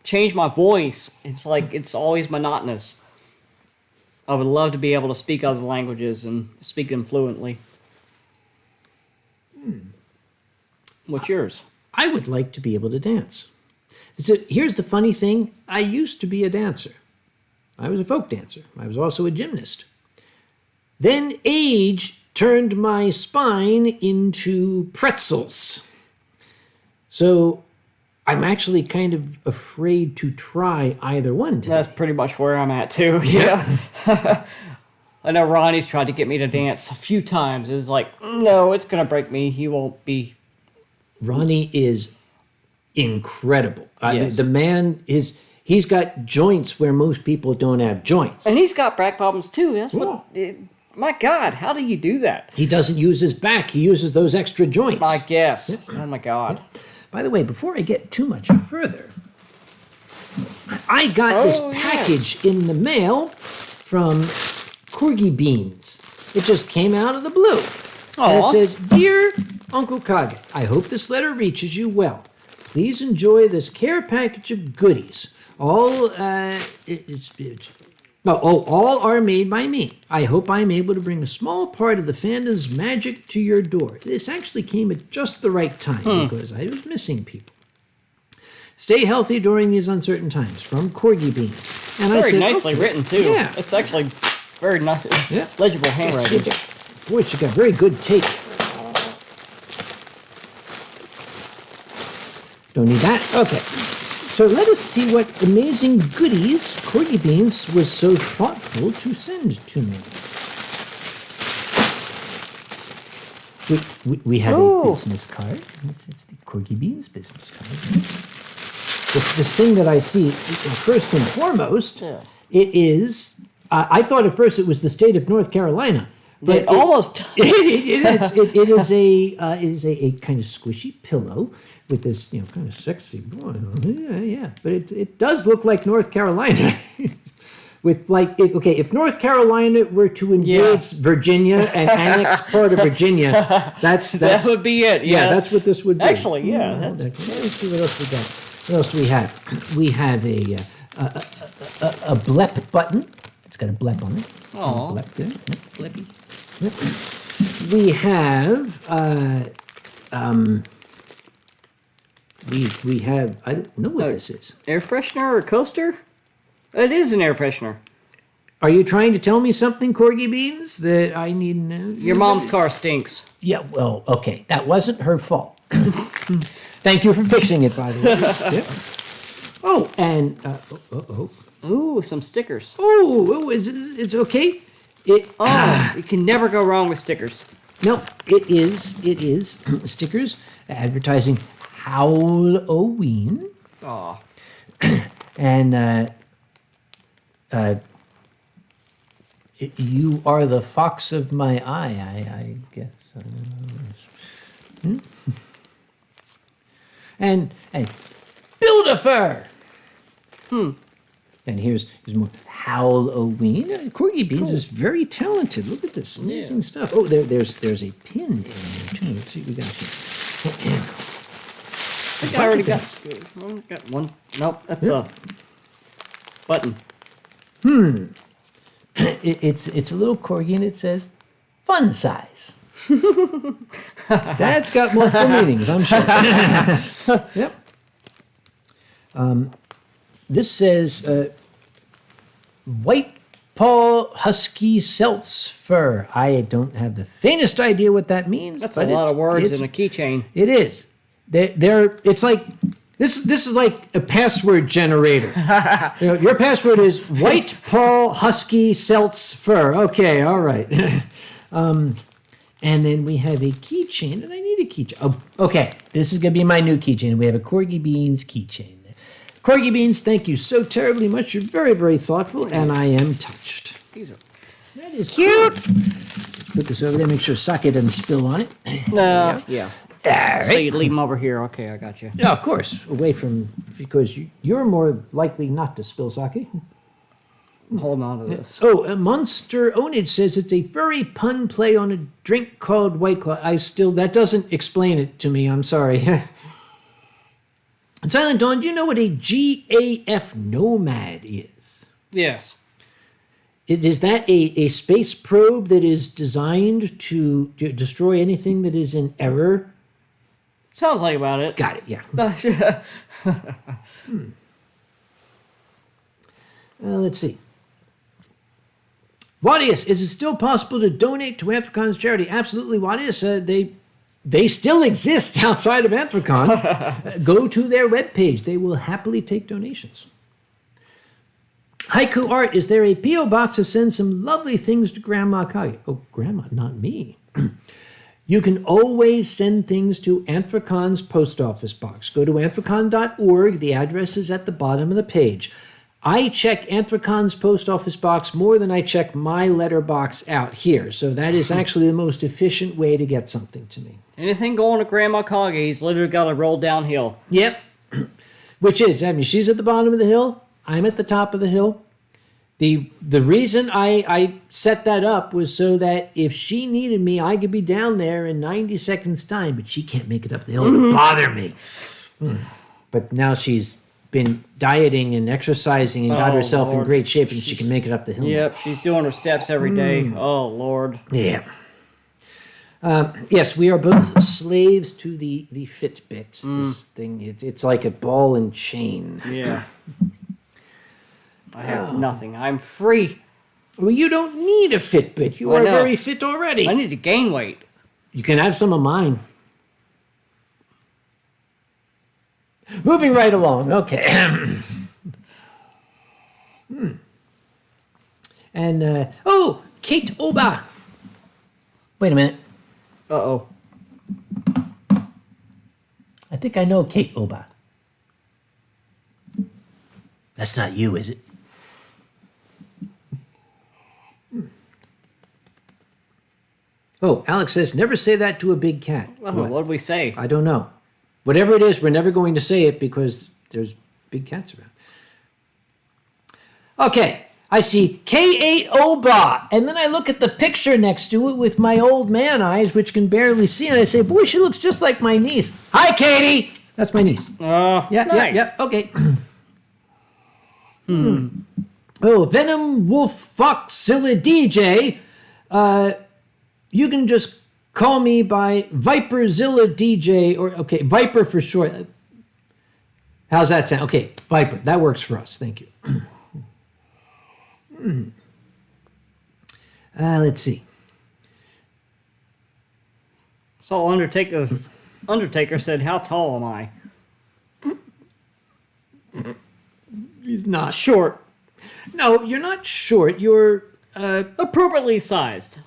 change my voice. It's like it's always monotonous. I would love to be able to speak other languages and speak them fluently. What's yours? I would like to be able to dance. So here's the funny thing. I used to be a dancer. I was a folk dancer. I was also a gymnast. Then age turned my spine into pretzels. So I'm actually kind of afraid to try either one today. That's pretty much where I'm at too. Yeah. I know Ronnie's tried to get me to dance a few times. It's like, no, it's gonna break me. He won't be. Ronnie is incredible. I mean, Yes. the man is. He's got joints where most people don't have joints. And he's got back problems too. That's what. My God, how do you do that? He doesn't use his back. He uses those extra joints. I guess. Oh my God. By the way, before I get too much further, I got this package in the mail from Corgi Beans. It just came out of the blue. And it Aw. says, "Dear Uncle Kage, I hope this letter reaches you well. Please enjoy this care package of goodies. All all are made by me. I hope I'm able to bring a small part of the fandom's magic to your door." This actually came at just the right time because I was missing people. "Stay healthy during these uncertain times." From Corgi Beans. And Very I said, nicely "Okay." written too. Yeah. It's actually very nice, Yeah. legible handwriting. Boy, she got very good tape. Don't need that. Okay. So let us see what amazing goodies Corgi Beans was so thoughtful to send to me. We have a business card. It's the Corgi Beans business card. This thing that I see, first and foremost, it is, I thought at first it was the state of North Carolina. But It almost. it is a kind of squishy pillow with this, kind of sexy boy. Yeah. But it does look like North Carolina. With if North Carolina were to invade Virginia and annex part of Virginia, that's That would be it. yeah, Yeah, that's what this would be. Actually, yeah. Let's see what else we got. What else do we have? We have a blep button. It's got a blep on it. Aw. Blep there. Yep. Flippy. We have we have, I don't know what this is. Air freshener or coaster? It is an air freshener. Are you trying to tell me something, Corgi Beans, that I need to know? Your mom's car stinks. Yeah, well, okay. That wasn't her fault. Thank you for fixing it, by the way. Yep. Oh, and, Ooh, some stickers. it's okay. You can never go wrong with stickers. No, it is stickers advertising Halloween. Aw. And you are the fox of my eye, I guess. And Build-A-Fur. And here's more Halloween. Corgi Beans is very talented. Look at this amazing stuff. Oh, there's a pin in there too. Let's see what we got here. I think I already got one. Nope, that's a button. It's a little corgi and it says fun size. That's got multiple meanings, I'm sure. Yep. This says white paw husky Celts fur. I don't have the faintest idea what that means. That's but a lot of words it's- in a keychain. It is. It's like this is like a password generator. Your password is white paw husky Celts fur. Okay, all right. And then we have a keychain, and I need a keychain. Oh, okay, this is gonna be my new keychain. We have a Corgi Beans keychain there. Corgi Beans, thank you so terribly much. You're very, very thoughtful, and I am touched. These are That is cute. Put this over there. Make sure sake doesn't spill on it. no. Yeah. All So right. you leave them over here. Okay, I got you. Yeah, of course, away from, because you're more likely not to spill sake. Hold on to this. Oh, Monster Onage says it's a furry pun play on a drink called White Claw. That doesn't explain it to me, I'm sorry. Silent Dawn, do you know what a GAF Nomad is? Yes. Is that a space probe that is designed to destroy anything that is in error? Sounds like about it. Got it, yeah. Let's see. Wadius, is it still possible to donate to Anthrocon's charity? Absolutely, Wadius. They still exist outside of Anthrocon. Go to their webpage. They will happily take donations. Haiku Art, is there a P.O. box to send some lovely things to Grandma Kage? Oh, Grandma, not me. You can always send things to Anthrocon's post office box. Go to anthrocon.org. The address is at the bottom of the page. I check Anthrocon's post office box more than I check my letterbox out here. So that is actually the most efficient way to get something to me. Anything going to Grandma Kage, he's literally got to roll downhill. Yep. Which is, I mean, she's at the bottom of the hill. I'm at the top of the hill. The reason I set that up was so that if she needed me, I could be down there in 90 seconds time, but she can't make it up the hill to bother me. But now she's been dieting and exercising and got herself in great shape, and she can make it up the hill. Yep, she's doing her steps every day. Oh, Lord. Yeah. Yes, we are both slaves to the Fitbit. This thing, it's like a ball and chain. Yeah. I have nothing. I'm free. Well, you don't need a Fitbit. You I are know. very fit already. I need to gain weight. You can have some of mine. Moving right along. Okay. And, Kate Oba. Wait a minute. Uh-oh. I think I know Kate Oba. That's not you, is it? Oh, Alex says, never say that to a big cat. What did we say? I don't know. Whatever it is, we're never going to say it because there's big cats around. Okay, I see K8 Oba, and then I look at the picture next to it with my old man eyes, which can barely see, and I say, boy, she looks just like my niece. Hi, Katie! That's my niece. Nice. Yeah, okay. Oh, Venom Wolf Foxzilla DJ. You can just call me by Viperzilla DJ, or, okay, Viper for short. How's that sound? Okay, Viper. That works for us. Thank you. Let's see. So Undertaker said, how tall am I? He's not. Short. No, you're not short. You're, Appropriately sized.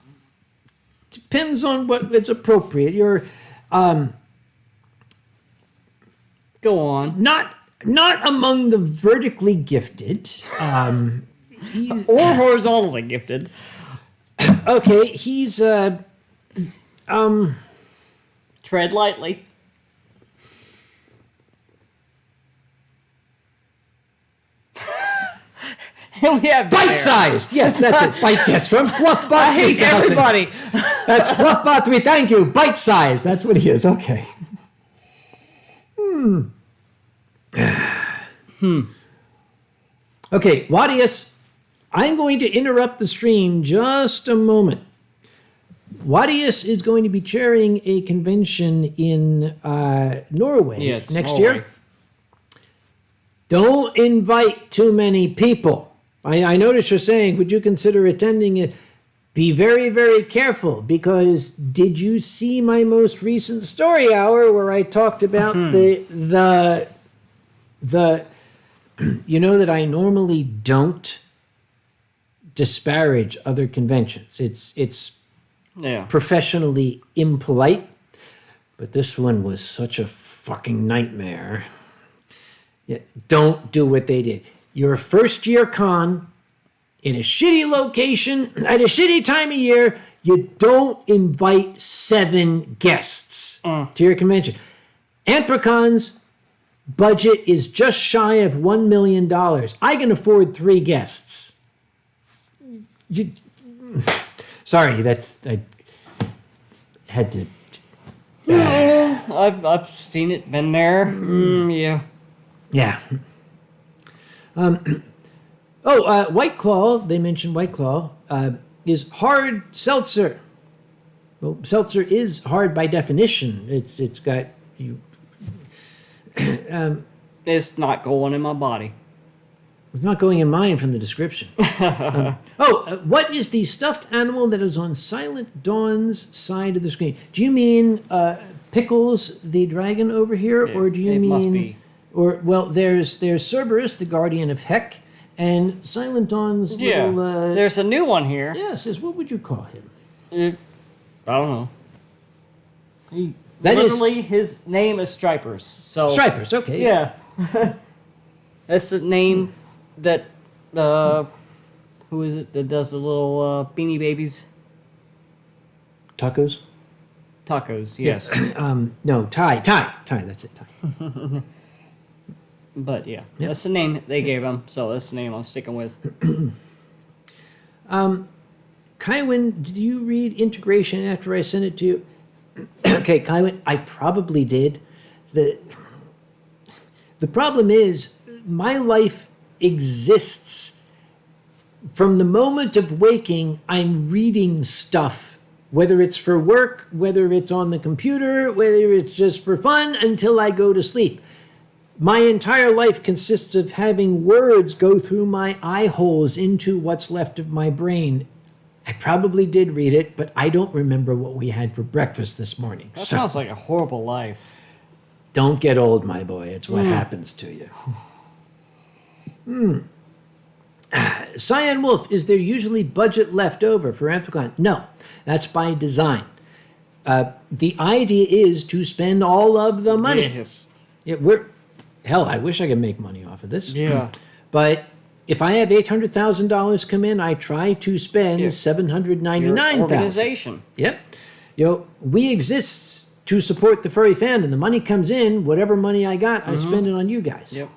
depends on what it's appropriate. You're, Go on. not among the vertically gifted. Or horizontally gifted. Okay, he's, Tread lightly. We have bite-sized. Yes, that's it. Yes, from Fluffbot. I hate 3000. everybody. That's Fluffbot 3. Thank you. Bite-sized. That's what he is. Okay. Okay, Wadius, I'm going to interrupt the stream just a moment. Wadius is going to be chairing a convention in Norway next year. Don't invite too many people. I notice you're saying, would you consider attending it? Be very, very careful, because did you see my most recent story hour where I talked about the you know that I normally don't disparage other conventions. It's professionally impolite, but this one was such a fucking nightmare. Yeah, don't do what they did. You're a first-year con in a shitty location at a shitty time of year. You don't invite 7 guests to your convention. Anthrocons budget is just shy of $1 million. I can afford 3 guests. Sorry, I had to. I've seen it, been there. Yeah. Yeah. White Claw, they mentioned White Claw, is hard seltzer. Well, seltzer is hard by definition. It's got you. It's not going in my body. It's not going in mine from the description. What is the stuffed animal that is on Silent Dawn's side of the screen? Do you mean Pickles, the dragon over here, or do you it mean? Must be. Or well, there's Cerberus, the guardian of Heck, and Silent Dawn's little. There's a new one here. Yes. What would you call him? I don't know. That is Literally, his name is Stripers. So Stripers. Okay. Yeah. That's the name that who is it that does the little Beanie Babies? Tacos. Tacos, yes. No, Ty. That's it. Ty. But yeah, Yep. that's the name they gave him. So that's the name I'm sticking with. Kywin, did you read Integration after I sent it to you? Okay, Kywin, I probably did. The problem is my life exists from the moment of waking. I'm reading stuff, whether it's for work, whether it's on the computer, whether it's just for fun, until I go to sleep. My entire life consists of having words go through my eye holes into what's left of my brain. I probably did read it, but I don't remember what we had for breakfast this morning. That sounds like a horrible life. Don't get old, my boy. It's what happens to you. Cyan Wolf, is there usually budget left over for Anthrocon? No, that's by design. The idea is to spend all of the money. Yes. Yeah, hell, I wish I could make money off of this. Yeah. But if I have $800,000 come in, I try to spend Your $799,000. organization. Yep. We exist to support the furry fandom. The money comes in, whatever money I got, I spend it on you guys. Yep.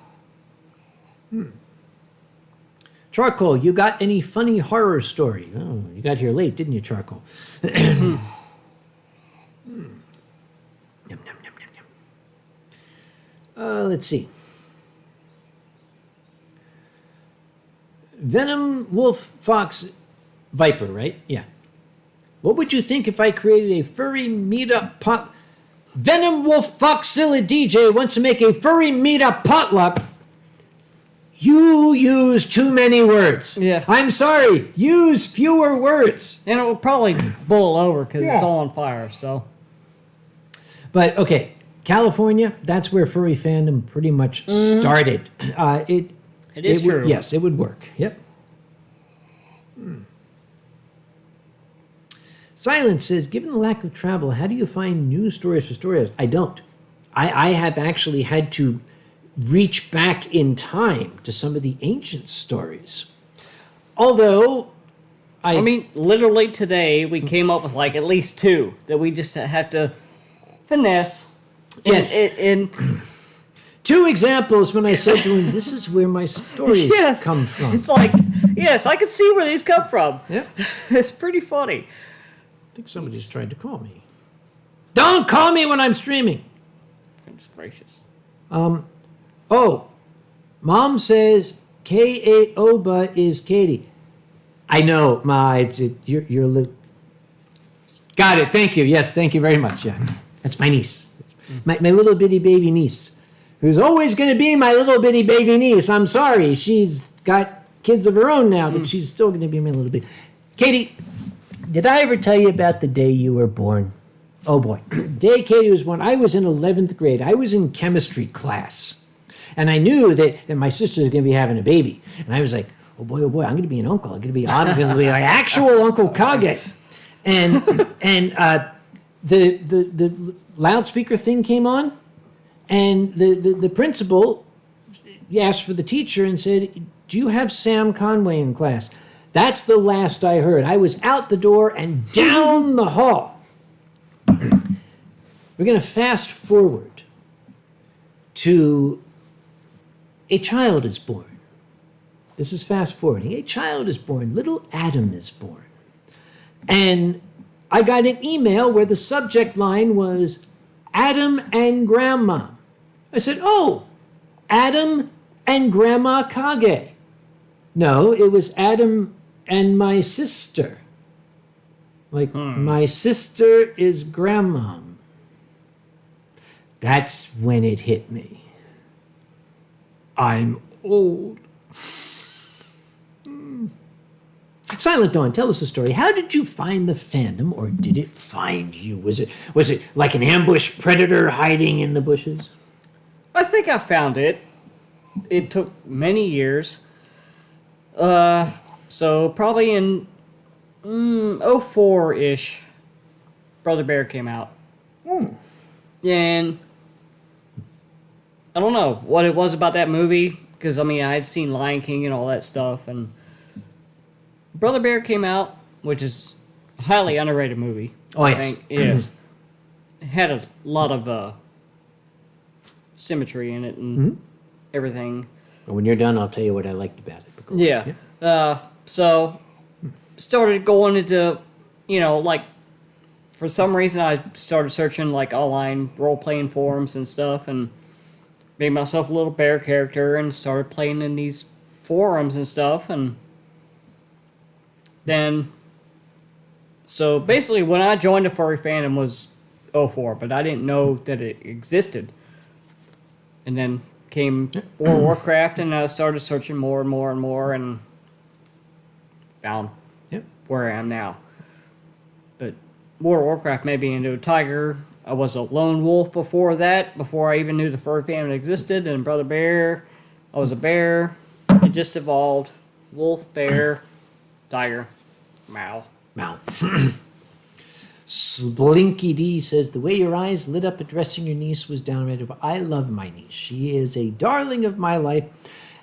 Charcoal, you got any funny horror story? Oh, you got here late, didn't you, Charcoal? Yum, yum, yum, yum, yum. Let's see. Venom, Wolf, Fox, Viper, right? Yeah. What would you think if I created a furry meetup pot? Venom, Wolf, Foxzilla DJ wants to make a furry meetup potluck. You use too many words. Yeah. I'm sorry. Use fewer words. And it will probably boil over because Yeah. it's all on fire. So. But okay, California, that's where furry fandom pretty much started. It is true. Yes, it would work. Yep. Silence says, given the lack of travel, how do you find news stories for stories? I don't. I have actually had to reach back in time to some of the ancient stories. Although, I mean, literally today we came up with like at least 2 that we just have to finesse. Yes. In 2 examples when I said to him, this is where my stories Yes. come from. It's like, yes, I can see where these come from. Yep. It's pretty funny. I think somebody's tried to call me. Don't call me when I'm streaming. Goodness gracious. Oh, Mom says K8 Oba is Katie. I know, Ma. You're a little. Got it. Thank you. Yes, thank you very much. Yeah, that's my niece, my little bitty baby niece, who's always going to be my little bitty baby niece. I'm sorry, she's got kids of her own now, but she's still going to be my little baby. Katie, did I ever tell you about the day you were born? Oh boy, day Katie was born. I was in 11th grade. I was in chemistry class. And I knew that my sister was going to be having a baby. And I was like, oh boy, I'm going to be an uncle. I'm going to be like actual Uncle Kage. And the loudspeaker thing came on. And the principal asked for the teacher and said, do you have Sam Conway in class? That's the last I heard. I was out the door and down the hall. We're going to fast forward to a child is born. This is fast forwarding. A child is born. Little Adam is born. And I got an email where the subject line was Adam and Grandma. I said, oh, Adam and Grandma Kage. No, it was Adam and my sister. Like, my sister is Grandma. That's when it hit me. I'm old. Silent Dawn, tell us a story. How did you find the fandom, or did it find you? Was it like an ambush predator hiding in the bushes? I think I found it. It took many years. So probably in 04-ish, Brother Bear came out. And I don't know what it was about that movie, because, I mean, I had seen Lion King and all that stuff, and Brother Bear came out, which is a highly underrated movie. Oh, yes. I think it is. It had a lot of symmetry in it and everything. When you're done, I'll tell you what I liked about it. Yeah. So, started going into, like, for some reason I started searching, like, online role-playing forums and stuff, and made myself a little bear character and started playing in these forums and stuff, and then, so basically when I joined the furry fandom was 04, but I didn't know that it existed. And then came World of Warcraft, and I started searching more and more and more, and found where I am now. But World of Warcraft made me into a tiger. I was a lone wolf before that, before I even knew the furry family existed, and Brother Bear, I was a bear. It just evolved. Wolf, bear, tiger, Mao. Blinky D says, the way your eyes lit up addressing your niece was downright. I love my niece. She is a darling of my life.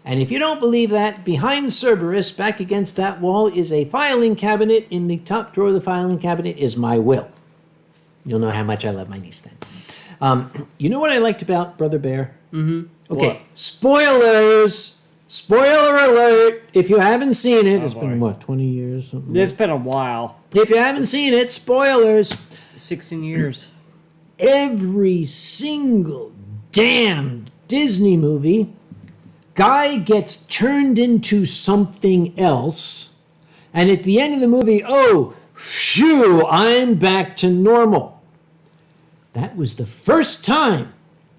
And if you don't believe that, behind Cerberus, back against that wall, is a filing cabinet. In the top drawer of the filing cabinet is my will. You'll know how much I love my niece then. You know what I liked about Brother Bear? Okay, What? spoilers! Spoiler alert! If you haven't seen it, it's been, 20 years? Something It's been a while. If you haven't seen it, spoilers. 16 years. Every single damn Disney movie, guy gets turned into something else, and at the end of the movie, oh, phew, I'm back to normal. That was the first time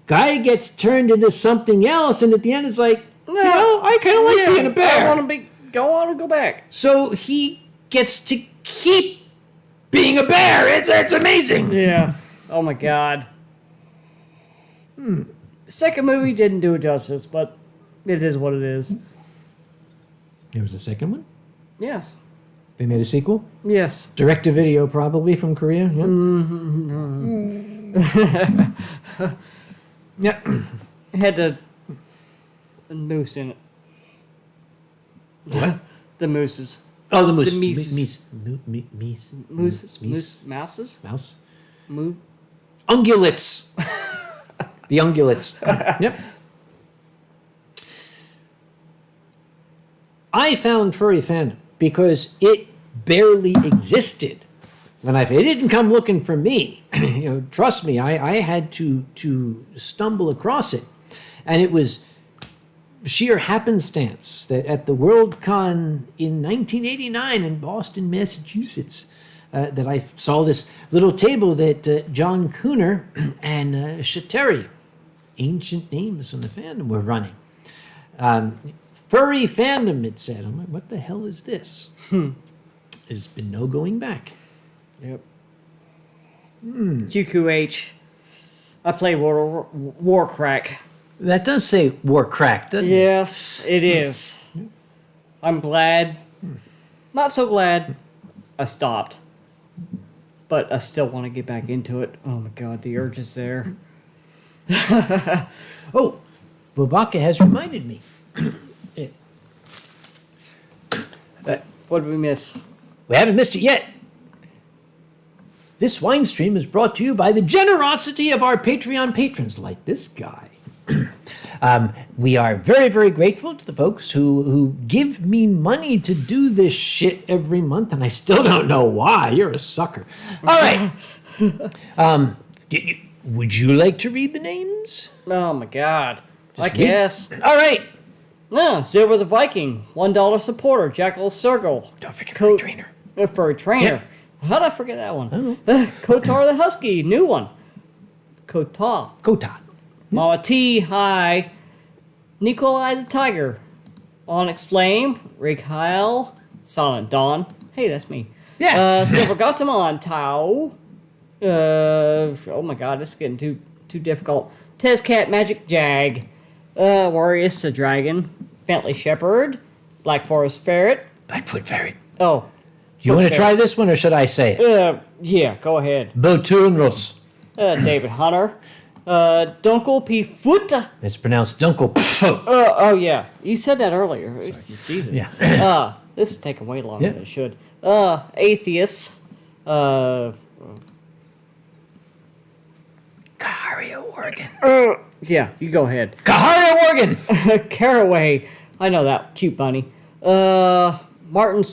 guy gets turned into something else, and at the end it's like, I kind of like being a bear. I want to go on and go back. So he gets to keep being a bear. It's amazing. Yeah. Oh my god. The second movie didn't do it justice, but it is what it is. There was a second one? Yes. They made a sequel? Yes. Direct to video, probably, from Korea? Yep. Yep. It had a moose in it. What? The mooses. Oh, the moose. The meese. Mooses. Mouses? Mouse? Moo? Ungulates. The ungulates. Yep. I found furry fandom because it barely existed when it didn't come looking for me. Trust me, I had to stumble across it, and it was sheer happenstance that at the Worldcon in 1989 in Boston, Massachusetts, that I saw this little table that John Cooner and Shateri, ancient names in the fandom, were running. Furry fandom, it said. I'm like, what the hell is this? There's been no going back. Yep. QQH. I play Warcrack. That does say Warcrack, doesn't it? Yes, it is. I'm glad. Not so glad I stopped. But I still want to get back into it. Oh my god, the urge is there. Oh, Bobaka has reminded me. What did we miss? We haven't missed it yet. This Winestream is brought to you by the generosity of our Patreon patrons, like this guy. We are very, very grateful to the folks who give me money to do this shit every month, and I still don't know why. You're a sucker. All right. Would you like to read the names? Oh my God. I Just read- guess. All right. Silver the Viking, $1 supporter, Jackal Circle. Don't forget Furry Trainer. Furry Trainer. Yeah. How did I forget that one? I don't know. Kotar the Husky, new one. Kotar. Kota. Mama T, hi. Nikolai the Tiger. Onyx Flame, Rick Heil, Silent Dawn. Hey, that's me. Yeah. Silver Gatamon, Tau. Oh my God, this is getting too difficult. Tezcat Magic Jag. Warriors the Dragon. Bentley Shepherd. Black Forest Ferret. Blackfoot Ferret. Oh. You want to Ferret. try this one, or should I say it? Yeah, go ahead. Botunros. David Hunter. Dunkel P. Futa. It's pronounced Dunkel. Oh yeah, you said that earlier. Jesus. Yeah. This is taking way longer Yeah. than it should. Atheist. Caharia, Oregon. Yeah, you go ahead. Caharia, Oregon. Caraway. I know that cute bunny. Martin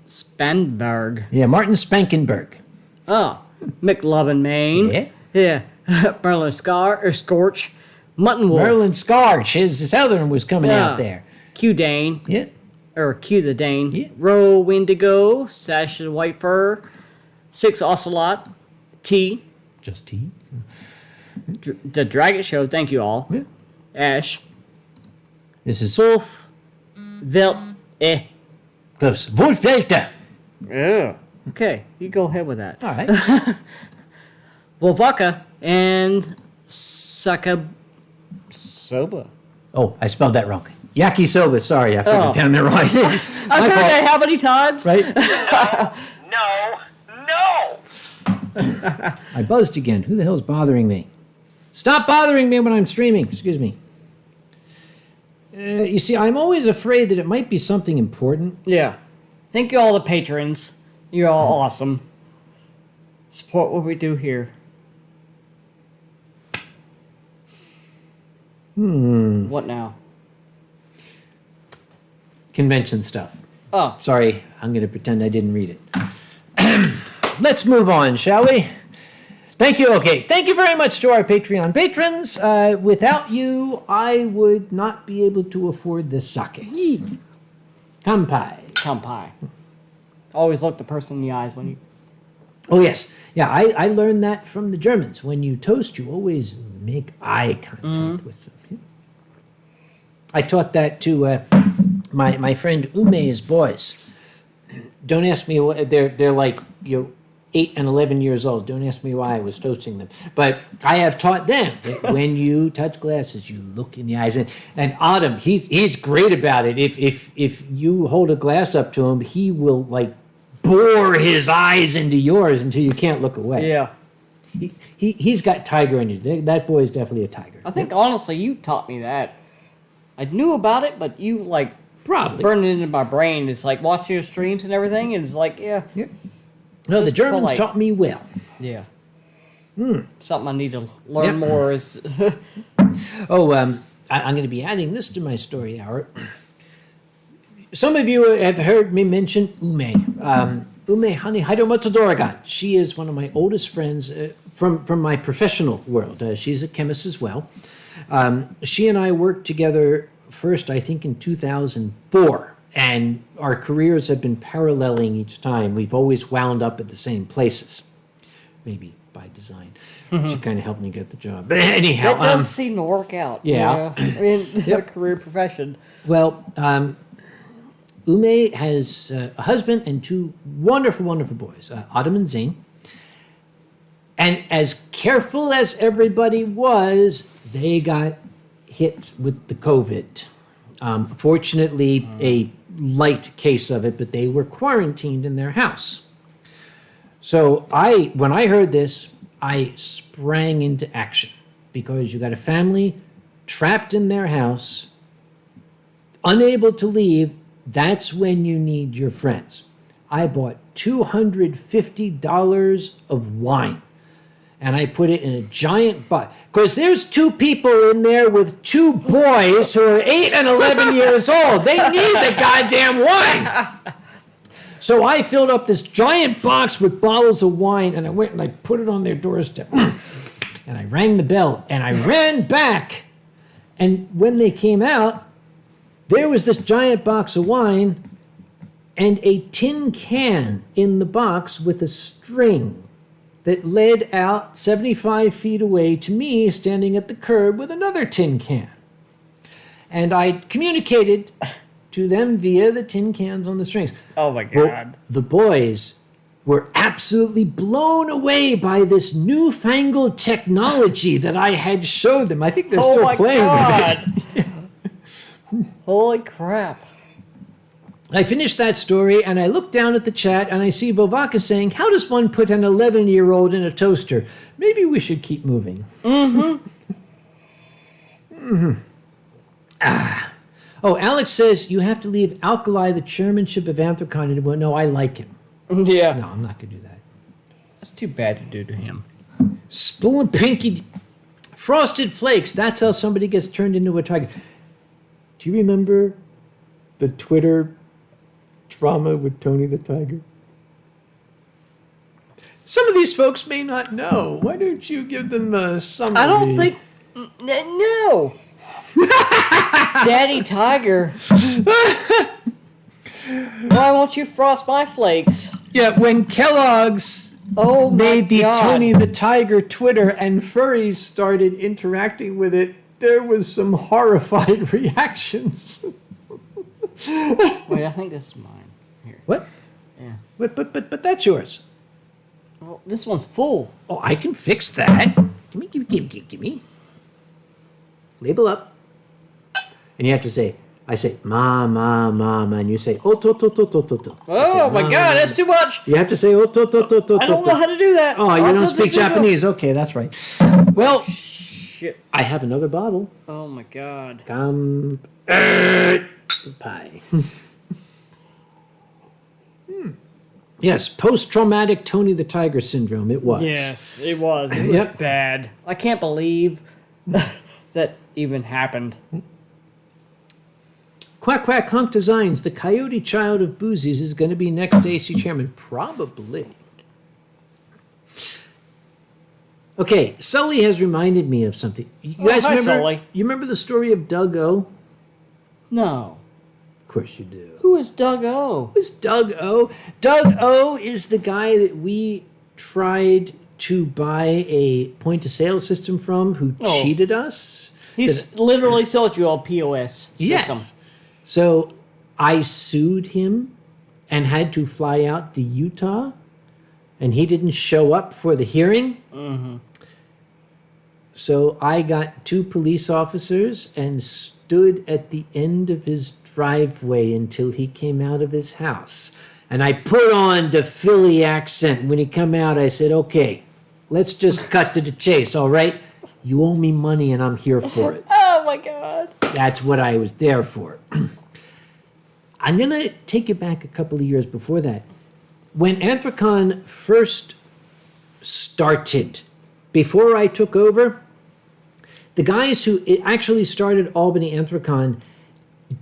Spanberg. Yeah, Martin Spankenberg. Oh, McLovin, Maine. Yeah. Yeah. Merlin Scorch. Mutton Wolf. Merlin Scarch. His southern was coming out there. Q Dane. Yeah. Or Q the Dane. Yeah. Roe Windigo. Sash the White Fur. 6 Ocelot. T. Just tea. The Dragon Show. Thank you all. Yeah. Ash. This is Wolf. Velt. close. Wolfelter. Yeah. Okay, you go ahead with that. All right. Wolvaka and Soba. Oh, I spelled that wrong. Yakisoba. Sorry, I put Oh. it down there wrong. I've heard that how many times? Right? No! I buzzed again. Who the hell's bothering me? Stop bothering me when I'm streaming. Excuse me. You see, I'm always afraid that it might be something important. Yeah. Thank you all the patrons. You're all awesome. Support what we do here. What now? Convention stuff. Oh, Sorry, I'm going to pretend I didn't read it. Let's move on, shall we? Thank you. Okay, thank you very much to our Patreon patrons. Without you, I would not be able to afford this sake. Kampai. kampai. Always look the person in the eyes when you... Oh, yes. Yeah, I learned that from the Germans. When you toast, you always make eye contact with them. Yeah. I taught that to my friend Ume's boys. Don't ask me what they're like, 8 and 11 years old. Don't ask me why I was toasting them. But I have taught them that when you touch glasses, you look in the eyes. And Autumn, he's great about it. If you hold a glass up to him, he will like bore his eyes into yours until you can't look away. Yeah. He's got tiger in you. That boy is definitely a tiger. I think, honestly, you taught me that. I knew about it, but you, like, Probably. burned it into my brain. It's like watching your streams and everything, and it's like, yeah. Yeah. No, the just Germans polite. taught me well. Yeah. Something I need to learn Yep. more is... Oh, I'm going to be adding this to my story hour. Some of you have heard me mention Ume. Ume Hani Hidomatodorogan. She is one of my oldest friends from my professional world. She's a chemist as well. She and I worked together first, I think, in 2004. And our careers have been paralleling each time. We've always wound up at the same places. Maybe by design. She kind of helped me get the job. But anyhow. That does seem to work out. Yeah. In a career profession. Well, Ume has a husband and 2 wonderful, wonderful boys, Autumn and Zane. And as careful as everybody was, they got hit with the COVID. Fortunately, a light case of it, but they were quarantined in their house. So when I heard this, I sprang into action because you got a family trapped in their house, unable to leave, That's when you need your friends. I bought $250 of wine. And I put it in a giant box. Because there's 2 people in there with 2 boys who are 8 and 11 years old. They need the goddamn wine. So I filled up this giant box with bottles of wine, and I went and I put it on their doorstep. And I rang the bell, and I ran back. And when they came out, there was this giant box of wine and a tin can in the box with a string that led out 75 feet away to me standing at the curb with another tin can. And I communicated to them via the tin cans on the strings. Oh my Well, God. the boys were absolutely blown away by this newfangled technology that I had showed them. I think they're Oh still my playing with God. it. Holy crap. I finished that story and I look down at the chat and I see Bovaka saying, how does one put an 11-year-old in a toaster? Maybe we should keep moving. Oh, Alex says you have to leave Alkali the chairmanship of Anthrocon. Well, no, I like him. Yeah. No, I'm not going to do that. That's too bad to do to him. Spoon Pinky. Frosted Flakes. That's how somebody gets turned into a tiger. Do you remember the Twitter drama with Tony the Tiger? Some of these folks may not know. Why don't you give them a summary? I don't think. No. Daddy Tiger. Why won't you frost my flakes? Yeah, when Kellogg's Oh my made the God. Tony the Tiger Twitter and furries started interacting with it, there was some horrified reactions. Wait, I think this is mine. Here. What? Yeah. But that's yours. Well, this one's full. Oh, I can fix that. Give me. Label up. And you have to say, I say, ma, and you say, oh, to. Oh my God, that's too much. You have to say, oh, to. I don't know how to do that. Oh, you don't speak Japanese. Okay, that's right. Well, Shit. I have another bottle. Oh my God. Pie. Yes, post-traumatic Tony the Tiger syndrome. It was. Yes, it was. It was Yep. bad. I can't believe that even happened. Quack Quack Hunk Designs, the coyote child of Boozies, is going to be next AC chairman. Probably. Okay, Sully has reminded me of something. You guys hi, remember? Sully. You remember the story of Doug O? No. Of course you do. Who is Doug O? Who's Doug O? Doug O is the guy that we tried to buy a point-of-sale system from who Oh. cheated us. He's literally sold you a POS system. Yes. So I sued him and had to fly out to Utah, and he didn't show up for the hearing. Mm-hmm. So I got 2 police officers and stood at the end of his driveway until he came out of his house. And I put on the Philly accent. When he come out, I said, okay, let's just cut to the chase, all right? You owe me money and I'm here for it. Oh my God. That's what I was there for. I'm going to take you back a couple of years before that. When Anthrocon first started, before I took over, the guys who actually started Albany Anthrocon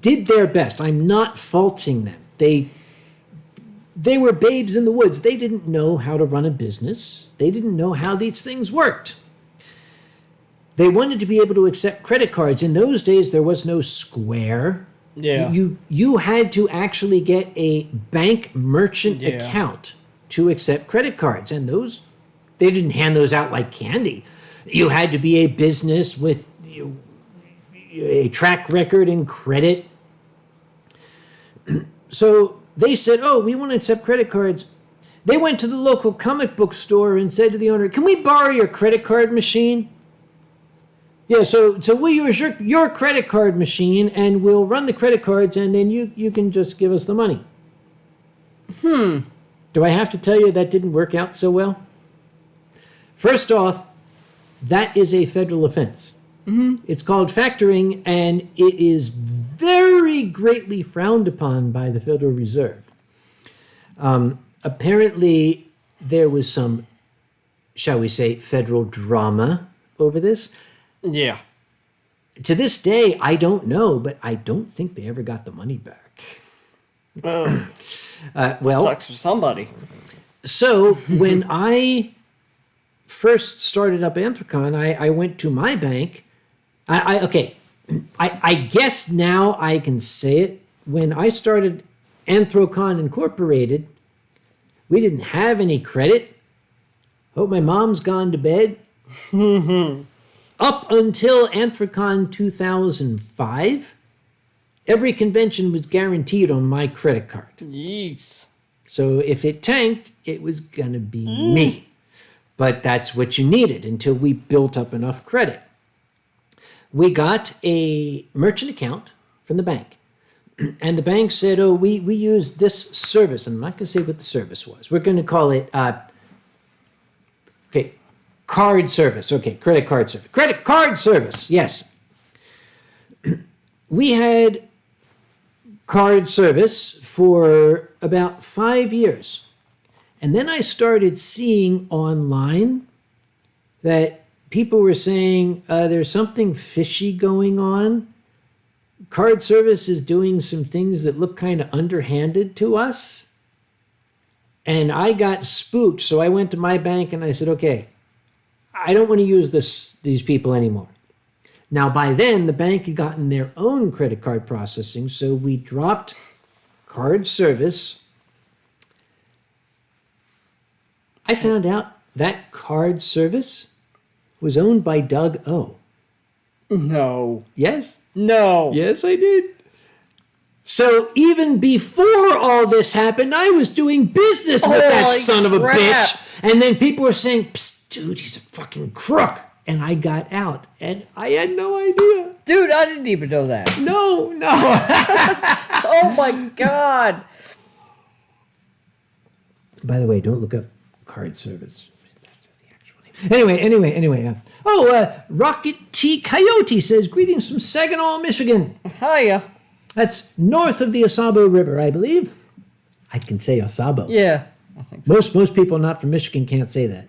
did their best. I'm not faulting them. They were babes in the woods. They didn't know how to run a business. They didn't know how these things worked. They wanted to be able to accept credit cards. In those days, there was no Square. Yeah. You had to actually get a bank merchant Yeah. account to accept credit cards. And those, they didn't hand those out like candy. You had to be a business with a track record and credit. So they said, oh, we want to accept credit cards. They went to the local comic book store and said to the owner, can we borrow your credit card machine? Yeah, so we'll use your credit card machine and we'll run the credit cards and then you can just give us the money. Do I have to tell you that didn't work out so well? First off, that is a federal offense. It's called factoring, and it is very very greatly frowned upon by the Federal Reserve. Apparently, there was some, shall we say, federal drama over this. Yeah. To this day, I don't know, but I don't think they ever got the money back. Well, Well, sucks for somebody. so when I first started up Anthrocon, I went to my bank. I guess now I can say it. When I started Anthrocon Incorporated, we didn't have any credit. Hope my mom's gone to bed. Up until Anthrocon 2005, every convention was guaranteed on my credit card. Yeets. So if it tanked, it was going to be me. But that's what you needed until we built up enough credit. We got a merchant account from the bank. And the bank said, oh, we use this service. I'm not going to say what the service was. We're going to call it, card service. Okay, credit card service. Credit card service, yes. We had card service for about 5 years. And then I started seeing online that people were saying there's something fishy going on. Card service is doing some things that look kind of underhanded to us. And I got spooked, so I went to my bank and I said, okay, I don't want to use these people anymore. Now, by then, the bank had gotten their own credit card processing, so we dropped card service. I found out that card service was owned by Doug O. No. Yes? No. Yes, I did. So even before all this happened, I was doing business with that Holy son of a crap. bitch. And then people were saying, psst, dude, he's a fucking crook. And I got out, and I had no idea. Dude, I didn't even know that. No. Oh my god. By the way, don't look up card service. That's the actual name. Anyway. Rocket T Coyote says, greetings from Saginaw, Michigan. Hiya. That's north of the Osabo River, I believe. I can say Osabo. Yeah, I think so. Most people not from Michigan can't say that.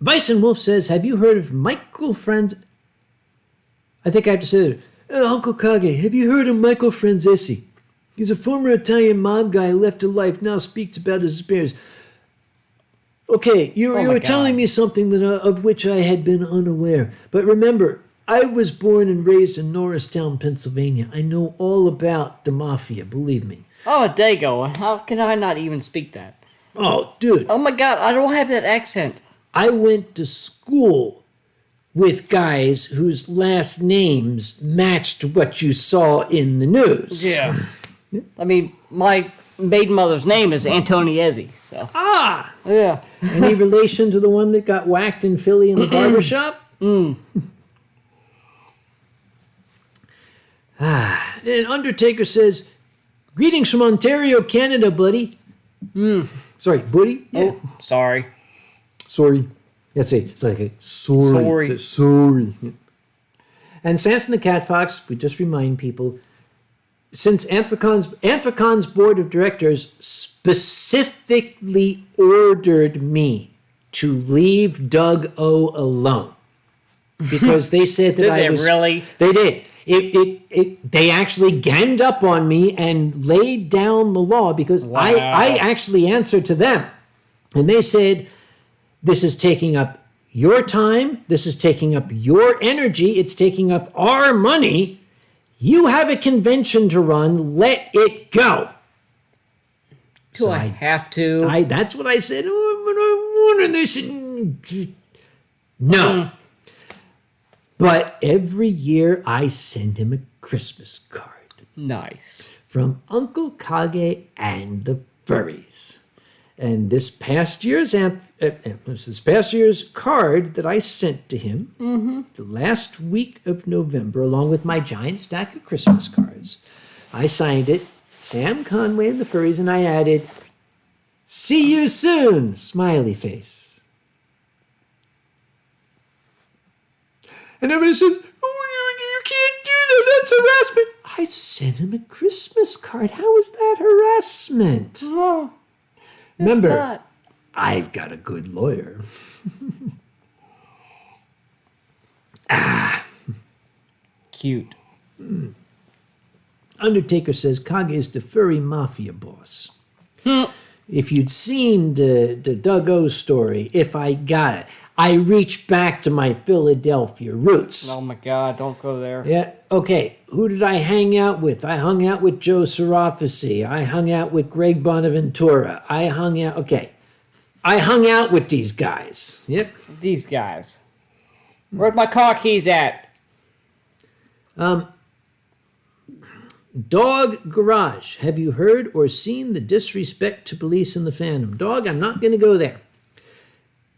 Bison Wolf says, have you heard of Michael Franz... I think I have to say that. Uncle Kage, have you heard of Michael Franzesi? He's a former Italian mob guy who left to life, now speaks about his experience. Okay, you were telling me something that of which I had been unaware. But remember, I was born and raised in Norristown, Pennsylvania. I know all about the mafia, believe me. Oh, a Dago. How can I not even speak that? Oh, dude. Oh my god, I don't have that accent. I went to school with guys whose last names matched what you saw in the news. Yeah. I mean, my maiden mother's name is Antoniezzi, so. Ah! Yeah. Any relation to the one that got whacked in Philly in the barbershop? And Undertaker says, greetings from Ontario, Canada, buddy. Sorry, buddy? Yeah. Oh, sorry. Sorry. That's it. It's like a sorry. Sorry. It's a sorry. Yeah. And Samson the Cat Fox, we just remind people, since Anthrocon's board of directors specifically ordered me to leave Doug O alone because they said that Did they really? They did. They actually ganged up on me and laid down the law because I actually answered to them. And they said, this is taking up your time. This is taking up your energy. It's taking up our money. You have a convention to run. Let it go. Do I have to? That's what I said. Oh, but I wanted this. No. But every year I send him a Christmas card. Nice. From Uncle Kage and the Furries. And this past year's card that I sent to him the last week of November, along with my giant stack of Christmas cards, I signed it, Sam Conway and the Furries, and I added, see you soon, smiley face. And everybody says, oh, you that's harassment. I sent him a Christmas card. How is that harassment? No, Remember, not. I've got a good lawyer. Cute. Undertaker says Kage is the furry mafia boss. If you'd seen the Doug O story, if I got it, I reach back to my Philadelphia roots. Oh my God! Don't go there. Yeah, okay. Who did I hang out with? I hung out with Joe Serafisi. I hung out with Greg Bonaventura. I hung out with these guys. Yep. These guys. Where'd my car keys at? Dog Garage. Have you heard or seen the disrespect to police in the fandom? Dog, I'm not going to go there.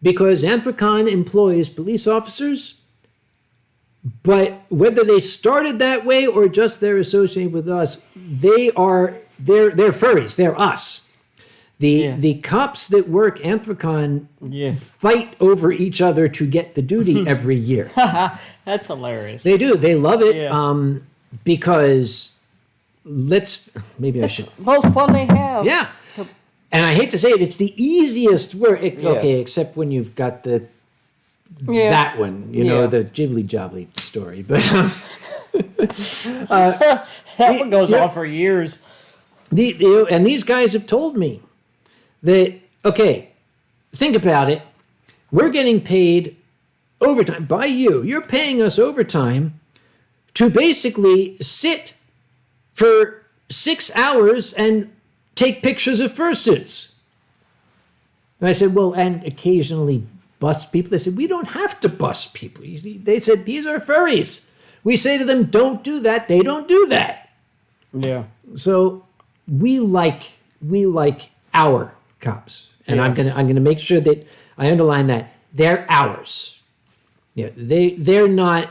Because Anthrocon employs police officers, but whether they started that way or just they're associated with us, they're furries. They're us. The cops that work Anthrocon fight over each other to get the duty every year. That's hilarious. They do. They love it because maybe I should. Most fun they have. Yeah. And I hate to say it, it's the easiest work. Okay, except when you've got that one, the Ghibli Jobbly story. But that one goes on for years. And these guys have told me that, okay, think about it. We're getting paid overtime by you. You're paying us overtime to basically sit for 6 hours and take pictures of fursuits. And I said, well, and occasionally bust people. They said, we don't have to bust people. They said, these are furries. We say to them, don't do that. They don't do that. Yeah. So we like our cops. And yes. I'm gonna make sure that I underline that. They're ours. Yeah, they're not.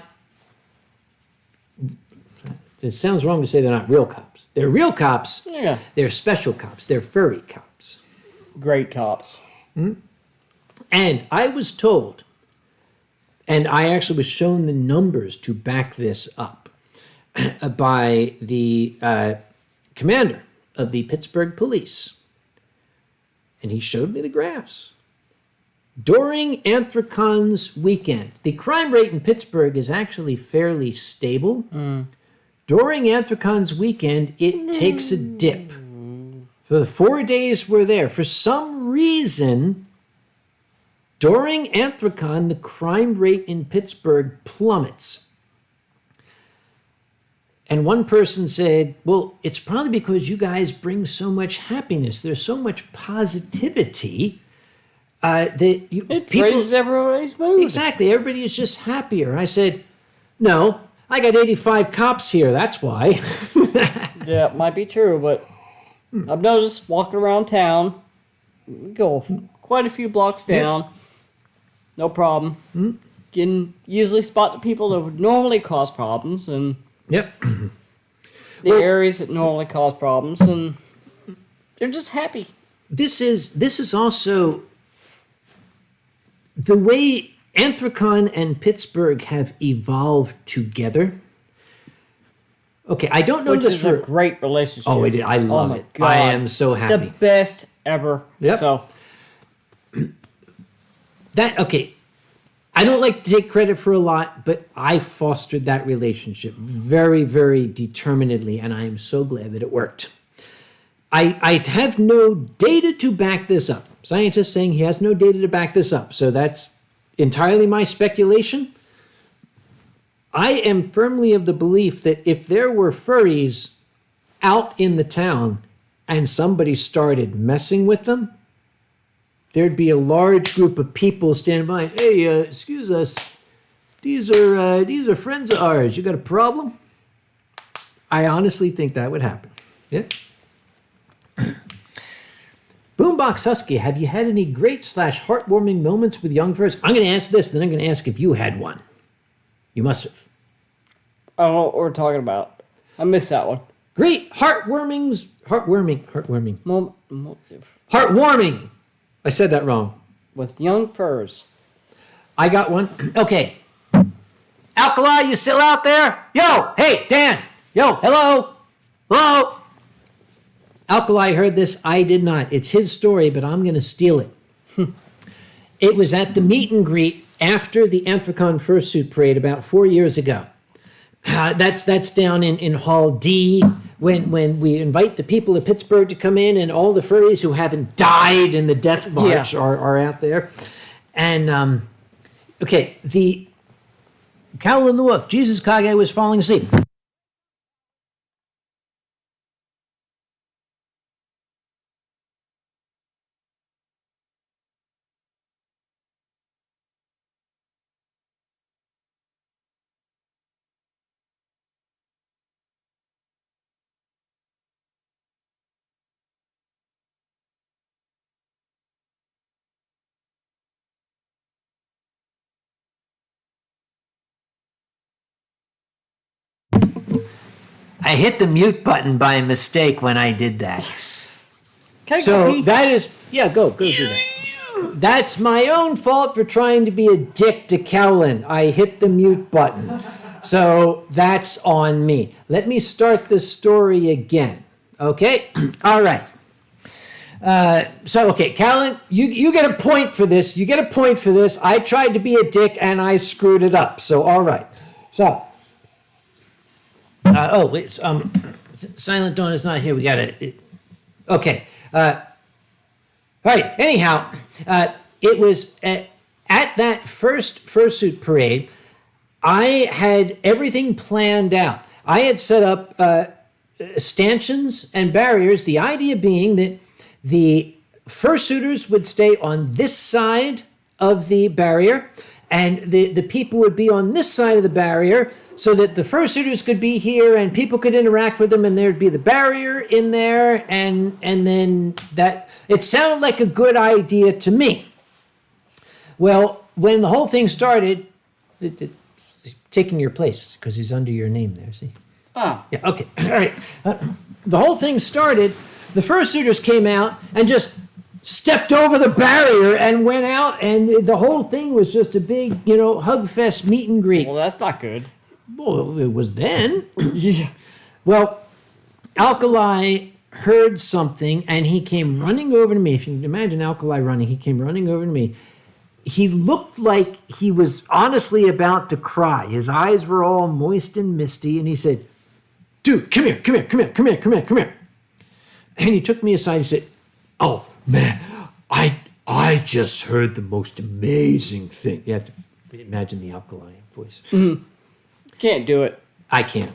It sounds wrong to say they're not real cops. They're real cops. Yeah. They're special cops. They're furry cops. Great cops. And I was told, and I actually was shown the numbers to back this up by the commander of the Pittsburgh Police. And he showed me the graphs. During Anthrocon's weekend, the crime rate in Pittsburgh is actually fairly stable. During Anthrocon's weekend, it takes a dip. For the 4 days we're there, for some reason, during Anthrocon, the crime rate in Pittsburgh plummets. And one person said, well, it's probably because you guys bring so much happiness. There's so much positivity that it raises everybody's mood. Exactly. Everybody is just happier. I said, no. I got 85 cops here, that's why. Yeah, it might be true, but I've noticed walking around town, go quite a few blocks down, no problem. Can usually spot the people that would normally cause problems and the areas that normally cause problems, and they're just happy. This is also the way Anthrocon and Pittsburgh have evolved together. Okay, I don't know Which this is for a great relationship. Oh, it is. I love it. God. I am so happy. The best ever. Yep. So I don't like to take credit for a lot, but I fostered that relationship very, very determinedly, and I am so glad that it worked. I have no data to back this up. Scientists saying he has no data to back this up, so that's entirely my speculation. I am firmly of the belief that if there were furries out in the town and somebody started messing with them, there'd be a large group of people standing by. Hey, excuse us. These are friends of ours. You got a problem? I honestly think that would happen. Yeah. Boombox Husky, have you had any great / heartwarming moments with young furs? I'm going to answer this, then I'm going to ask if you had one. You must have. I don't know what we're talking about. I missed that one. Great heartwarming. Heartwarming. I said that wrong. With young furs. I got one. Okay. Alkali, you still out there? Yo, hey, Dan. Yo, hello. Hello. Alkali heard this. I did not. It's his story, but I'm going to steal it. It was at the meet and greet after the Anthrocon Fursuit Parade about 4 years ago. That's down in Hall D when we invite the people of Pittsburgh to come in, and all the furries who haven't died in the death march are out there. And, okay, the Cowl and the Wolf, Jesus Kage was falling asleep. I hit the mute button by mistake when I did that. So that is, go do that. That's my own fault for trying to be a dick to Cowlin. I hit the mute button. So that's on me. Let me start the story again. Okay? All right. Okay, Cowlin, you get a point for this. You get a point for this. I tried to be a dick and I screwed it up. So, all right. So, Silent Dawn is not here. We got to. Okay. All right. Anyhow, it was at that first fursuit parade. I had everything planned out. I had set up stanchions and barriers. The idea being that the fursuiters would stay on this side of the barrier, and the people would be on this side of the barrier, so that the fursuiters could be here and people could interact with them, and there'd be the barrier in there, and then that it sounded like a good idea to me. Well, when the whole thing started, he's taking your place because he's under your name there. See? Oh. Yeah. Okay. All right. The whole thing started. The fursuiters came out and just stepped over the barrier and went out, and the whole thing was just a big, hug fest meet and greet. Well, that's not good. Well, it was then. Yeah. Well, Alkali heard something, and he came running over to me. If you can imagine Alkali running, he came running over to me. He looked like he was honestly about to cry. His eyes were all moist and misty, and he said, "Dude, come here, come here, come here, come here, come here, come here." And he took me aside. He said, "Oh, man, I just heard the most amazing thing." You have to imagine the Alkali voice. Mm-hmm. Can't do it. I can't.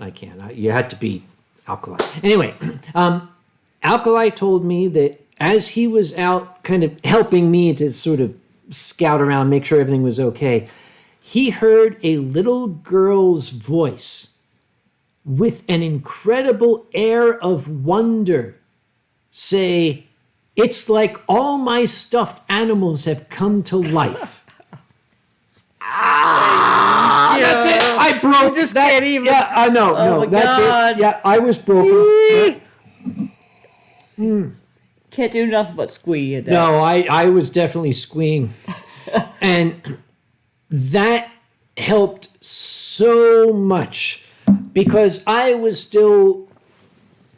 You had to be Alkali. Anyway, Alkali told me that as he was out kind of helping me to sort of scout around, make sure everything was okay, he heard a little girl's voice with an incredible air of wonder say, "It's like all my stuffed animals have come to life." That's it. I broke. You just that. can't even. Yeah, I know. Oh no, that's God. it. Yeah, I was broken. Can't do nothing but squee at that. No, I was definitely squeeing. And that helped so much because I was still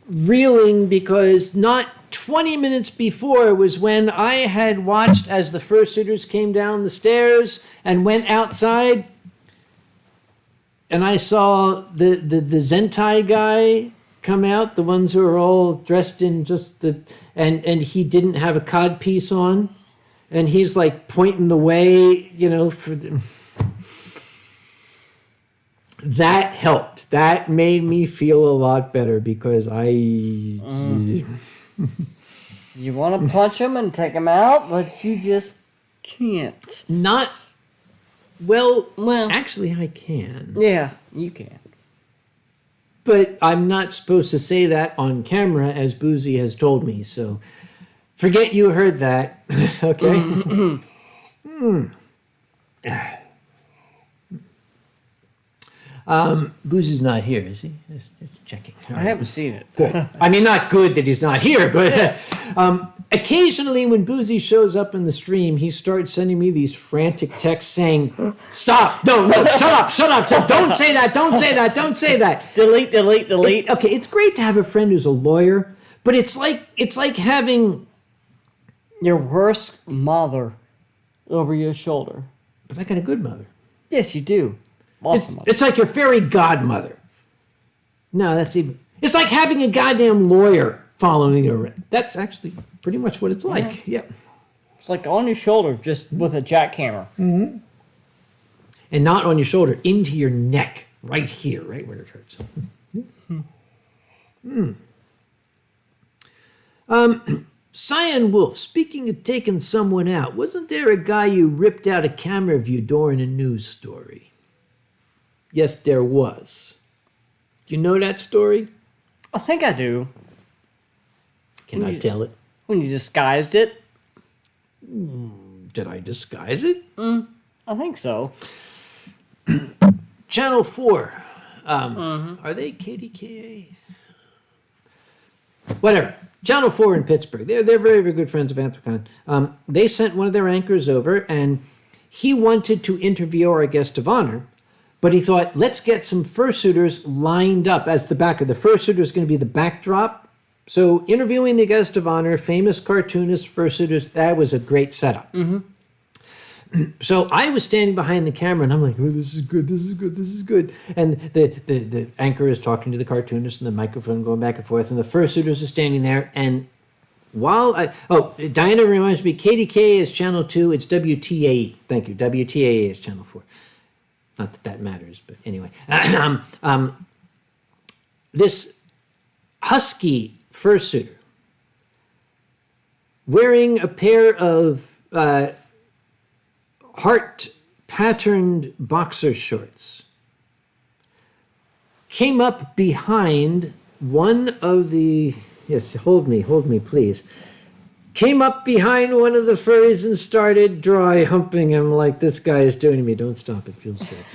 reeling, because not 20 minutes before was when I had watched as the fursuiters came down the stairs and went outside, and I saw the Zentai guy come out, the ones who are all dressed in just the, and he didn't have a cod piece on, and he's like pointing the way, for the, that helped. That made me feel a lot better because You want to punch him and take him out, but you just can't. not, well, Well. actually I can. Yeah, you can. But I'm not supposed to say that on camera, as Boozy has told me, so forget you heard that. Okay? Boozy's not here, is he? Just checking. I haven't seen it. Good. I mean, not good that he's not here, but occasionally when Boozy shows up in the stream, he starts sending me these frantic texts saying, "Stop! No, shut up! Don't say that! Don't say that! Don't say that!" Delete. Okay, it's great to have a friend who's a lawyer, but it's like having Your worst mother over your shoulder. But I got a good mother. Yes, you do. Awesome mother. It's like your fairy godmother. No, that's even. It's like having a goddamn lawyer following you around. That's actually pretty much what it's like. Yep. It's like on your shoulder, just with a jackhammer. Mm-hmm. And not on your shoulder, into your neck, right here, right where it hurts. Cyan Wolf, speaking of taking someone out, wasn't there a guy you ripped out a camera view during a news story? Yes, there was. Do you know that story? I think I do. Can I tell it? When you disguised it? Did I disguise it? I think so. Channel 4. Are they KDKA? Whatever. Channel 4 in Pittsburgh. They're very, very good friends of Anthrocon. They sent one of their anchors over, and he wanted to interview our guest of honor, but he thought, let's get some fursuiters lined up as the backer. The fursuiter is going to be the backdrop. So interviewing the guest of honor, famous cartoonists, fursuiters, that was a great setup. So I was standing behind the camera, and I'm like, oh, this is good. And the anchor is talking to the cartoonist, and the microphone going back and forth, and the fursuiters are standing there. And while Diana reminds me, KDK is channel 2, it's WTAE. Thank you. WTAE is channel 4. Not that that matters, but anyway. This husky fursuiter wearing a pair of heart-patterned boxer shorts came up behind one of the... Yes, hold me, please. Came up behind one of the furries and started dry humping him like this guy is doing to me. Don't stop, it feels good.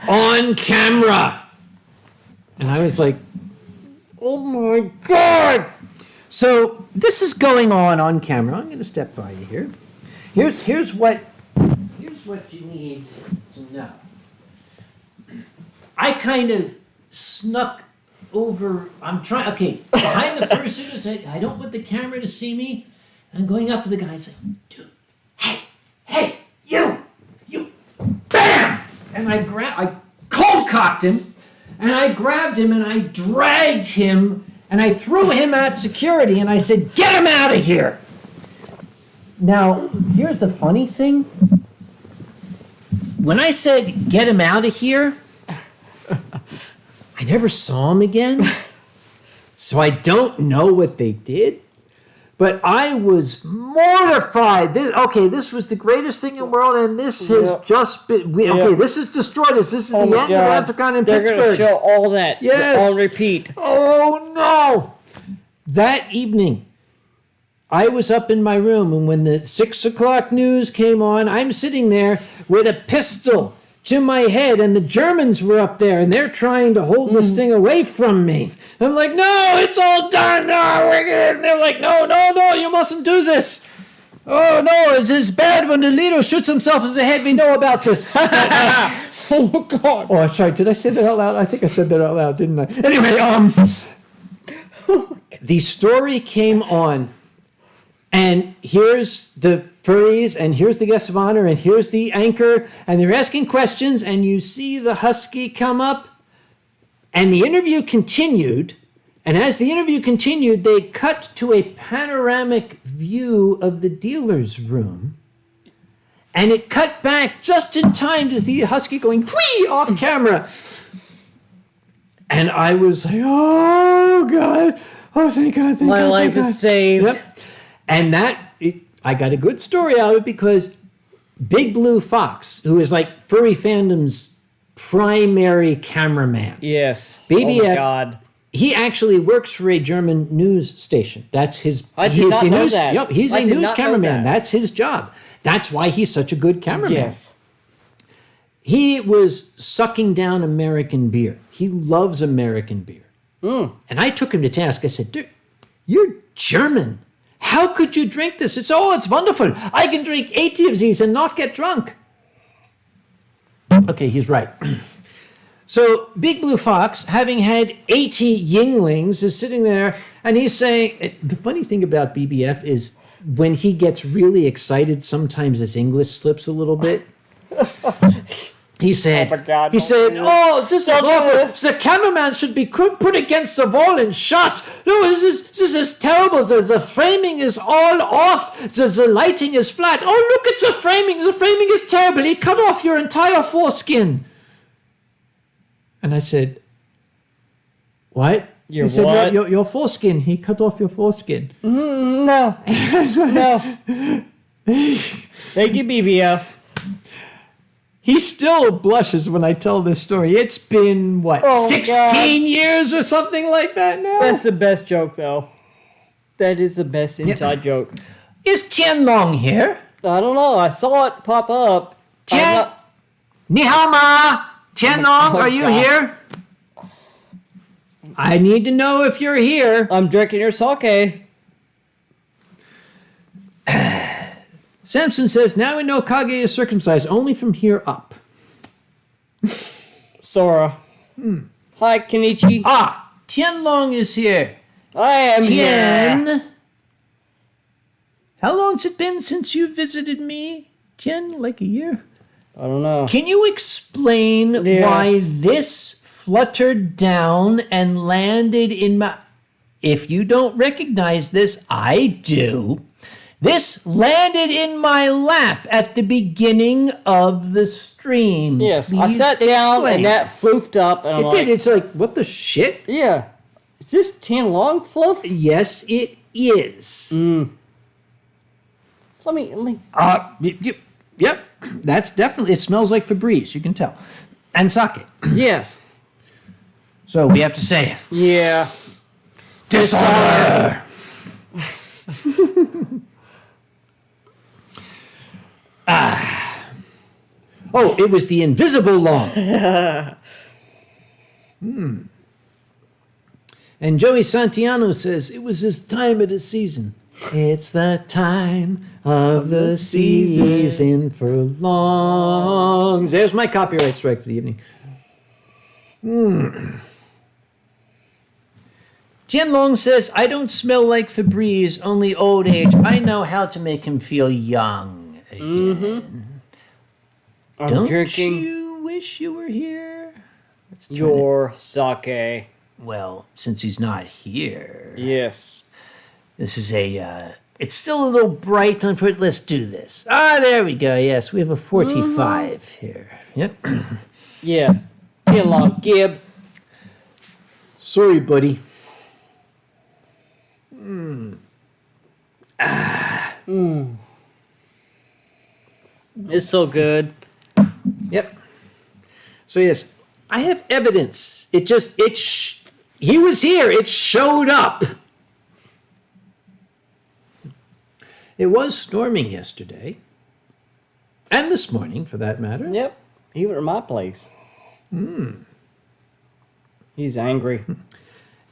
On camera. And I was like, oh my God. So this is going on camera. I'm going to step by you here. Here's what you need to know. I kind of snuck over. I'm trying. Okay, behind the fursuiters, I don't want the camera to see me. I'm going up to the guy and saying, "Dude, hey, you, bam!" And I cold cocked him, and I grabbed him and I dragged him and I threw him at security and I said, "Get him out of here." Now, here's the funny thing. When I said, "Get him out of here," I never saw him again. So I don't know what they did. But I was mortified. This was the greatest thing in the world, and this has just been... this has destroyed us. This is the end of Anthrocon in They're Pittsburgh. They're going to show all that on repeat. Oh, no. That evening, I was up in my room, and when the 6 o'clock news came on, I'm sitting there with a pistol to my head, and the Germans were up there, and they're trying to hold this thing away from me. I'm like, no, it's all done. No, they're like, no, you mustn't do this. Oh, no, it's as bad when the leader shoots himself in the head. We know about this. Oh, God. Oh, sorry, did I say that out loud? I think I said that out loud, didn't I? Anyway, the story came on, and here's the furries, and here's the guest of honor, and here's the anchor, and they're asking questions, and you see the husky come up, and the interview continued, and as the interview continued, they cut to a panoramic view of the dealer's room, and it cut back just in time to see the husky going whee off camera. And I was like, oh, God. Oh, thank God. My life is saved. Yep. And I got a good story out of it because Big Blue Fox, who is like Furry Fandom's primary cameraman. Yes. BBF, oh my God. He actually works for a German news station. That's his... I did not know that. Yep, he's a news cameraman. That's his job. That's why he's such a good cameraman. Yes. he was sucking down American beer. He loves American beer. And I took him to task. I said, dude, you're German. How could you drink this? It's wonderful. I can drink 80 of these and not get drunk. Okay, he's right. So Big Blue Fox, having had 80 Yinglings, is sitting there and he's saying, the funny thing about BBF is when he gets really excited, sometimes his English slips a little bit. He said, Oh my God, this is awful. this. The cameraman should be put against the wall and shot. No, this is terrible. The framing is all off. The lighting is flat. Oh, look at the framing. The framing is terrible. He cut off your entire foreskin. And I said, what? He said, what? Your foreskin. He cut off your foreskin. No. No. Thank you, BBF. He still blushes when I tell this story. It's been, 16 years or something like that now? That's the best joke, though. That is the best inside joke. Is Tian Long here? I don't know. I saw it pop up. Tian... Ni hao ma! Tian Long, Oh, are you God. here? I need to know if you're here. I'm drinking your sake. Samson says, now we know Kage is circumcised only from here up. Sora. Hi, Kenichi. Ah, Tian Long is here. I am here. Tian. How long's it been since you visited me? Tian, like a year? I don't know. Can you explain Yes. why this fluttered down and landed in my... If you don't recognize this, I do. This landed in my lap at the beginning of the stream. Yes, I Please sat down explain. and that floofed up, and I'm It like, did. It's like, what the shit? yeah. Is this Tian Long fluff? Yes, it is. Let me. Yep. That's definitely... It smells like Febreze, you can tell. And sake. Yes. So we have to say it. Yeah. Dishonor! Oh, it was the invisible Long. And Joey Santiano says, it was this time of the season. It's the time of the season for longs. There's my copyright strike for the evening. Tian Long says, I don't smell like Febreze, only old age. I know how to make him feel young again. I'm Don't drinking you wish you were here? Let's turn your sake. it- Well, since he's not here, Yes. this is it's still a little bright on foot. Let's do this. Ah, there we go. Yes, we have a 45 here. Yep. Yeah. Tian Long Gib. Sorry, buddy. It's so good. Yep. So yes, I have evidence. He was here. It showed up. It was storming yesterday, and this morning, for that matter. Yep. Even at my place. He's angry.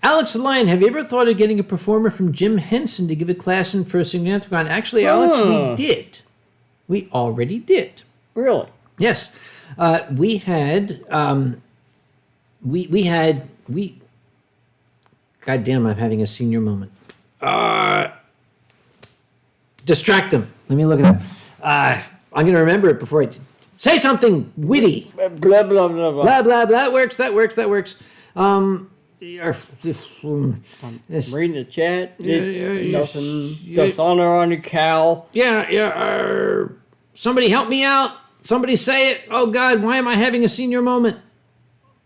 Alex the Lion, have you ever thought of getting a performer from Jim Henson to give a class in First Significant? Actually, Alex, we did. We already did. Really? Yes. We had. God damn, I'm having a senior moment. Distract them. Let me look at that. I'm going to remember it before I say something witty. Blah, blah, blah, blah. Blah, blah, blah. That works. Reading the chat. Yeah. Nothing. Dishonor on your cow. Yeah. Somebody help me out. Somebody say it. Oh, God, why am I having a senior moment?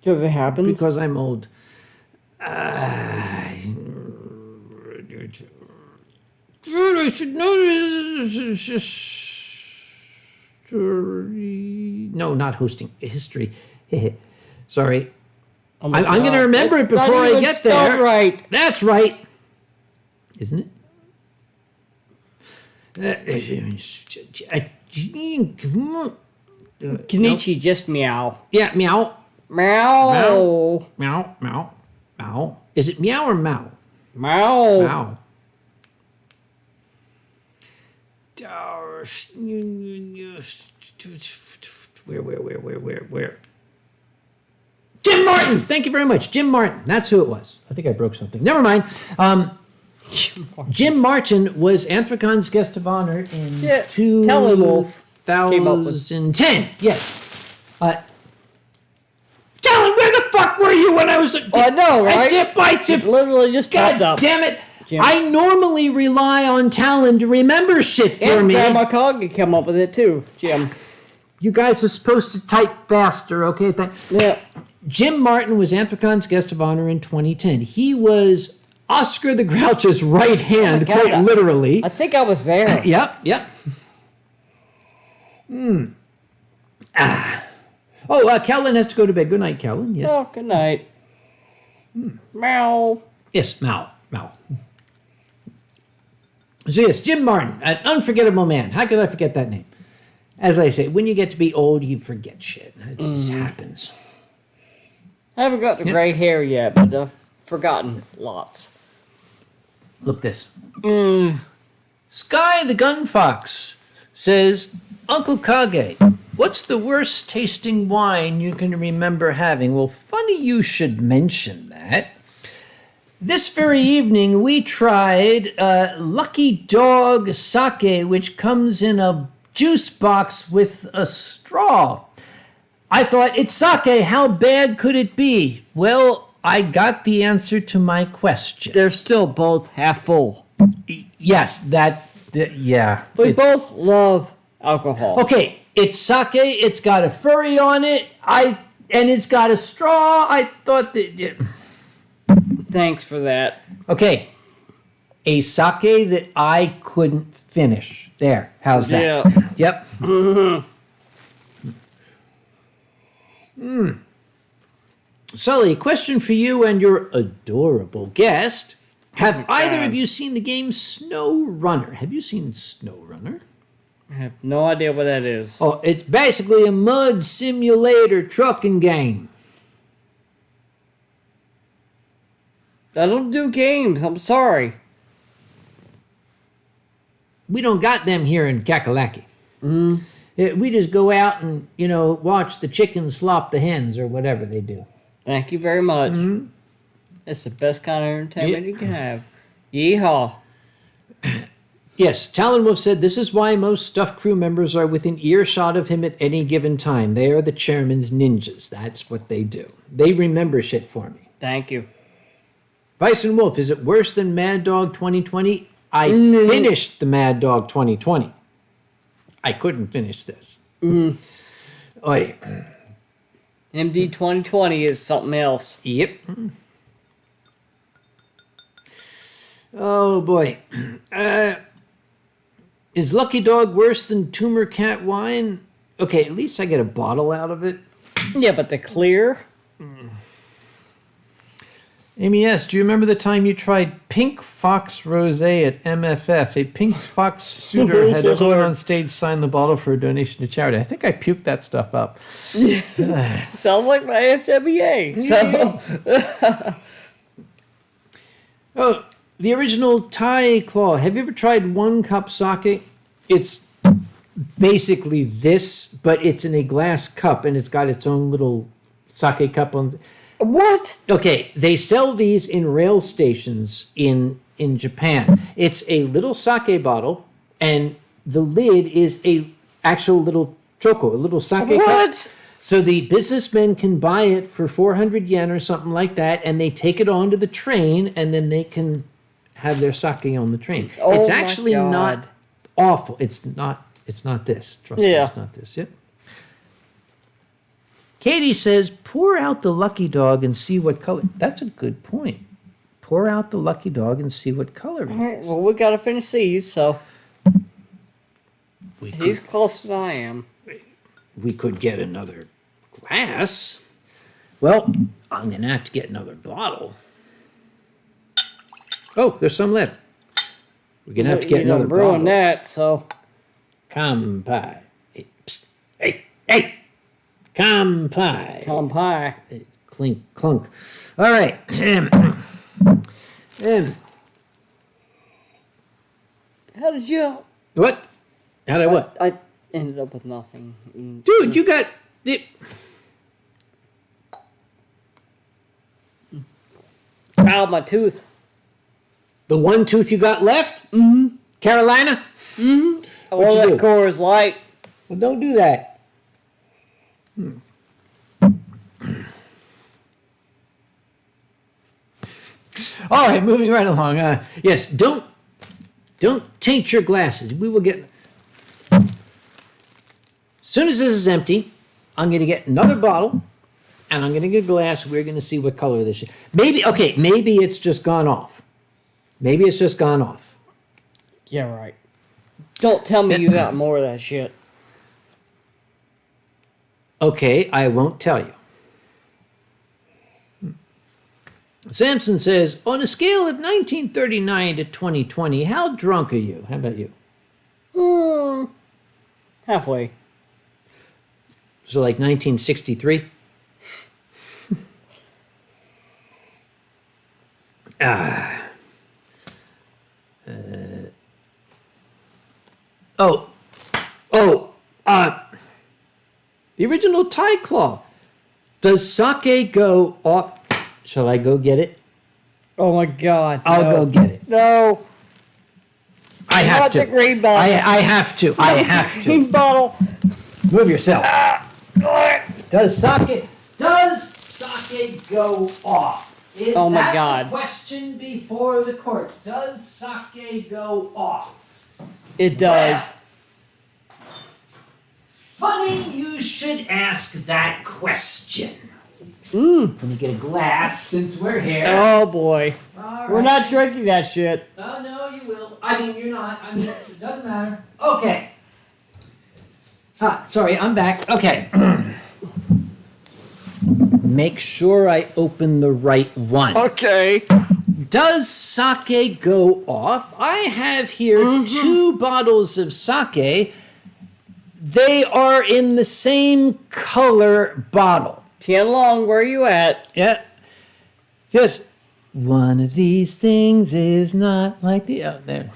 Because it happens. Because I'm old. I should know this. No, not hosting. History. Sorry. Oh my I'm going to God. remember it That's not before I even get spelled there. right. That's right. Isn't it? Kenichi, just meow. Yeah, meow. Meow. Meow, meow, meow. Is it meow or mow? Meow. Meow. Where? Jim Martin! Thank you very much. Jim Martin. That's who it was. I think I broke something. Never mind. Jim Martin was Anthracon's guest of honor in Talonwolf came up with- 2010. Yes. Talon, where the fuck were you when I was... I know, right? It literally just popped God up. damn it. Jim. I normally rely on Talon to remember shit for And me. Grandma Kage came up with it too, Jim. You guys are supposed to type faster, okay? Yeah. Jim Martin was Anthracon's guest of honor in 2010. He was Oscar the Grouch's right hand, God, quite literally. I think I was there. Yep. Oh, Callan has to go to bed. Good night, Callan. Yes. Oh, good night. Meow. Yes, Mal. So yes, Jim Martin, an unforgettable man. How could I forget that name? As I say, when you get to be old, you forget shit. It just happens. I haven't got the gray hair yet, but I've forgotten lots. Look this. Sky the Gun Fox says, Uncle Kage, what's the worst tasting wine you can remember having? Well, funny you should mention that. This very evening, we tried Lucky Dog Sake, which comes in a juice box with a straw. I thought, it's sake, how bad could it be? Well, I got the answer to my question. They're still both half full. Yes, yeah. We both love alcohol. Okay, it's sake, it's got a furry on it, and it's got a straw. I thought that... Thanks for that. Okay, a sake that I couldn't finish. There, how's that? Yeah. Yep. Sully, question for you and your adorable guest. Have either of you seen the game Snow Runner? Have you seen Snow Runner? I have no idea what that is. Oh, it's basically a mud simulator trucking game. I don't do games. I'm sorry. We don't got them here in Kakalaki. We just go out and, watch the chickens slop the hens or whatever they do. Thank you very much. It's the best kind of entertainment you can have. Yeehaw. Yes, Talon Wolf said this is why most stuffed crew members are within earshot of him at any given time. They are the chairman's ninjas. That's what they do. They remember shit for me. Thank you. Bison Wolf, is it worse than Mad Dog 2020? I finished the Mad Dog 2020. I couldn't finish this. Oi. MD 2020 is something else. Yep. Oh, boy. Is Lucky Dog worse than Tumor Cat wine? Okay, at least I get a bottle out of it. Yeah, but the clear? Amy S., do you remember the time you tried Pink Fox Rosé at MFF? A Pink Fox suitor had everyone on stage sign the bottle for a donation to charity. I think I puked that stuff up. Sounds like my FWA. So. Oh, the original Thai Claw. Have you ever tried one cup sake? It's basically this, but it's in a glass cup, and it's got its own little sake cup on. What? Okay, they sell these in rail stations in Japan. It's a little sake bottle, and the lid is a actual little choco, a little sake cup. What? So the businessmen can buy it for 400 yen or something like that, and they take it onto the train, and then they can have their sake on the train. Oh, it's my actually God. not awful. It's not this. Trust me, it's not this. Yep. Katie says, pour out the Lucky Dog and see what color. That's a good point. Pour out the Lucky Dog and see what color it All right, is. well, we got to finish these, so. We He's could, closer than I am. we could get another glass. Well, I'm going to have to get another bottle. Oh, there's some left. We're going to have to get You another ruin bottle. that, so. Kampai. Hey, psst, hey. Hey! Kampai. Pie. Clink, clunk. All right. How did you? What? How'd I what? I ended up with nothing. Dude, you got it. Ow, my tooth. The one tooth you got left? Mm-hmm. Carolina? Well, you that do? Coors Light. Well, don't do that. All right, moving right along. Yes, don't taint your glasses. We will get. As soon as this is empty, I'm going to get another bottle, and I'm going to get a glass. We're going to see what color this is. Maybe it's just gone off. Maybe it's just gone off. Yeah, right. Don't tell me you got more of that shit. Okay, I won't tell you. Samson says, on a scale of 1939 to 2020, how drunk are you? How about you? Halfway. So like 1963? The original Thai Claw. Does sake go off? Shall I go get it? Oh my God. I'll no. go get it. No. I have want to. the green bottle. I have to. I have to. Green bottle. Move yourself. Does sake go off? Is Oh my that God. the question before the court? Does sake go off? It does. Funny you should ask that question. Let me get a glass since we're here. Oh boy. All We're right. not drinking that shit. Oh, no, you will. I mean, you're not. I mean, it doesn't matter. Okay. Sorry, I'm back. Okay. Make sure I open the right one. Okay. Does sake go off? I have here 2 bottles of sake. They are in the same color bottle. Tianlong, where are you at? Yeah. Yes. One of these things is not like the other. There.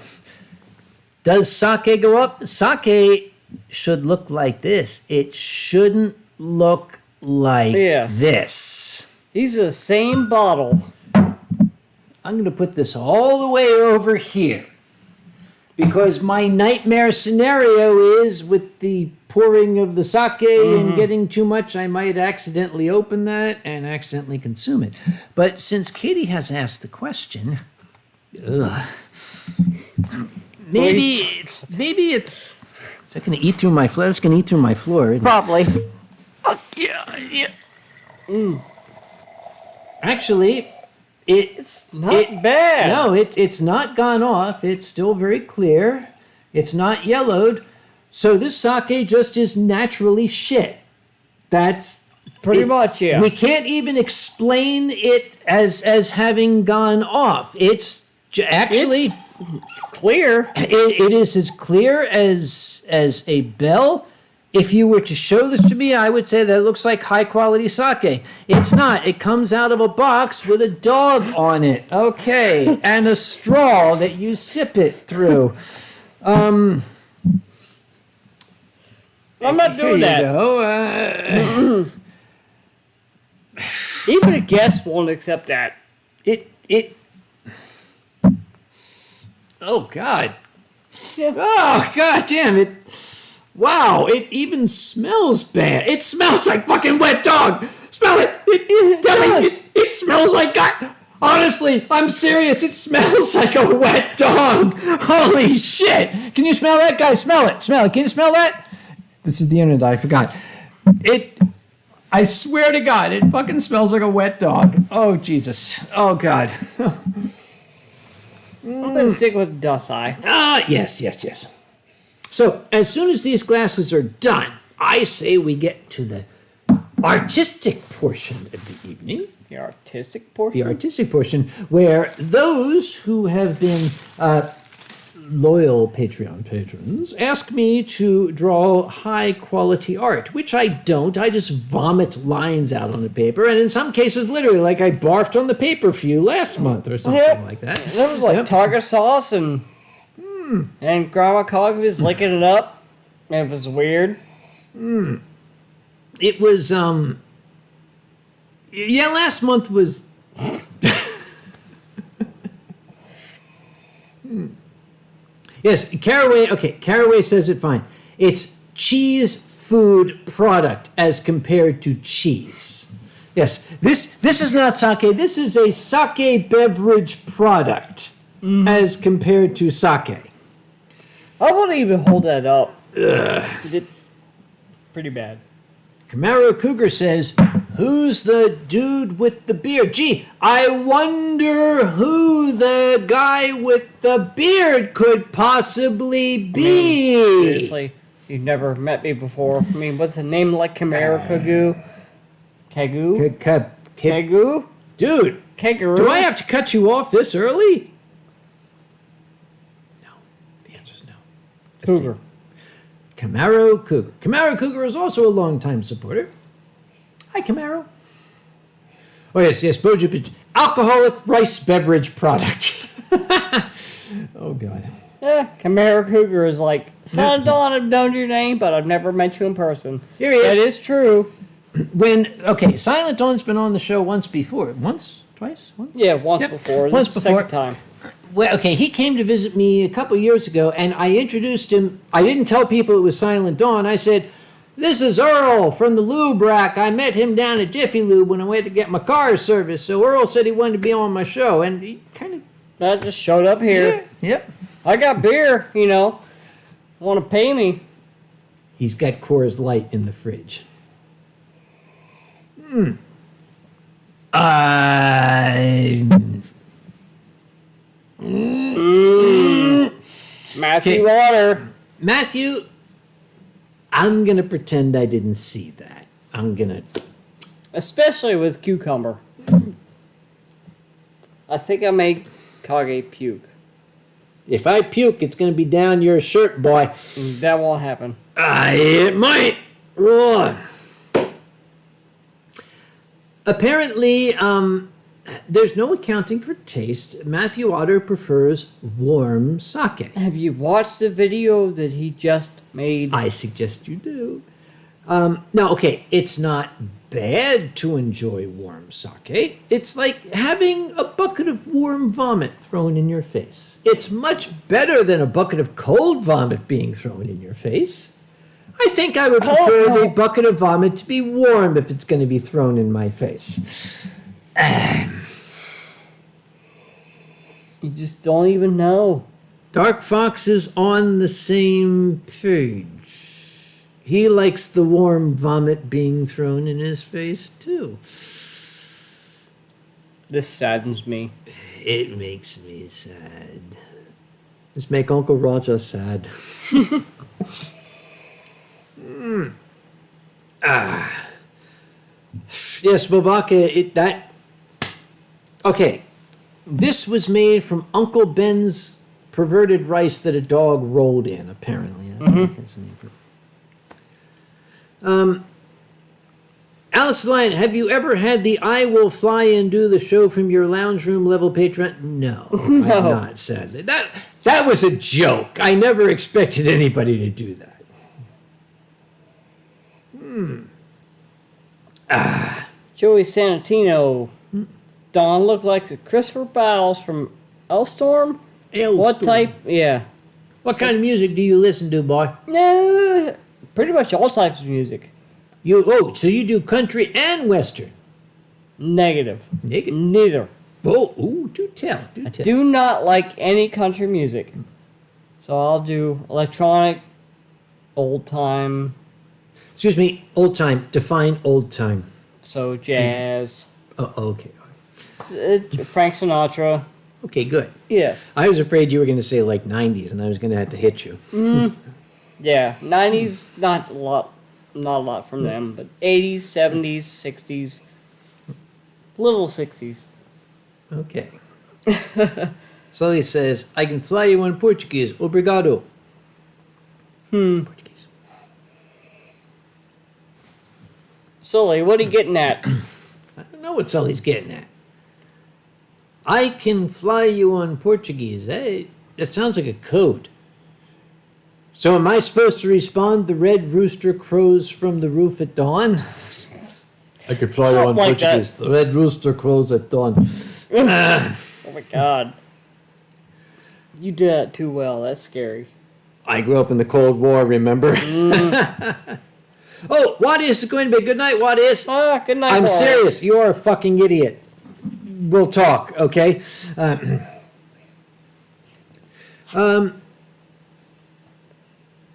Does sake go up? Sake should look like this. It shouldn't look like this. These are the same bottle. I'm going to put this all the way over here. Because my nightmare scenario is with the pouring of the sake and getting too much, I might accidentally open that and accidentally consume it. But since Katie has asked the question, maybe it's is that going to eat through my floor? It's going to eat through my floor. Isn't it? Probably. Yeah. Actually, It's not bad. No, it's not gone off. It's still very clear. It's not yellowed. So this sake just is naturally shit. That's Pretty much, yeah. We can't even explain it as having gone off. It's actually Clear. it is as clear as a bell. If you were to show this to me, I would say that it looks like high quality sake. It's not. It comes out of a box with a dog on it. Okay. And a straw that you sip it through. I'm not doing Here that. you go. Even a guest won't accept that. Oh, God. Yeah. Oh, God damn it. Wow, it even smells bad. It smells like fucking wet dog. Smell it. It smells like God. Honestly, I'm serious. It smells like a wet dog. Holy shit. Can you smell that, guys? Smell it. Smell it. Can you smell that? This is the internet. I forgot. I swear to God, it fucking smells like a wet dog. Oh, Jesus. Oh, God. I'm going to stick with Dusai. Yes. So, as soon as these glasses are done, I say we get to the artistic portion of the evening. The artistic portion? The artistic portion, where those who have been loyal Patreon patrons ask me to draw high-quality art, which I don't. I just vomit lines out on the paper, and in some cases, literally, like I barfed on the paper for you last month or something like that. There was like tartar sauce and Grandma Kage was licking it up. It was weird. It was, yeah, last month was... Yes, Caraway says it fine. It's cheese food product as compared to cheese. Yes, this is not sake. This is a sake beverage product as compared to sake. I wouldn't even hold that up. It's pretty bad. Camaro Cougar says, who's the dude with the beard? Gee, I wonder who the guy with the beard could possibly be. Seriously, you've never met me before. I mean, what's a name like Camaro Kage? Kage? Dude, Kangaroo? do I have to cut you off this early? No. The answer's no. Cougar. Camaro Cougar. Camaro Cougar is also a longtime supporter. Hi, Camaro. Oh, yes, Bojo. Alcoholic rice beverage product. Oh, God. Yeah, Camaro Cougar is like, Son Dawn, I've known your name, but I've never met you in person. Here he is. That is true. Silent Dawn's been on the show once before. Once? Twice? Once? Yeah, once Yep. before. Once This is the before. second time. Well, okay, he came to visit me a couple years ago, and I introduced him. I didn't tell people it was Silent Dawn. I said, this is Earl from the Lube Rack. I met him down at Jiffy Lube when I went to get my car serviced. So Earl said he wanted to be on my show, and he kind of... I just showed up here. Yep. I got beer, Want to pay me. He's got Coors Light in the fridge. Matthew Okay. Water. Matthew, I'm going to pretend I didn't see that. I'm going to... Especially with cucumber. I think I made Kage puke. If I puke, it's going to be down your shirt, boy. That won't happen. It might. Ugh. Apparently, there's no accounting for taste. Matthew Otter prefers warm sake. Have you watched the video that he just made? I suggest you do. No, okay, it's not bad to enjoy warm sake. It's like having a bucket of warm vomit thrown in your face. It's much better than a bucket of cold vomit being thrown in your face. I think I would prefer the bucket of vomit to be warm if it's going to be thrown in my face. You just don't even know. Dark Fox is on the same page. He likes the warm vomit being thrown in his face, too. This saddens me. It makes me sad. Just make Uncle Roger sad. Yes, Bobaka, Okay, this was made from Uncle Ben's perverted rice that a dog rolled in, apparently. I think that's the name for it. Alex Lyon, have you ever had the I will fly and do the show from your lounge room level patron? No, I've not, sadly. That was a joke. I never expected anybody to do that. Joey Santino. Don looked like the Christopher Bowles from Elstorm. What type? Yeah. What kind of music do you listen to, boy? No, pretty much all types of music. So you do country and western? Negative. Negative? Neither. Oh, ooh, do tell. Do not like any country music. So I'll do electronic, old time. Excuse me, old time. Define old time. So jazz. Oh, okay. Frank Sinatra. Okay, good. Yes. I was afraid you were going to say like 90s, and I was going to have to hit you. Yeah, 90s, not a lot from them, but 80s, 70s, 60s, little 60s. Okay. Sully says, I can fly you in Portuguese. Obrigado. Portuguese. Sully, what are you getting at? I don't know what Sully's getting at. I can fly you on Portuguese. Hey, that sounds like a code. So am I supposed to respond, the red rooster crows from the roof at dawn? I can fly you on Something like Portuguese. The red rooster crows at dawn. Oh my god. You did that too well. That's scary. I grew up in the Cold War, remember? Oh, what is going to be? Good night, what is? Good night, I'm Boris. serious. You're a fucking idiot. We'll talk, okay?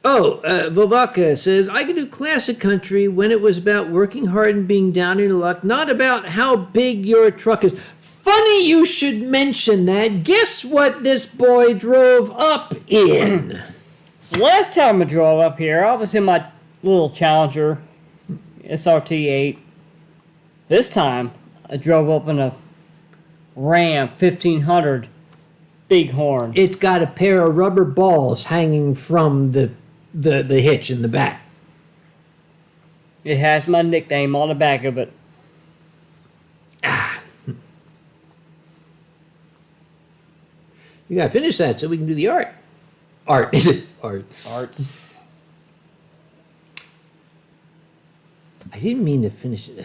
Vovaka says, I can do classic country when it was about working hard and being down in luck, not about how big your truck is. Funny you should mention that. Guess what this boy drove up in? So last time I drove up here, I was in my little Challenger SRT8. This time, I drove up in a Ram 1500 Bighorn. It's got a pair of rubber balls hanging from the hitch in the back. It has my nickname on the back of it. You gotta finish that so we can do the art. Art. Arts. I didn't mean to finish it.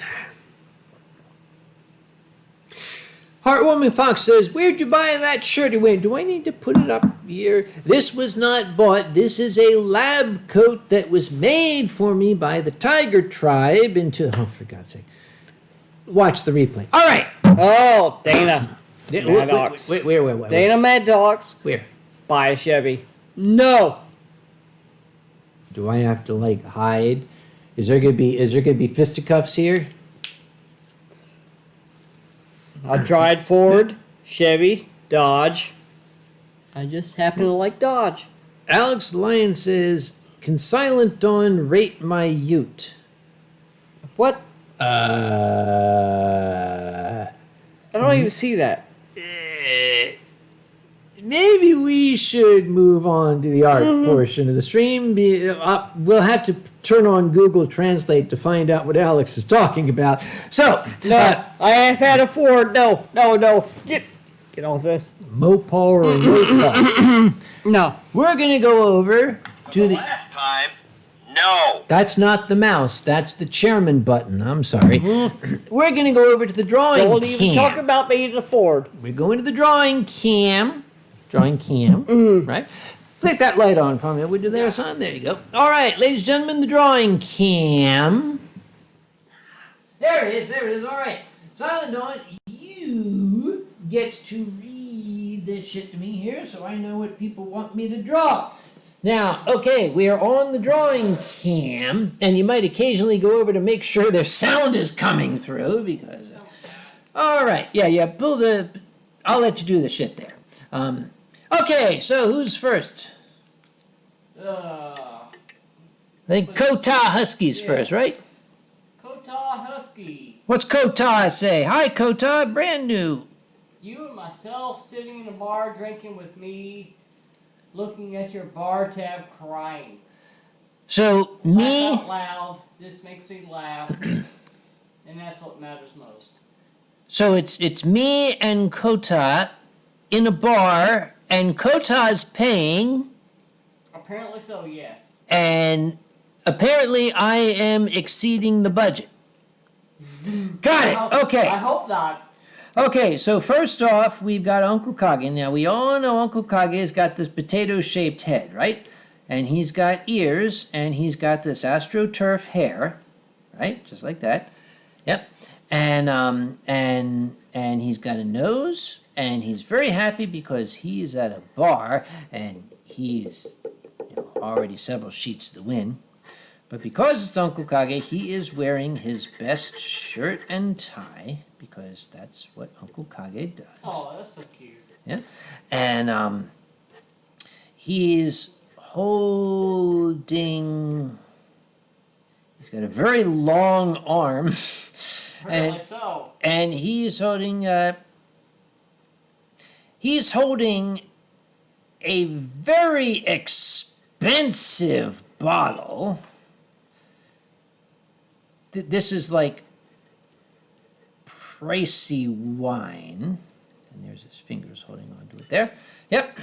Heartwarming Fox says, where'd you buy that shirt you wear? Do I need to put it up here? This was not bought. This is a lab coat that was made for me by the Tiger Tribe oh, for God's sake. Watch the replay. All right. Oh, Dana. Maddox. Wait. Dana Maddox. Where? Buy a Chevy. No. Do I have to hide? Is there gonna be fisticuffs here? I tried Ford, Chevy, Dodge. I just happen to like Dodge. Alex Lyon says, can Silent Dawn rate my ute? What? I don't even see that. Maybe we should move on to the art portion of the stream. We'll have to turn on Google Translate to find out what Alex is talking about. So, no, I have had a Ford. No. Get off this. Mopar or Mopar. No. We're going to go over to the... Last time, no. That's not the mouse. That's the chairman button. I'm sorry. We're going to go over to the drawing cam. Don't even talk about me to Ford. We're going to the drawing cam. Right? Click that light on for me. Would you there, son? There you go. All right, ladies and gentlemen, the drawing cam. There it is. All right. Silent Dawn, you get to read this shit to me here so I know what people want me to draw. Now, okay, we are on the drawing cam, and you might occasionally go over to make sure their sound is coming through because... all right. Yeah. I'll let you do the shit there. Okay, so who's first? I think Kota Husky's first, right? Kota Husky. What's Kota say? Hi, Kota, brand new. You and myself sitting in a bar drinking with me, looking at your bar tab crying. So, me... Laugh out loud, this makes me laugh, and that's what matters most. So it's me and Kota in a bar, and Kota's paying... Apparently so, yes. And apparently I am exceeding the budget. Got it. Okay. I hope not. Okay, so first off, we've got Uncle Kage. Now, we all know Uncle Kage has got this potato-shaped head, right? And he's got ears, and he's got this AstroTurf hair, right? Just like that. Yep. And he's got a nose, and he's very happy because he's at a bar, and he's already several sheets to win. But because it's Uncle Kage, he is wearing his best shirt and tie, because that's what Uncle Kage does. Oh, that's so cute. Yeah. And he's holding... He's got a very long arm. Apparently so. And he's holding he's holding a very expensive bottle. This is like pricey wine. And there's his fingers holding on to it there. Yep.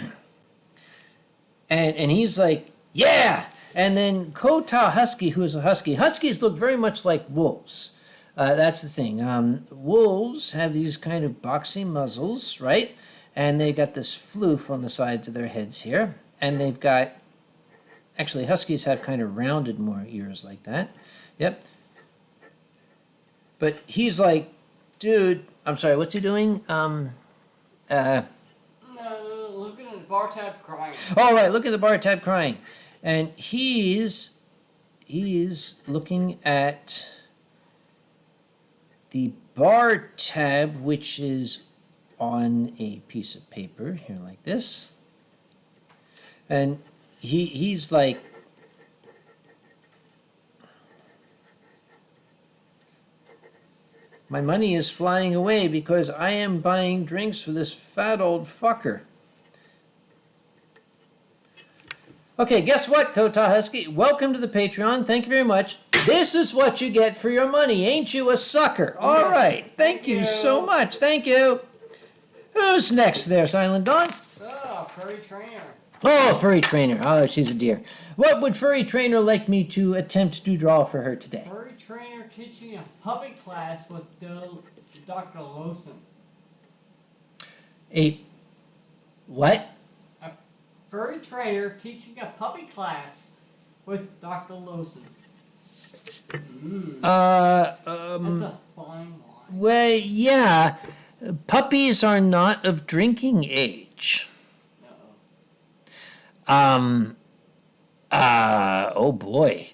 And he's like, yeah. And then Kota Husky, who is a husky. Huskies look very much like wolves. That's the thing. Wolves have these kind of boxy muzzles, right? And they got this floof on the sides of their heads here. And they've got, actually, huskies have kind of rounded more ears like that. Yep. But he's like, dude, I'm sorry, what's he doing? No, looking at the bar tab crying. All right, look at the bar tab crying. And he's looking at the bar tab, which is on a piece of paper here like this. And he's like, my money is flying away because I am buying drinks for this fat old fucker. Okay, guess what, Kota Husky? Welcome to the Patreon. Thank you very much. This is what you get for your money. Ain't you a sucker? All right. Thank you so much. Thank you. Who's next there, Silent Dawn? Oh, Furry Trainer. Oh, Furry Trainer. Oh, she's a dear. What would Furry Trainer like me to attempt to draw for her today? Furry Trainer teaching a puppy class with Dr. Lawson. A what? A Furry Trainer teaching a puppy class with Dr. Lawson. That's a fine line. Well, yeah. Puppies are not of drinking age. Uh-oh. Oh boy.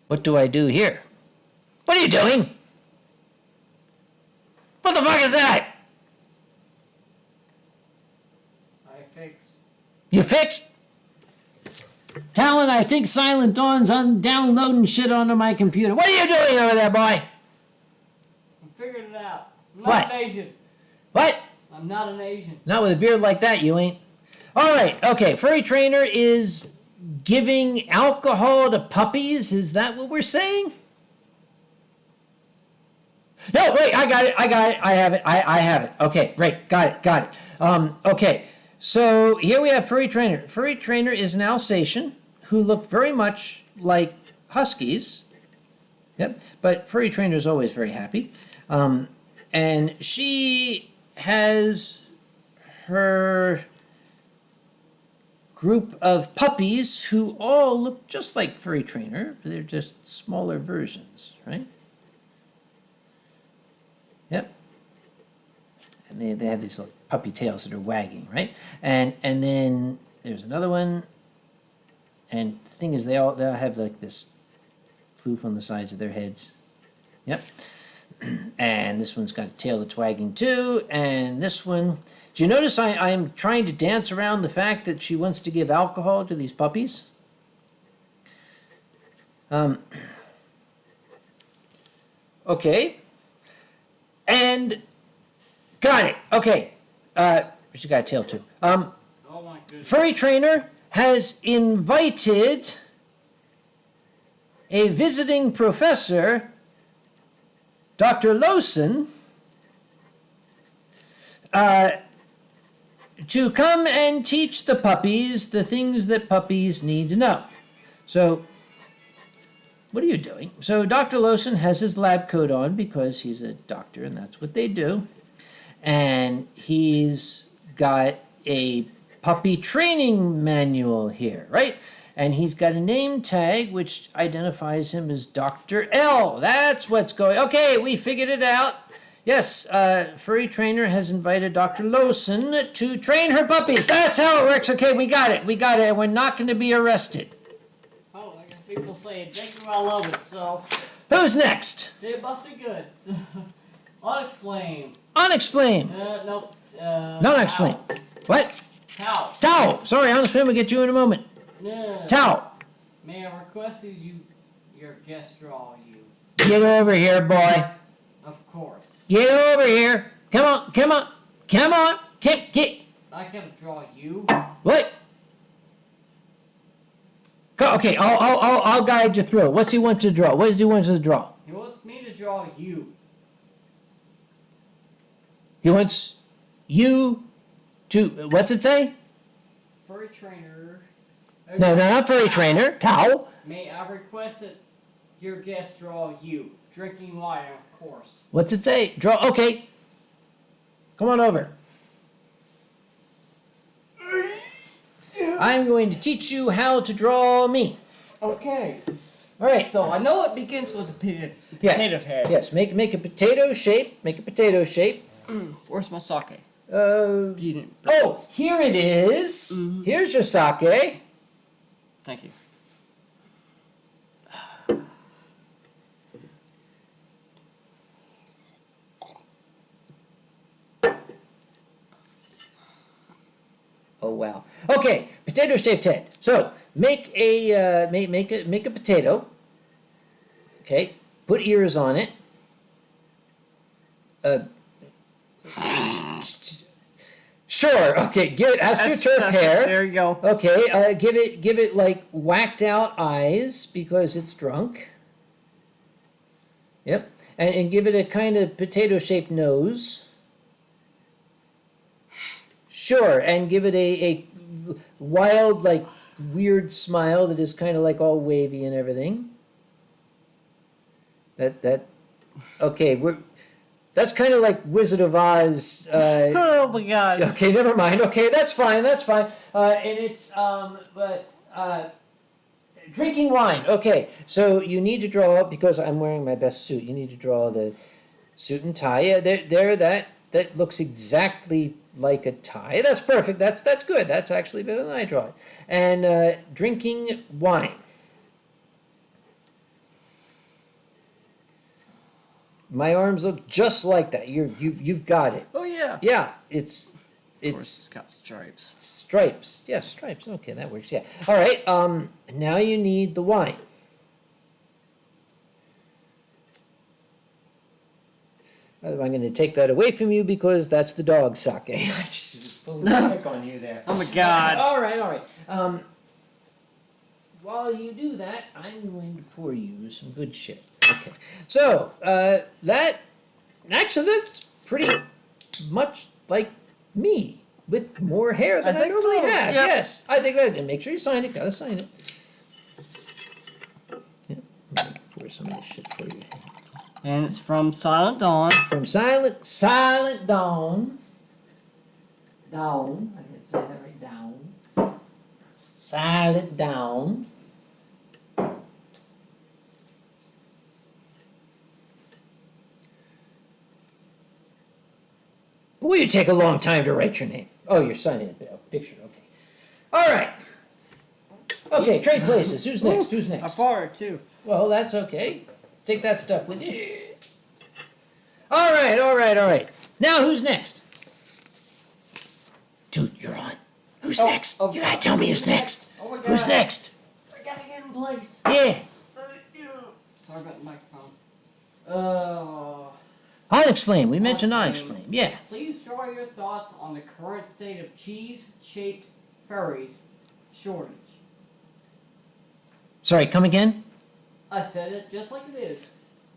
What do I do here? What are you doing? What the fuck is that? I fixed. You fixed? Talon, I think Silent Dawn's downloading shit onto my computer. What are you doing over there, boy? I figured it out. I'm not What? an Asian. What? I'm not an Asian. Not with a beard like that, you ain't. All right, okay. Furry Trainer is giving alcohol to puppies. Is that what we're saying? No, wait, I got it. I have it. I have it. Okay, right. Got it. Okay, so here we have Furry Trainer. Furry Trainer is an Alsatian who look very much like huskies. Yep, but Furry Trainer is always very happy. And she has her group of puppies who all look just like Furry Trainer, but they're just smaller versions, right? Yep. And they have these little puppy tails that are wagging, right? And then there's another one. And the thing is, they all have like this floof on the sides of their heads. Yep. And this one's got a tail that's wagging too. And this one, do you notice I'm trying to dance around the fact that she wants to give alcohol to these puppies? Okay. And got it. Okay. She got a tail too. Oh my goodness. Furry Trainer has invited a visiting professor, Dr. Lawson, to come and teach the puppies the things that puppies need to know. So, what are you doing? So, Dr. Lawson has his lab coat on because he's a doctor and that's what they do. And he's got a puppy training manual here, right? And he's got a name tag which identifies him as Dr. L. That's what's going. Okay, we figured it out. Yes, Furry Trainer has invited Dr. Lawson to train her puppies. That's how it works. Okay, we got it. We're not going to be arrested. Oh, I got people saying, thank you, I love it, so. Who's next? They're busted good. Onyx Flame. Onyx Flame. Nope. Not Onyx Flame. What? Tao. Tao. Sorry, Onyx Flame will get you in a moment. No. Tao. May I request that your guest draw you? Get over here, boy. Of course. Get over here. Come on. Come on. Get. I can draw you. What? Okay, I'll guide you through it. What's he want to draw? What does he want to draw? He wants me to draw you. He wants you to, what's it say? Furry trainer. No, not furry trainer. Towel. May I request that your guest draw you? Drinking wine, of course. What's it say? Draw. Okay. Come on over. I'm going to teach you how to draw me. Okay. All right. So I know it begins with a potato head. Yes. Make a potato shape. Make a potato shape. Where's my sake? Oh, here it is. Mm-hmm. Here's your sake. Thank you. Oh wow. Okay, potato shaped head. So make a make a potato. Okay, put ears on it. Sure. Okay, give it astroturf hair. There you go. Okay, give it like whacked out eyes because it's drunk. Yep, and give it a kind of potato shaped nose. Sure, and give it a wild, like, weird smile that is kind of like all wavy and everything. Okay, that's kind of like Wizard of Oz. Oh my God. Okay, never mind. Okay, that's fine. And it's drinking wine. Okay, so you need to draw, because I'm wearing my best suit. You need to draw the suit and tie. Yeah, that looks exactly like a tie. That's perfect. That's good. That's actually better than I draw it. And drinking wine. My arms look just like that. You've got it. Oh yeah. Yeah, it's got stripes. Stripes. Yeah, stripes. Okay, that works. Yeah. All right. Now you need the wine. I'm going to take that away from you because that's the dog sake. I just was pulling the trick on you there. Oh my God. All right. While you do that, I'm going to pour you some good shit. Okay. So, that's pretty much like me, with more hair than I think normally so. have. Yep. Yes, I think that. And make sure you sign it. Gotta sign it. Yeah. Let me pour some of this shit for you. And it's from Silent Dawn. From Silent Dawn. Dawn. I can say that right. Dawn. Silent Dawn. Boy, you take a long time to write your name. Oh, you're signing a picture. Okay. All right. Okay, trade places. Who's next? Who's I next? farted too. Well, that's okay. Take that stuff with you. All right. Now, who's next? Dude, you're on. Who's next? You gotta tell me who's next. Oh my God. Who's next? I gotta get in place. Yeah. Sorry about the microphone. Onyx Flame. We mentioned Onyx Flame. Yeah. Please draw your thoughts on the current state of cheese-shaped furries shortage. Sorry, come again? I said it just like it is.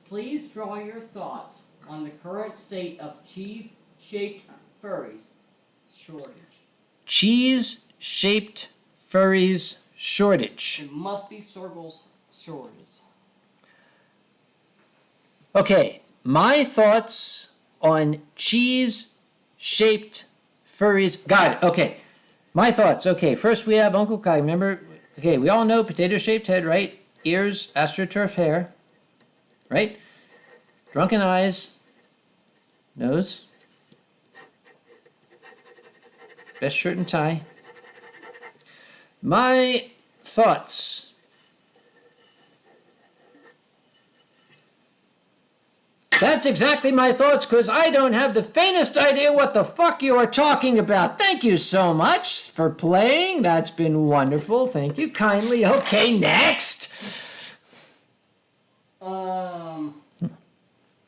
Please draw your thoughts on the current state of cheese-shaped furries shortage. Cheese-shaped furries shortage. It must be circles shortage. Okay, my thoughts on cheese-shaped furries. Got it. Okay, my thoughts. Okay, first we have Uncle Kage. Remember? Okay, we all know potato-shaped head, right? Ears, astroturf hair, right? Drunken eyes, nose, best shirt and tie. My thoughts. That's exactly my thoughts, because I don't have the faintest idea what the fuck you are talking about. Thank you so much for playing. That's been wonderful. Thank you kindly. Okay, next.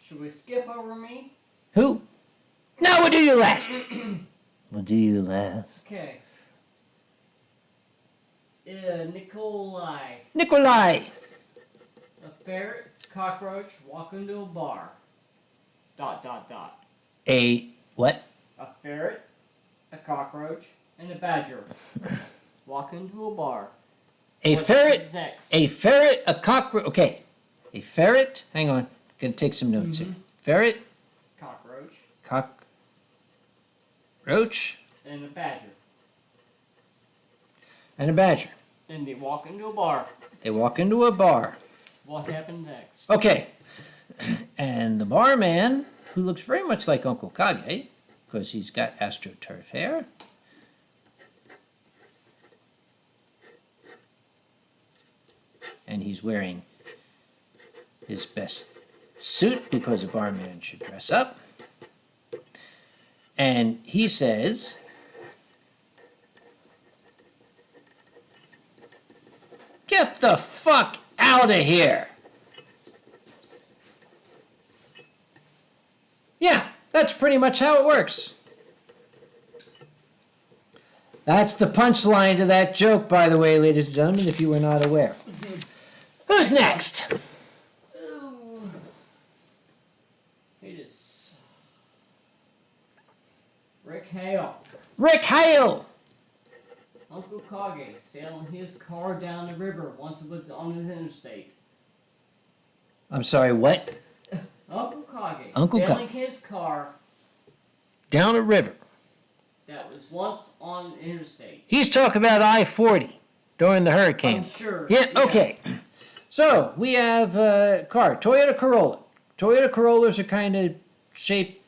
Should we skip over me? Who? Now we'll do you last. We'll do you last. Okay. Nikolai. Nikolai. A ferret, cockroach, walk into a bar. ... A what? A ferret, a cockroach, and a badger. Walk into a bar. A What ferret. is next? A ferret. A cockroach. Okay. A ferret. Hang on. Gonna take some notes here. Ferret. Cockroach Cockroach. and a badger. And a badger. And they walk into a bar. They walk into a bar. What happened next? Okay. And the barman, who looks very much like Uncle Kage, because he's got astroturf hair. And he's wearing his best suit because a barman should dress up. And he says, "Get the fuck out of here." Yeah, that's pretty much how it works. That's the punchline to that joke, by the way, ladies and gentlemen, if you were not aware. Who's next? It is Rick Hale. Rick Hale. Uncle Kage sailing his car down the river once it was on the interstate. I'm sorry, what? Uncle Kage Uncle sailing his car Down a river. that was once on the interstate. He's talking about I-40 during the hurricane. I'm sure. Yeah, okay. So, we have a car, Toyota Corolla. Toyota Corollas are kind of shaped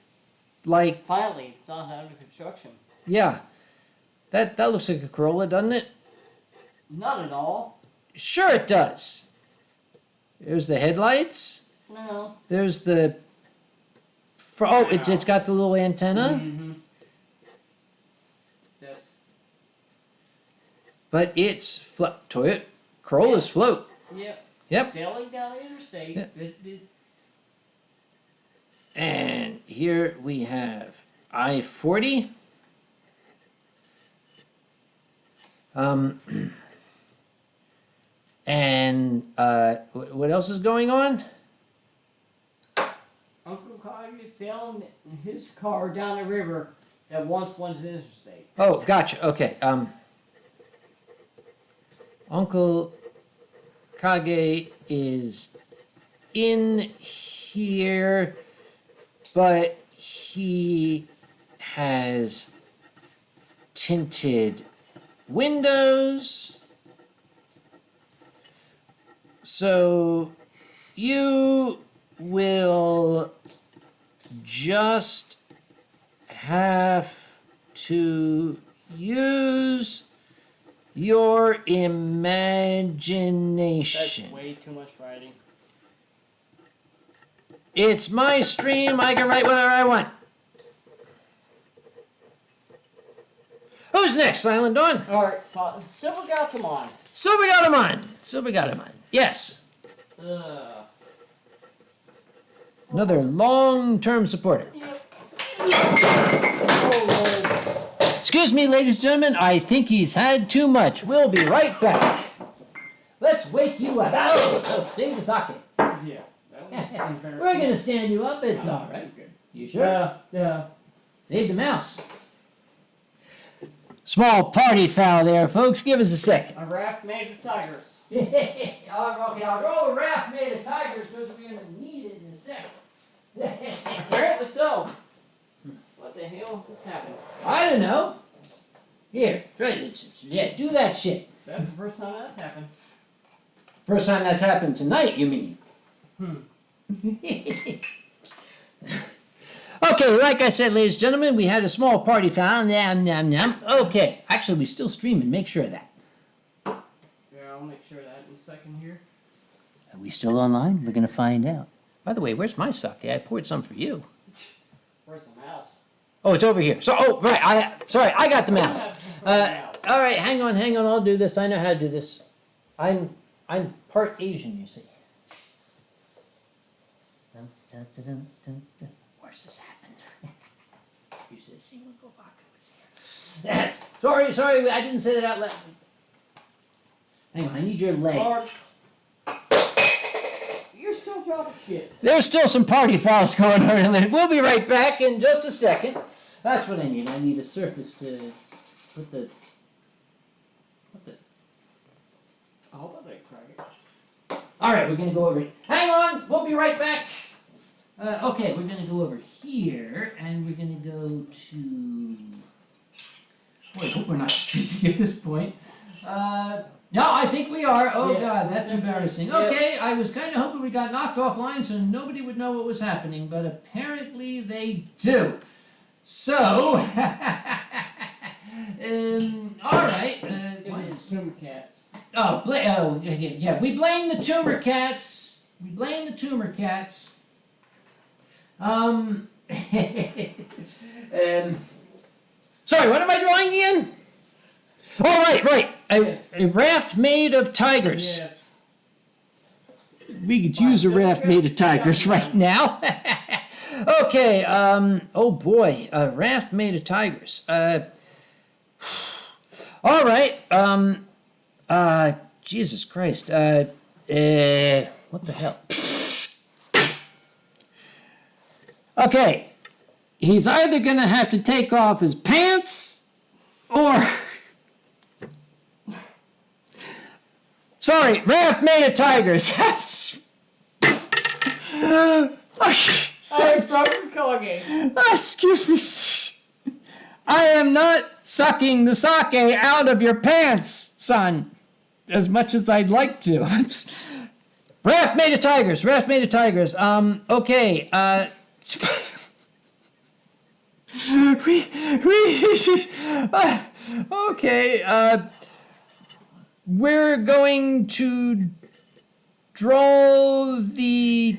like, Finally, it's not under construction. yeah. That looks like a Corolla, doesn't it? Not at all. Sure it does. There's the headlights. No. There's the... Oh, it's got the little antenna. Mm-hmm. Yes. But it's... Toyota Corollas float. Yep. Yep. Sailing down the interstate. Yeah. And here we have I-40. And what else is going on? Uncle Kage is sailing his car down the river that once went to the interstate. Oh, gotcha. Okay. Uncle Kage is in here, but he has tinted windows. So you will just have to use your imagination. That's way too much writing. It's my stream. I can write whatever I want. Who's next, Silent Dawn? Alright, so Silver got them on. Silver got him on. Silver got him on. Yes. Another long-term supporter. Excuse me, ladies and gentlemen. I think he's had too much. We'll be right back. Let's wake you up. Oh, save the socket. Yeah. We're going to stand you up. It's all right. You sure? Yeah. Save the mouse. Small party foul there, folks. Give us a second. A raft made of tigers. Okay, I'll roll a raft made of tigers because we're going to need it in a second. Apparently so. What the hell just happened? I don't know. Here, try it. Yeah, do that shit. That's the first time that's happened. First time that's happened tonight, you mean? Okay, like I said, ladies and gentlemen, we had a small party foul. Yum, yum, yum. Okay, actually, we're still streaming. Make sure of that. Yeah, I'll make sure of that in a second here. Are we still online? We're going to find out. By the way, where's my sake? I poured some for you. Where's the mouse? Oh, it's over here. So, right. I got the mouse. All right, hang on. I'll do this. I know how to do this. I'm part Asian, you see. Where's this happened? You should have seen Uncle Kage was here. sorry, I didn't say that out loud. Hang on, I need your leg. Mark, you're still dropping shit. There's still some party fouls going on. We'll be right back in just a second. That's what I need. I need a surface to put the... Oh, but I All right, we're going to go over it. Hang on, we'll be right back. Okay, we're going to go over here, and we're going to go to... Boy, I hope we're not streaming at this point. No, I think we are. Oh, Yeah, God, that's embarrassing. Yep. Okay, I was kind of hoping we got knocked offline so nobody would know what was happening, but apparently they do. So, all right. It was Tumor cats. Yeah, we blame the tumor cats. We blame the tumor cats. Sorry, what am I drawing again? Oh, right. A raft made of tigers. Yes. We could use a raft made of tigers right now. Okay, oh boy, a raft made of tigers. All right, Jesus Christ, what the hell? Okay, he's either gonna have to take off his pants, or... Sorry, raft made of tigers. Sorry, Uncle Kage. Excuse me. I am not sucking the sake out of your pants, son, as much as I'd like to. Raft made of tigers. Okay. Okay. We're going to draw the...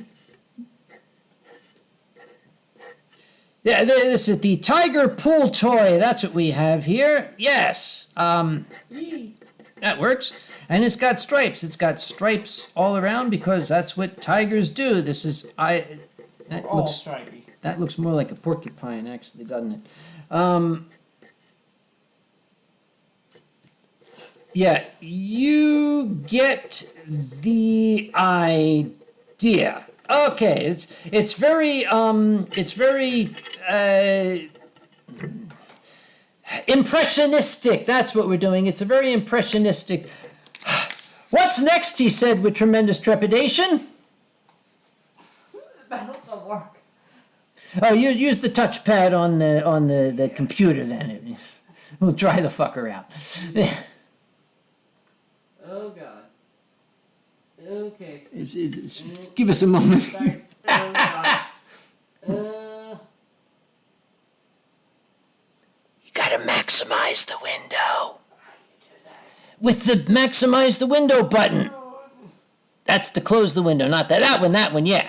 Yeah, this is the tiger pool toy. That's what we have here. Yes. That works. And it's got stripes. It's got stripes all around because that's what tigers do. This is... That All looks, stripy. that looks more like a porcupine, actually, doesn't it? Yeah, you get the idea. Okay, it's very impressionistic. That's what we're doing. It's a very impressionistic. What's next? He said with tremendous trepidation. That'll work. Oh, you use the touchpad on the computer then. We'll try the fucker out. Oh God. Okay. Give us a moment. Sorry. Oh God. You gotta maximize the window. How do you do that? With the maximize the window button. That's the close the window, not that. That one, yeah.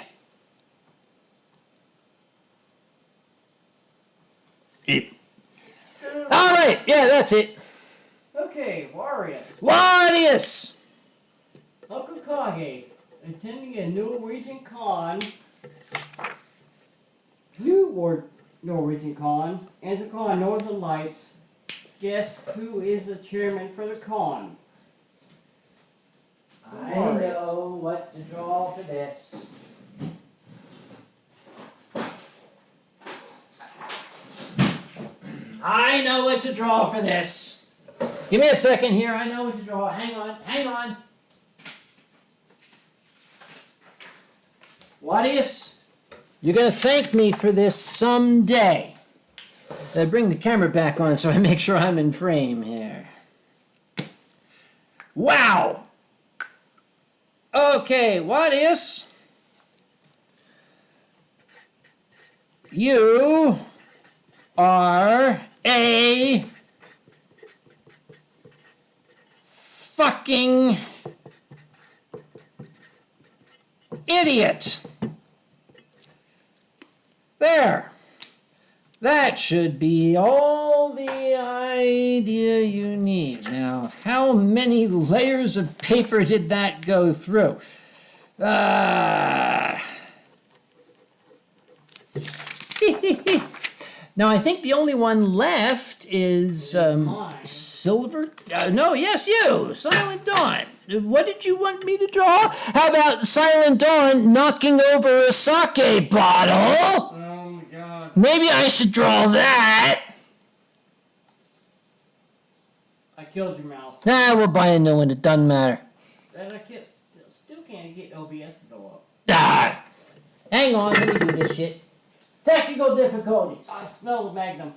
All right, yeah, that's it. Okay, Warriors. Warriors! Uncle Kage, attending a Norwegian con. Norwegian con, and the con Northern Lights. Guess who is the chairman for the con? I know what to draw for this. I know what to draw for this. Give me a second here. I know what to draw. Hang on. Wadius, you're going to thank me for this someday. I bring the camera back on so I make sure I'm in frame here. Wow. Okay, Wadius, you are a fucking idiot. There. That should be all the idea you need. Now, how many layers of paper did that go through? Now, I think the only one left is Mine. Silver. No, yes, you, Silent Dawn. What did you want me to draw? How about Silent Dawn knocking over a sake bottle? Oh my god. Maybe I should draw that. I killed your mouse. Nah, we'll buy a new one. It doesn't matter. And I still can't get OBS to go up. Ah, hang on, let me do this shit. Technical difficulties. I smell the Magnum.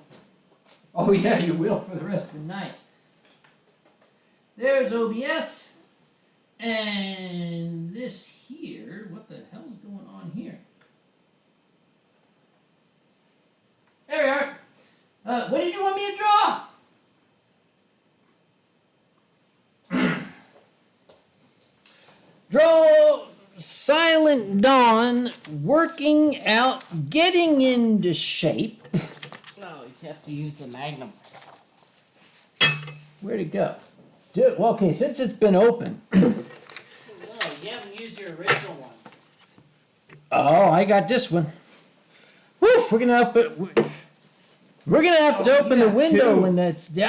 Oh yeah, you will for the rest of the night. There's OBS. And this here, what the hell is going on here? There we are. What did you want me to draw? Draw Silent Dawn working out, getting into shape. No, you have to use the Magnum. Where'd it go? Dude, well, okay, since it's been open. No, you haven't used your original one. Oh, I got this one. Woo, we're gonna have to open the window when that's The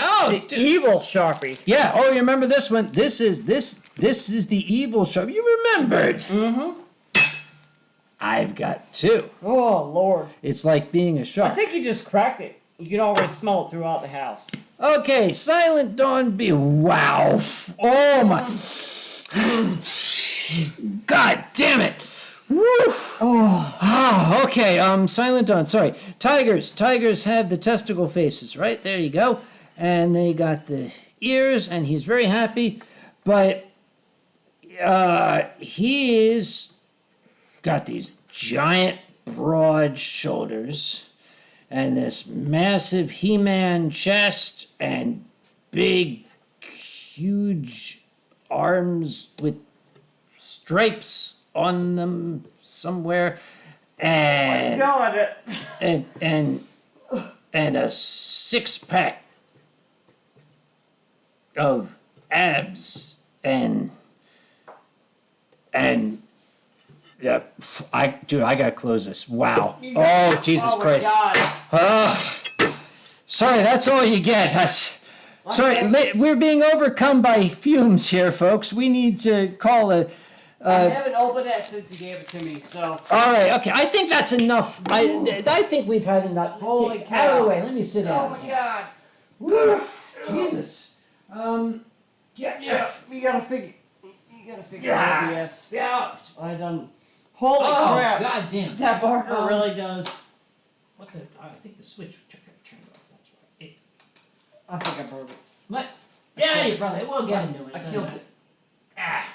evil Sharpie. Yeah. Oh, you remember this one? This is the evil Sharpie. You remembered? Mm-hmm. I've got two. Oh Lord. It's like being a I shark. think you just cracked it. You can already smell it throughout the house. Okay, Silent Dawn B. Wow. Oh my. God damn it. Woo. Oh, okay. Silent Dawn. Sorry. Tigers. Tigers have the testicle faces, right? There you go. And they got the ears, and he's very happy. But he's got these giant, broad shoulders, and this massive He-Man chest, and big, huge arms with stripes on them somewhere, and Got it. and a 6-pack of abs, and yeah, I gotta close this. Wow. Oh, Jesus Christ. God. Sorry, that's all you get. Sorry, we're being overcome by fumes here, folks. We need to call a. I haven't opened that since you gave it to me, so. All right, okay. I think that's enough. I think we've had enough. Holy Get cow. out of the way. Let me sit down. Oh my God. Woo. Jesus. Yeah, you gotta figure. Yeah. OBS. Yeah. I done. Holy Oh, crap. God damn. That barker really does. What the? I think the switch turned off. That's right. I think I broke it. What? Yeah, you probably. We'll get into it. I killed it. Ah.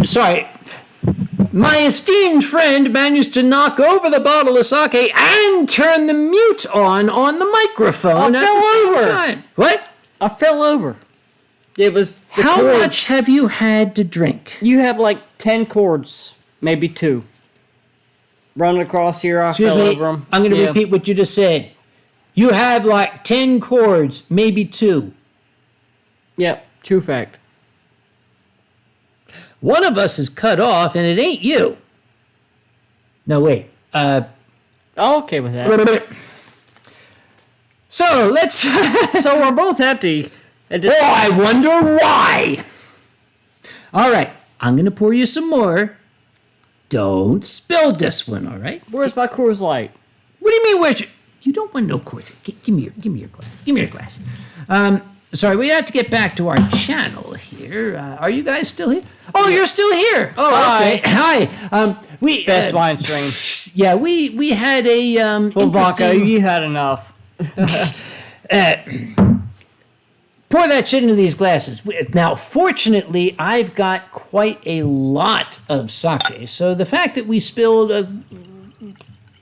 Sorry. My esteemed friend managed to knock over the bottle of sake and turn the mute on the microphone at the same time. What? I fell over. It was. The How cord. much have you had to drink? You have like 10 cords, maybe 2. Running across here, I Excuse fell me. over them. I'm going to repeat what you just said. You have like 10 cords, maybe 2. Yep, true fact. One of us is cut off, and it ain't you. No, wait. I'm okay with that. So let's. So we're both empty. Oh, I wonder why. All right, I'm gonna pour you some more. Don't spill this one, all right? Where's my Coors Light? What do you mean? Where's your? You don't want no Coors. Give me your glass. Give me your glass. Sorry, we have to get back to our channel here. Are you guys still here? Oh, you're still here. Oh, okay. Hi. We Best wine stream. Yeah, we had a Well, Vaca, interesting. you had enough. Pour that shit into these glasses. Now, fortunately, I've got quite a lot of sake. So the fact that we spilled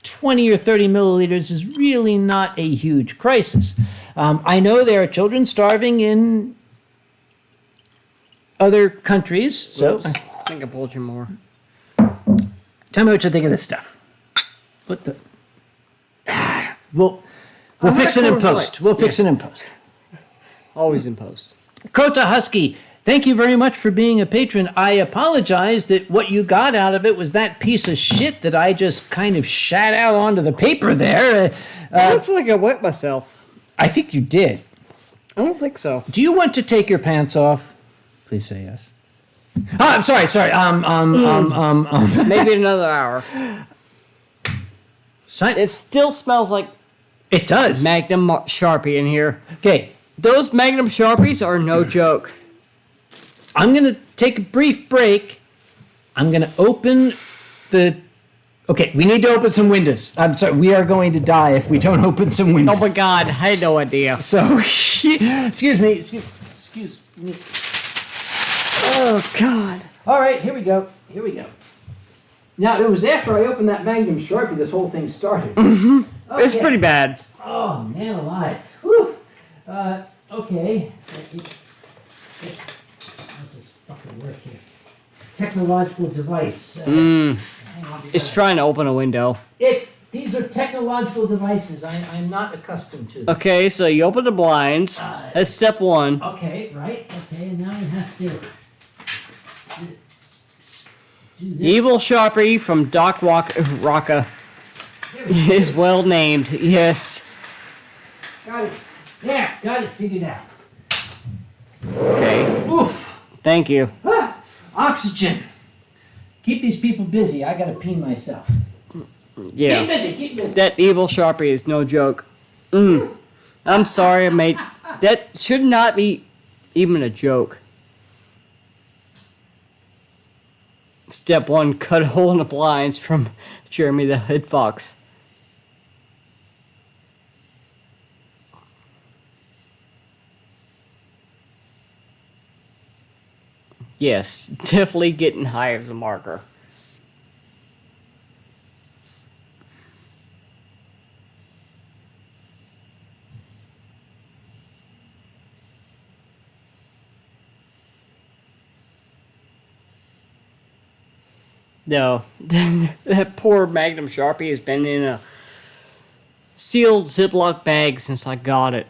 20 or 30 milliliters is really not a huge crisis. I know there are children starving in other countries. So, I think I pulled you more. Tell me what you think of this stuff. What the? We'll fix it in post. We'll fix it in post. Always in post. Kota Husky, thank you very much for being a patron. I apologize that what you got out of it was that piece of shit that I just kind of shat out onto the paper there. It looks like I wet myself. I think you did. I don't think so. Do you want to take your pants off? Please say yes. Oh, I'm sorry. Maybe another hour. It still smells like It does. Magnum Sharpie in here. Okay, Those Magnum Sharpies are no joke. I'm going to take a brief break. I'm going to open the... Okay, we need to open some windows. I'm sorry, we are going to die if we don't open some windows. Oh my god, I had no idea. So, excuse me. Oh god. All right, here we go. Now, it was after I opened that Magnum Sharpie this whole thing started. Mm-hmm. Okay. It's pretty bad. Oh, man alive. Whew. Okay. How's this fucking work here? Technological device. Hang on, It's trying to open a window. These are technological devices I'm not accustomed to. Okay, so you open the blinds. That's step one. Okay, right. Okay, and now you have to do this. Evil Sharpie from Doc Rocca is well named. Yes. Got it. There, got it figured out. Okay. Oof. Thank you. Oxygen. Keep these people busy. I gotta pee myself. Yeah. Keep busy. That evil Sharpie is no joke. I'm sorry, mate. That should not be even a joke. Step one, cut a hole in the blinds from Jeremy the Hood Fox. Yes, definitely getting high as a marker. No, that poor Magnum Sharpie has been in a sealed Ziploc bag since I got it.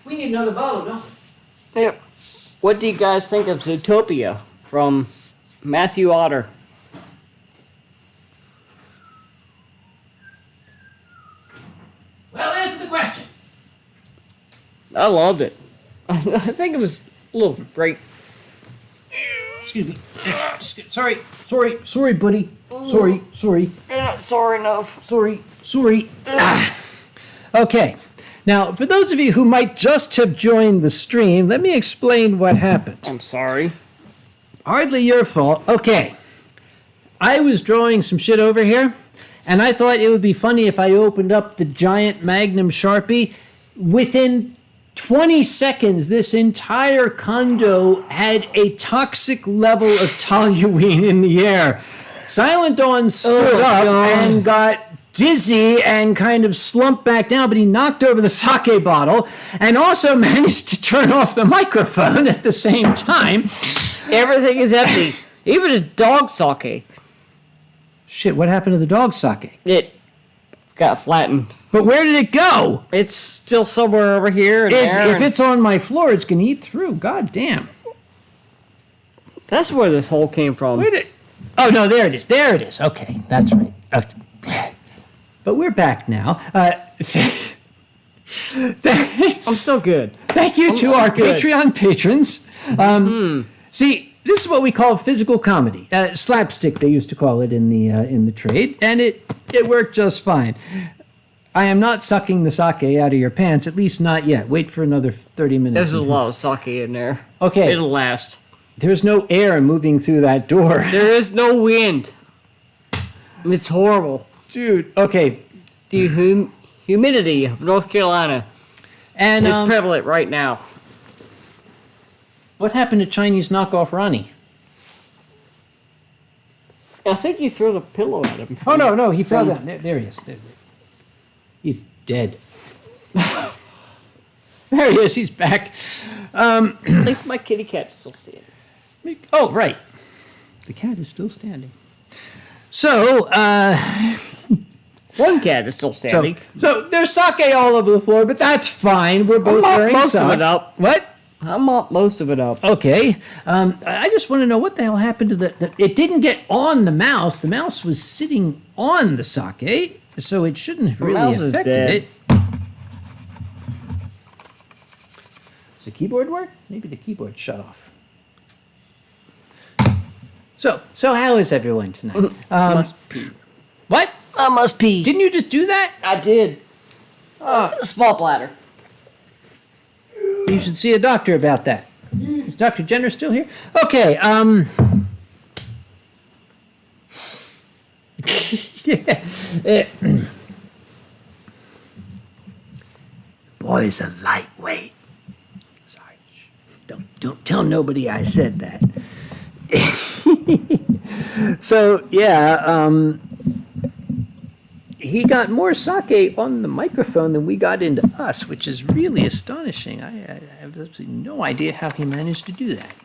We need another bottle, don't we? Yep. What do you guys think of Zootopia from Matthew Otter? Well, answer the question. I loved it. I think it was a little great. Excuse me. Sorry, buddy. Sorry. You're not sorry enough. Sorry. Okay. Now, for those of you who might just have joined the stream, let me explain what happened. I'm sorry. Hardly your fault. Okay. I was drawing some shit over here, and I thought it would be funny if I opened up the giant Magnum Sharpie. Within 20 seconds, this entire condo had a toxic level of toluene in the air. Silent Dawn stood up and got dizzy and kind of slumped back down, but he knocked over the sake bottle and also managed to turn off the microphone at the same time. Everything is empty. Even the dog sake. Shit, what happened to the dog sake? It got flattened. But where did it go? It's still somewhere over here. And If it's on my floor, it's going to eat through. God damn. That's where this hole came from. Where did... Oh, no, there it is. There it is. Okay, that's right. Okay. But we're back now. I'm still good. Thank you to our good. Patreon patrons. See, this is what we call physical comedy. Slapstick, they used to call it in the trade, and it worked just fine. I am not sucking the sake out of your pants, at least not yet. Wait for another 30 minutes. There's a lot of sake in there. Okay. It'll last. There's no air moving through that door. There is no wind. It's horrible. Dude. Okay. The humidity of North Carolina And is prevalent right now. What happened to Chinese knockoff Ronnie? I think you threw the pillow at him. Oh, no, he fell down. There he is. He's dead. There he is. He's back. At least my kitty cat's still standing. Oh, right. The cat is still standing. So, One cat is still standing. so there's sake all over the floor, but that's fine. We're both mop wearing most of socks. it up. What? I mopped most of it up. Okay. I just want to know what the hell happened to the... It didn't get on the mouse. The mouse was sitting on the sake, so it shouldn't have really mouse is affected dead. it. Does the keyboard work? Maybe the keyboard shut off. So how is everyone tonight? Must pee. What? I must pee. Didn't you just do that? I did. Small bladder. You should see a doctor about that. Is Dr. Jenner still here? Okay, yeah. Boy's a lightweight. Sorry. Don't tell nobody I said that. So, yeah, he got more sake on the microphone than we got into us, which is really astonishing. I have absolutely no idea how he managed to do that.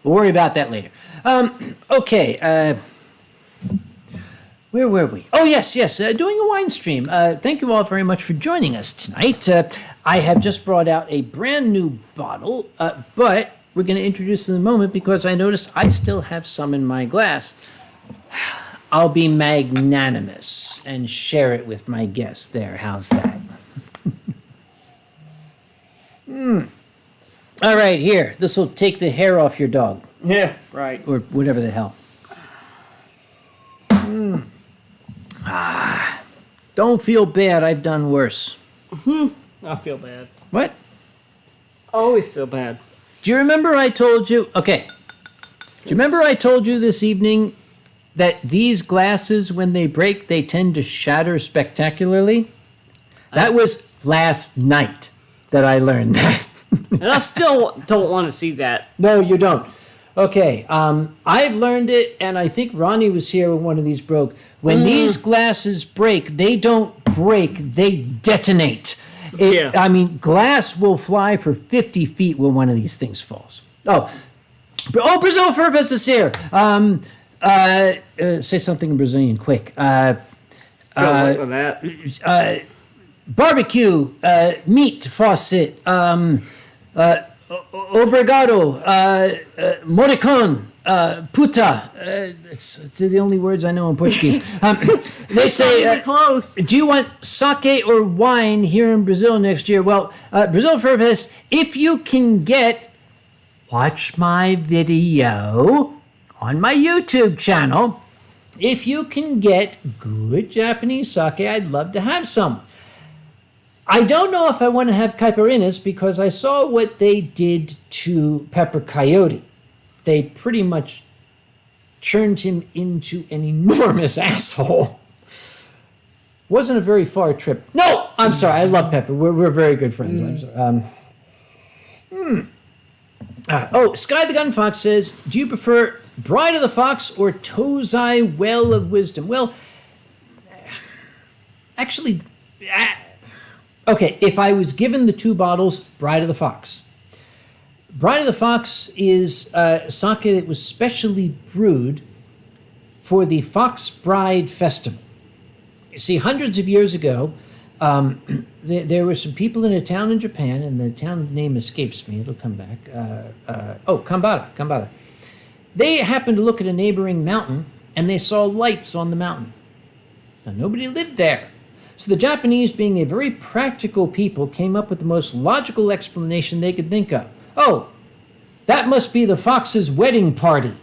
We'll worry about that later. Okay, where were we? Oh, yes, doing a wine stream. Thank you all very much for joining us tonight. I have just brought out a brand new bottle, but we're going to introduce in a moment because I noticed I still have some in my glass. I'll be magnanimous and share it with my guests there. How's that? All right, here. This will take the hair off your dog. Yeah, right. Or whatever the hell. Don't feel bad. I've done worse. I feel bad. What? I always feel bad. Do you remember I told you... Okay. Do you remember I told you this evening that these glasses, when they break, they tend to shatter spectacularly? That was last night that I learned that. And I still don't want to see that. No, you don't. Okay, I've learned it, and I think Ronnie was here when one of these broke. When these glasses break, they don't break, they detonate. Yeah. I mean, glass will fly for 50 feet when one of these things falls. Oh, Brazil Furpus is here. Say something in Brazilian, quick. Go away with that. Barbecue, meat, faucet, obrigado, moricon, puta. It's the only words I know in Portuguese. They say, Close. do you want sake or wine here in Brazil next year? Well, Brazil Furfest, if you can watch my video on my YouTube channel. If you can get good Japanese sake, I'd love to have some. I don't know if I want to have caipirinhas because I saw what they did to Pepper Coyote. They pretty much turned him into an enormous asshole. Wasn't a very far trip. No, I'm sorry. I love Pepper. We're very good friends. I'm sorry. Sky the Gun Fox says, do you prefer Bride of the Fox or Tozai Well of Wisdom? Well, actually... Okay, if I was given the two bottles, Bride of the Fox. Bride of the Fox is sake that was specially brewed for the Fox Bride Festival. You see, hundreds of years ago, there were some people in a town in Japan, and the town name escapes me. It'll come back. Kambada. They happened to look at a neighboring mountain, and they saw lights on the mountain. Now, nobody lived there. So the Japanese, being a very practical people, came up with the most logical explanation they could think of. Oh, that must be the fox's wedding party.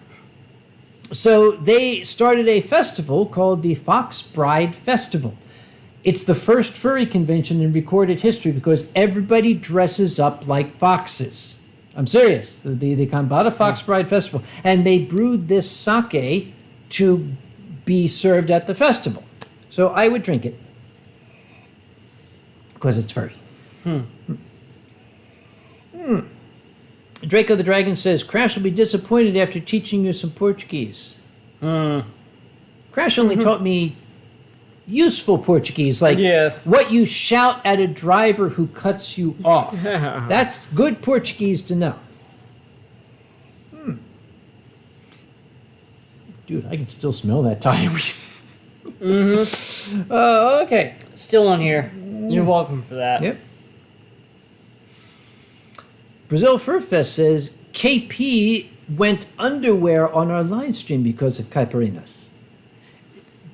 So they started a festival called the Fox Bride Festival. It's the first furry convention in recorded history because everybody dresses up like foxes. I'm serious. The Kambada Fox Bride Festival. And they brewed this sake to be served at the festival. So I would drink it. because it's furry. Draco the Dragon says, Crash will be disappointed after teaching you some Portuguese. Crash only taught me useful Portuguese, like Yes. what you shout at a driver who cuts you off. That's good Portuguese to know. Dude, I can still smell that tire. Okay. Still on here. You're welcome for that. Yep. Brazil Fur Fest says KP went underwear on our live stream because of caipirinhas.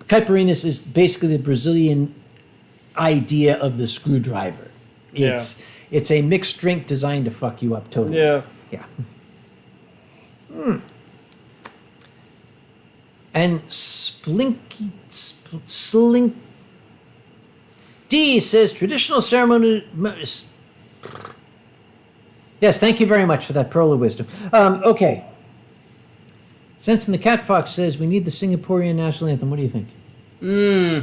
Caipirinhas is basically the Brazilian idea of the screwdriver. It's a mixed drink designed to fuck you up totally. Yeah. Yeah. And Slink D says traditional ceremony. Yes, thank you very much for that pearl of wisdom. Okay. Sense in the Cat Fox says we need the Singaporean national anthem. What do you think?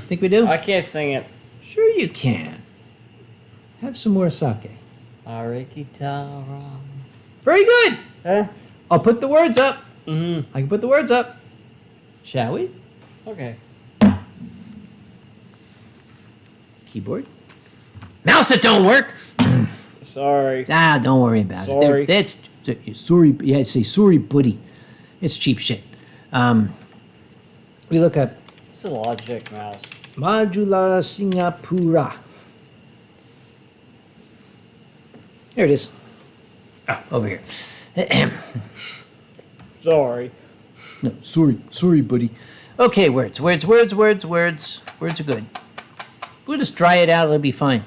Think we do? I can't sing it. Sure you can. Have some more sake. Arikitara. Very good. Huh? I'll put the words up. Mm-hmm. I can put the words up. Shall we? Okay. Keyboard. Mouse it don't work. Sorry. Ah, don't worry about Sorry. it. That's sorry. Yeah, say sorry, buddy. It's cheap shit. We look up It's a Logitech mouse. Modula Singapura. There it is. Ah, over here. Sorry. No, sorry, buddy. Okay, words are good. We'll just dry it out. It'll be fine.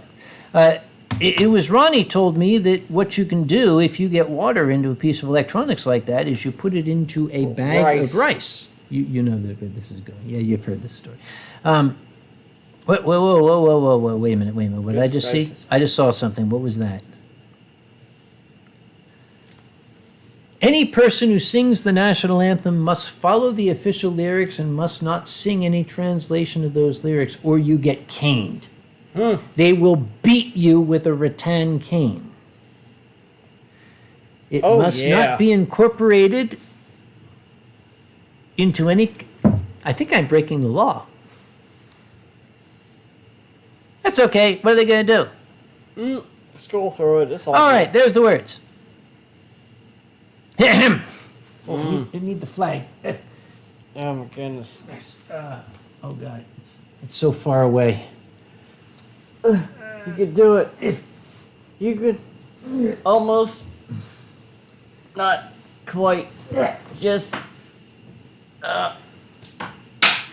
It was Ronnie told me that what you can do if you get water into a piece of electronics like that is you put it into a bag of rice. You know that this is going. Yeah, you've heard this story. Whoa! Wait a minute. What did I just see? I just saw something. What was that? Any person who sings the national anthem must follow the official lyrics and must not sing any translation of those lyrics, or you get caned. They will beat you with a rattan cane. It must not be incorporated into any... I think I'm breaking the law. That's okay. What are they going to do? Scroll through it. It's all Right, there's the words. You need the flag. Oh my goodness. Oh, God. It's so far away. You could do it if you could almost not quite just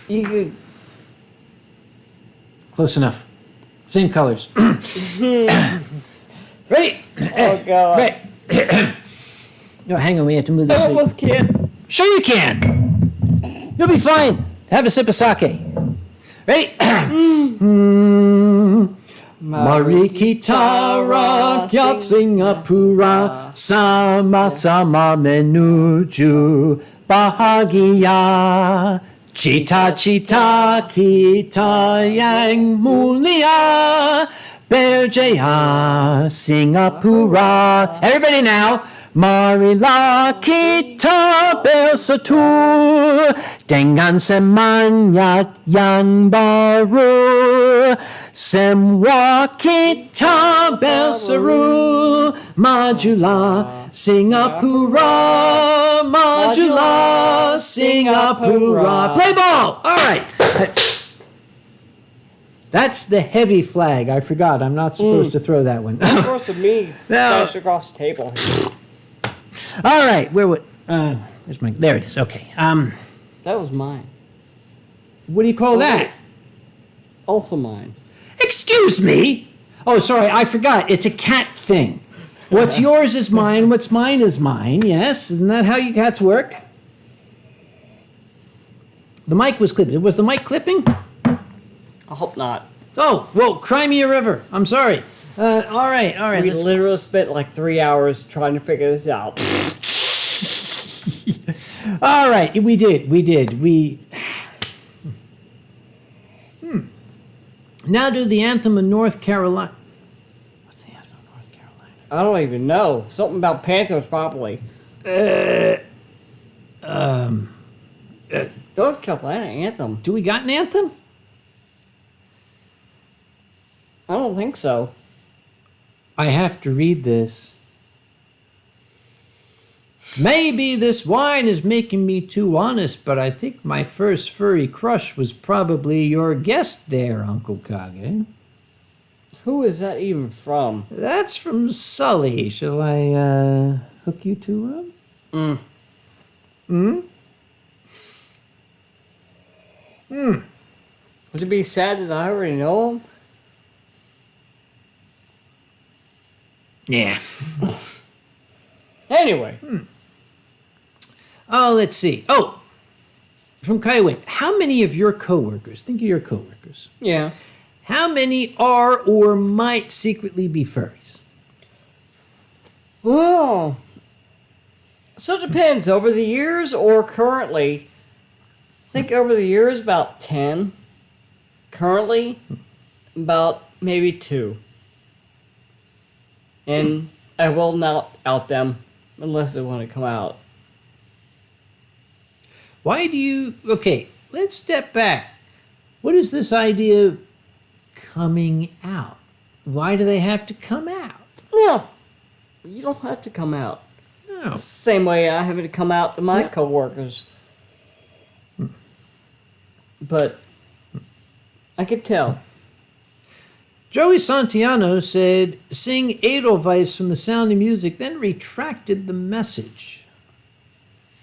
you could Close enough. Same colors. Ready? oh god. Right. No, hang on. We have to move I this. almost can't. Sure you can. You'll be fine. Have a sip of sake. Ready? Marikitara kyat Singapura sama-sama menuju bahagia. Cita-cita kita yang mulia berjaya Singapura. Everybody now. Marilah kita bersatu dengan semangat yang baru. Semua kita berseru, majulah Singapura, majulah Singapura. Play ball! All right. That's the heavy flag. I forgot. I'm not supposed to throw that one. Of course, of me. No. Smashed across the table. All right. Where would... there's my... There it is. Okay. That was mine. What do you call that? Also mine. Excuse me. Oh, sorry, I forgot. It's a cat thing. What's yours is mine. What's mine is mine. Yes, isn't that how you cats work? The mic was clipped. Was the mic clipping? I hope not. Oh, well, cry me a river. I'm sorry. All right. We literally spent like 3 hours trying to figure this out. All right, we did. Now do the anthem of North Carolina. I don't even know. Something about Panthers, probably. North Carolina anthem. Do we got an anthem? I don't think so. I have to read this. Maybe this wine is making me too honest, but I think my first furry crush was probably your guest there, Uncle Kage. Who is that even from? That's from Sully. Shall I hook you to him? Would it be sad that I already know him? Yeah. Anyway. Oh, let's see. Oh, from Kaiway. How many of your coworkers, think of your coworkers, Yeah. how many are or might secretly be furries? Well, so it depends. Over the years or currently? I think over the years about 10. Currently, about maybe 2. And I will not out them unless they want to come out. Why do you... Okay, let's step back. What is this idea of coming out? Why do they have to come out? No, you don't have to come out. No. The same way I have to come out to my coworkers. But I could tell. Joey Santiano said, sing Edelweiss from The Sound of Music, then retracted the message.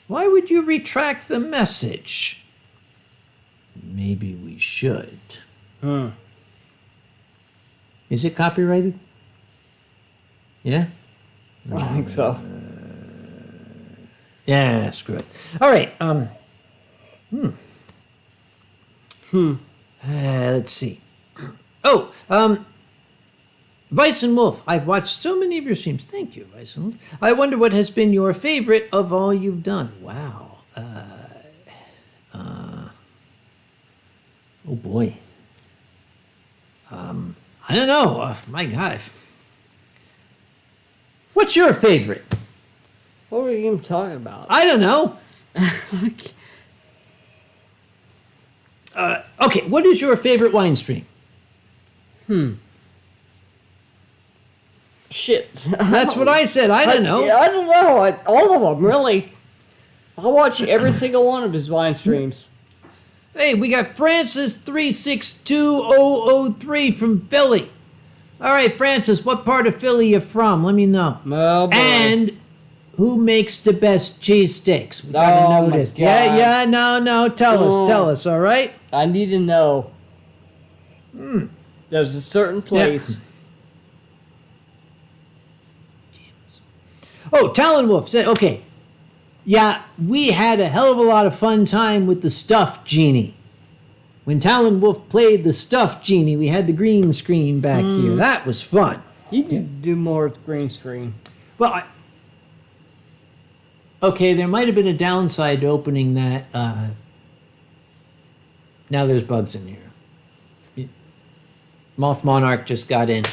Why would you retract the message? Maybe we should. Is it copyrighted? Yeah? I think so. Yeah, screw it. All right. Let's see. Oh, Vice and Wolf. I've watched so many of your streams. Thank you, Vice and Wolf. I wonder what has been your favorite of all you've done. Wow. Oh boy. I don't know. My God. What's your favorite? What were you even talking about? I don't know. Okay, what is your favorite wine stream? Shit. That's what I said. I don't know. I don't know. All of them, really. I watch every single one of his wine streams. Hey, we got Francis 362003 from Philly. All right, Francis, what part of Philly you from? Let me know. Oh, boy. And who makes the best cheesesteaks? We gotta know my this. God. Yeah, no. Tell us, all right? I need to know. There's a certain place. Oh, Talon Wolf said, okay. Yeah, we had a hell of a lot of fun time with the stuffed genie. When Talon Wolf played the stuffed genie, we had the green screen back here. That was fun. You need to do more with green screen. Well, okay, there might have been a downside to opening that. Now there's bugs in here. Moth Monarch just got in.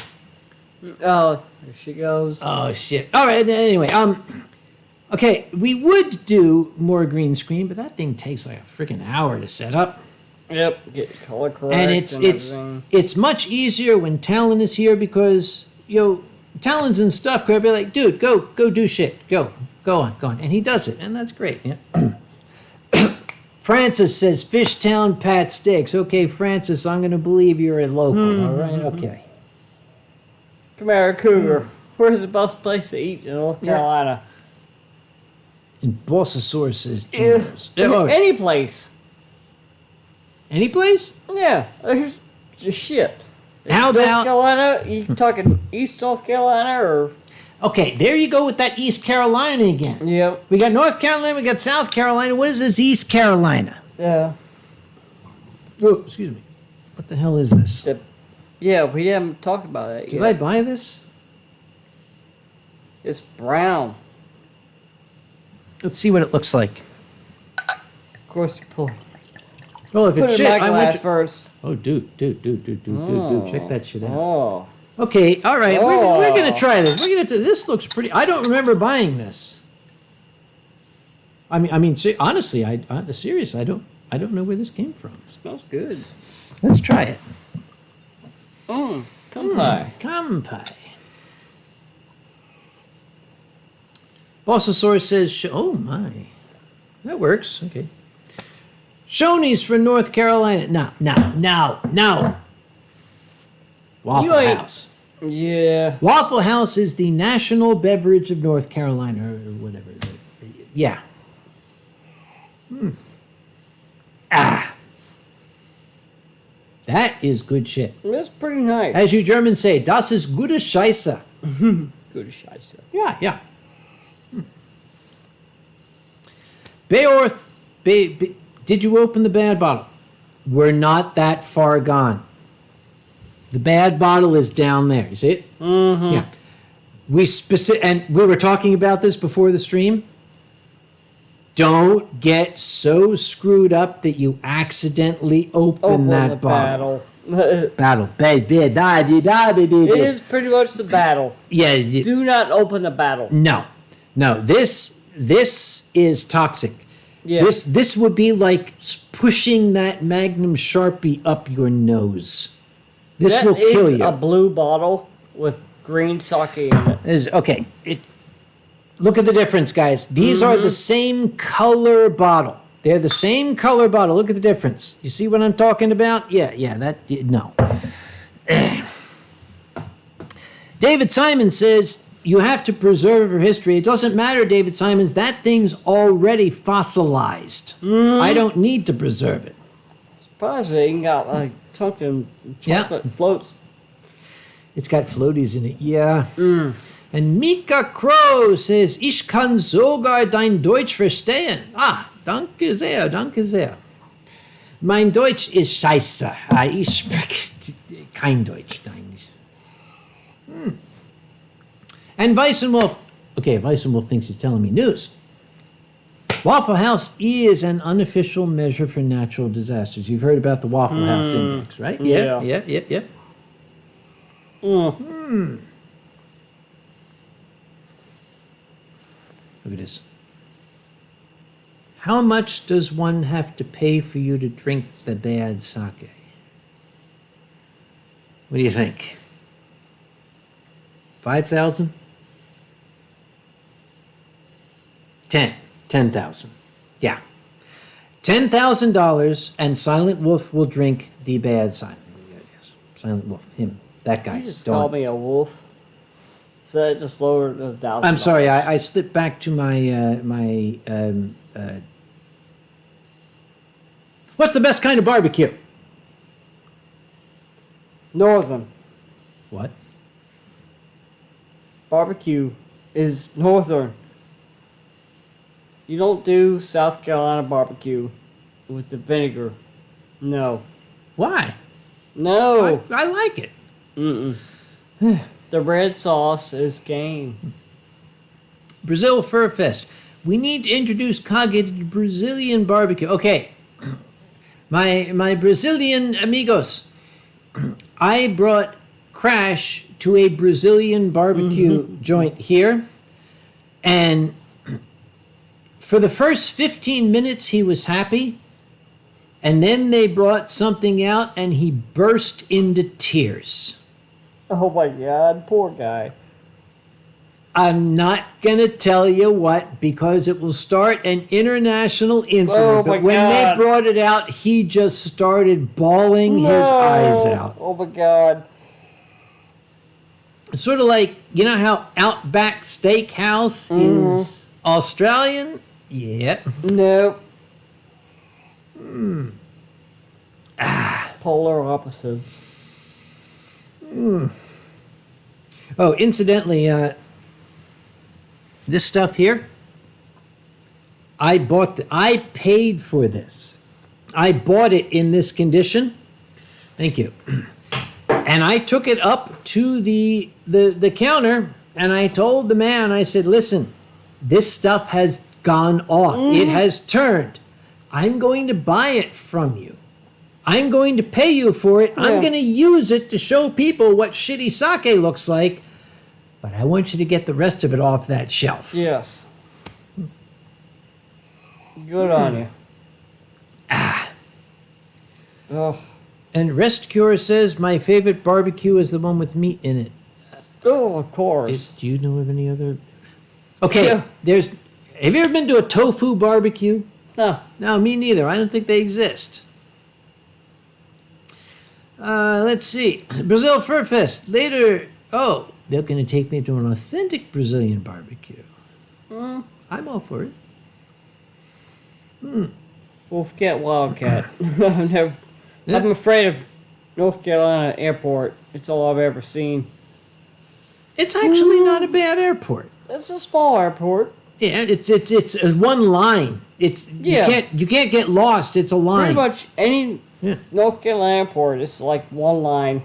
Oh, there she goes. Oh, shit. All right, anyway, okay, we would do more green screen, but that thing takes like a freaking hour to set up. Yep, get color correct And everything. it's much easier when Talon is here because, Talon's and stuff could be like, dude, go do shit. Go on. And he does it, and that's great. Yeah. Francis says, Fishtown Pat Steaks. Okay, Francis, I'm going to believe you're a local, all right? Okay. Come here, Cougar. Where's the best place to eat in North Carolina? And Bossasaurus says, Juniors. Any place. Any place? Yeah, there's just shit. How North about... Carolina? You talking East North Carolina or? Okay, there you go with that East Carolina again. Yep. We got North Carolina, we got South Carolina. What is this East Carolina? Yeah. Oh, excuse me. What the hell is this? Yeah, we haven't talked about it Did yet. I buy this? It's brown. Let's see what it looks like. Of course, you pull. Well, if Put it's it in shit, my I glass want first. Oh, dude. Check that shit out. Oh. Okay, all right. We're Oh. gonna try this. We're gonna. This looks pretty. I don't remember buying this. Honestly, serious. I don't know where this came from. Smells good. Let's try it. Come pie. Kampai. Bossosaurus says, oh my. That works. Okay. Shoney's for North Carolina. No. Waffle You ain't- House. Yeah. Waffle House is the national beverage of North Carolina or whatever. Yeah. That is good shit. That's pretty nice. As you Germans say, das ist gute Scheiße. Good Scheiße. Yeah. Beorth, did you open the bad bottle? We're not that far gone. The bad bottle is down there. You see it? Mm-hmm. Yeah. And we were talking about this before the stream. Don't get so screwed up that you accidentally open that bottle. Battle. It is pretty much the battle. Yeah. Do not open the battle. No. This is toxic. Yeah. This would be like pushing that Magnum Sharpie up your nose. This That will kill is you. a blue bottle with green sake in it. Okay. Look at the difference, guys. These are the same color bottle. They're the same color bottle. Look at the difference. You see what I'm talking about? Yeah. No. David Simon says, you have to preserve her history. It doesn't matter, David Simons. That thing's already fossilized. I don't need to preserve it. Surprising, got like tucked in chocolate floats. It's got floaties in it, yeah. And Mika Crow says, ich kann sogar dein Deutsch verstehen. Danke sehr. Mein Deutsch ist scheiße. Ich spreche kein Deutsch, eigentlich. And Bison Wolf, okay, Bison Wolf thinks he's telling me news. Waffle House is an unofficial measure for natural disasters. You've heard about the Waffle House Index, right? Yeah. Look at this. How much does one have to pay for you to drink the bad sake? What do you think? 5,000? 10,000. Yeah. $10,000 and Silent Wolf will drink the bad Silent. Yes. Silent Wolf, him, that guy. You just Don't. called me a wolf. So that just lowered the $1,000. I'm sorry, I slipped back to my what's the best kind of barbecue? Northern. What? Barbecue is northern. You don't do South Carolina barbecue with the vinegar. No. Why? No. I like it. The red sauce is game. Brazil Fur Fest. We need to introduce Kage to Brazilian barbecue. Okay. My Brazilian amigos. I brought Crash to a Brazilian barbecue joint here. And for the first 15 minutes, he was happy. And then they brought something out and he burst into tears. Oh my God, poor guy. I'm not going to tell you what because it will start an international incident. Oh, but my when God. they brought it out, he just started bawling his eyes out. Oh my God. It's sort of like, you know how Outback Steakhouse is Australian? Yeah. Nope. Polar opposites. Oh, incidentally, this stuff here, I paid for this. I bought it in this condition. Thank you. And I took it up to the counter and I told the man, I said, listen, this stuff has gone off. It has turned. I'm going to buy it from you. I'm going to pay you for it. I'm Yeah. going to use it to show people what shitty sake looks like. But I want you to get the rest of it off that shelf. Yes. Good on you. Oh. And Rest Cure says, my favorite barbecue is the one with meat in it. Oh, of course. Do you know of any other? Okay, Yeah. Have you ever been to a tofu barbecue? No. No, me neither. I don't think they exist. Let's see. Brazil Fur Fest. Later. Oh, they're going to take me to an authentic Brazilian barbecue. I'm all for it. We'll get Wildcat. I'm afraid of North Carolina Airport. It's all I've ever seen. It's actually not a bad airport. It's a small airport. Yeah, it's one line. Yeah. You can't get lost. It's a line. Pretty much any Yeah. North Carolina airport, it's like one line.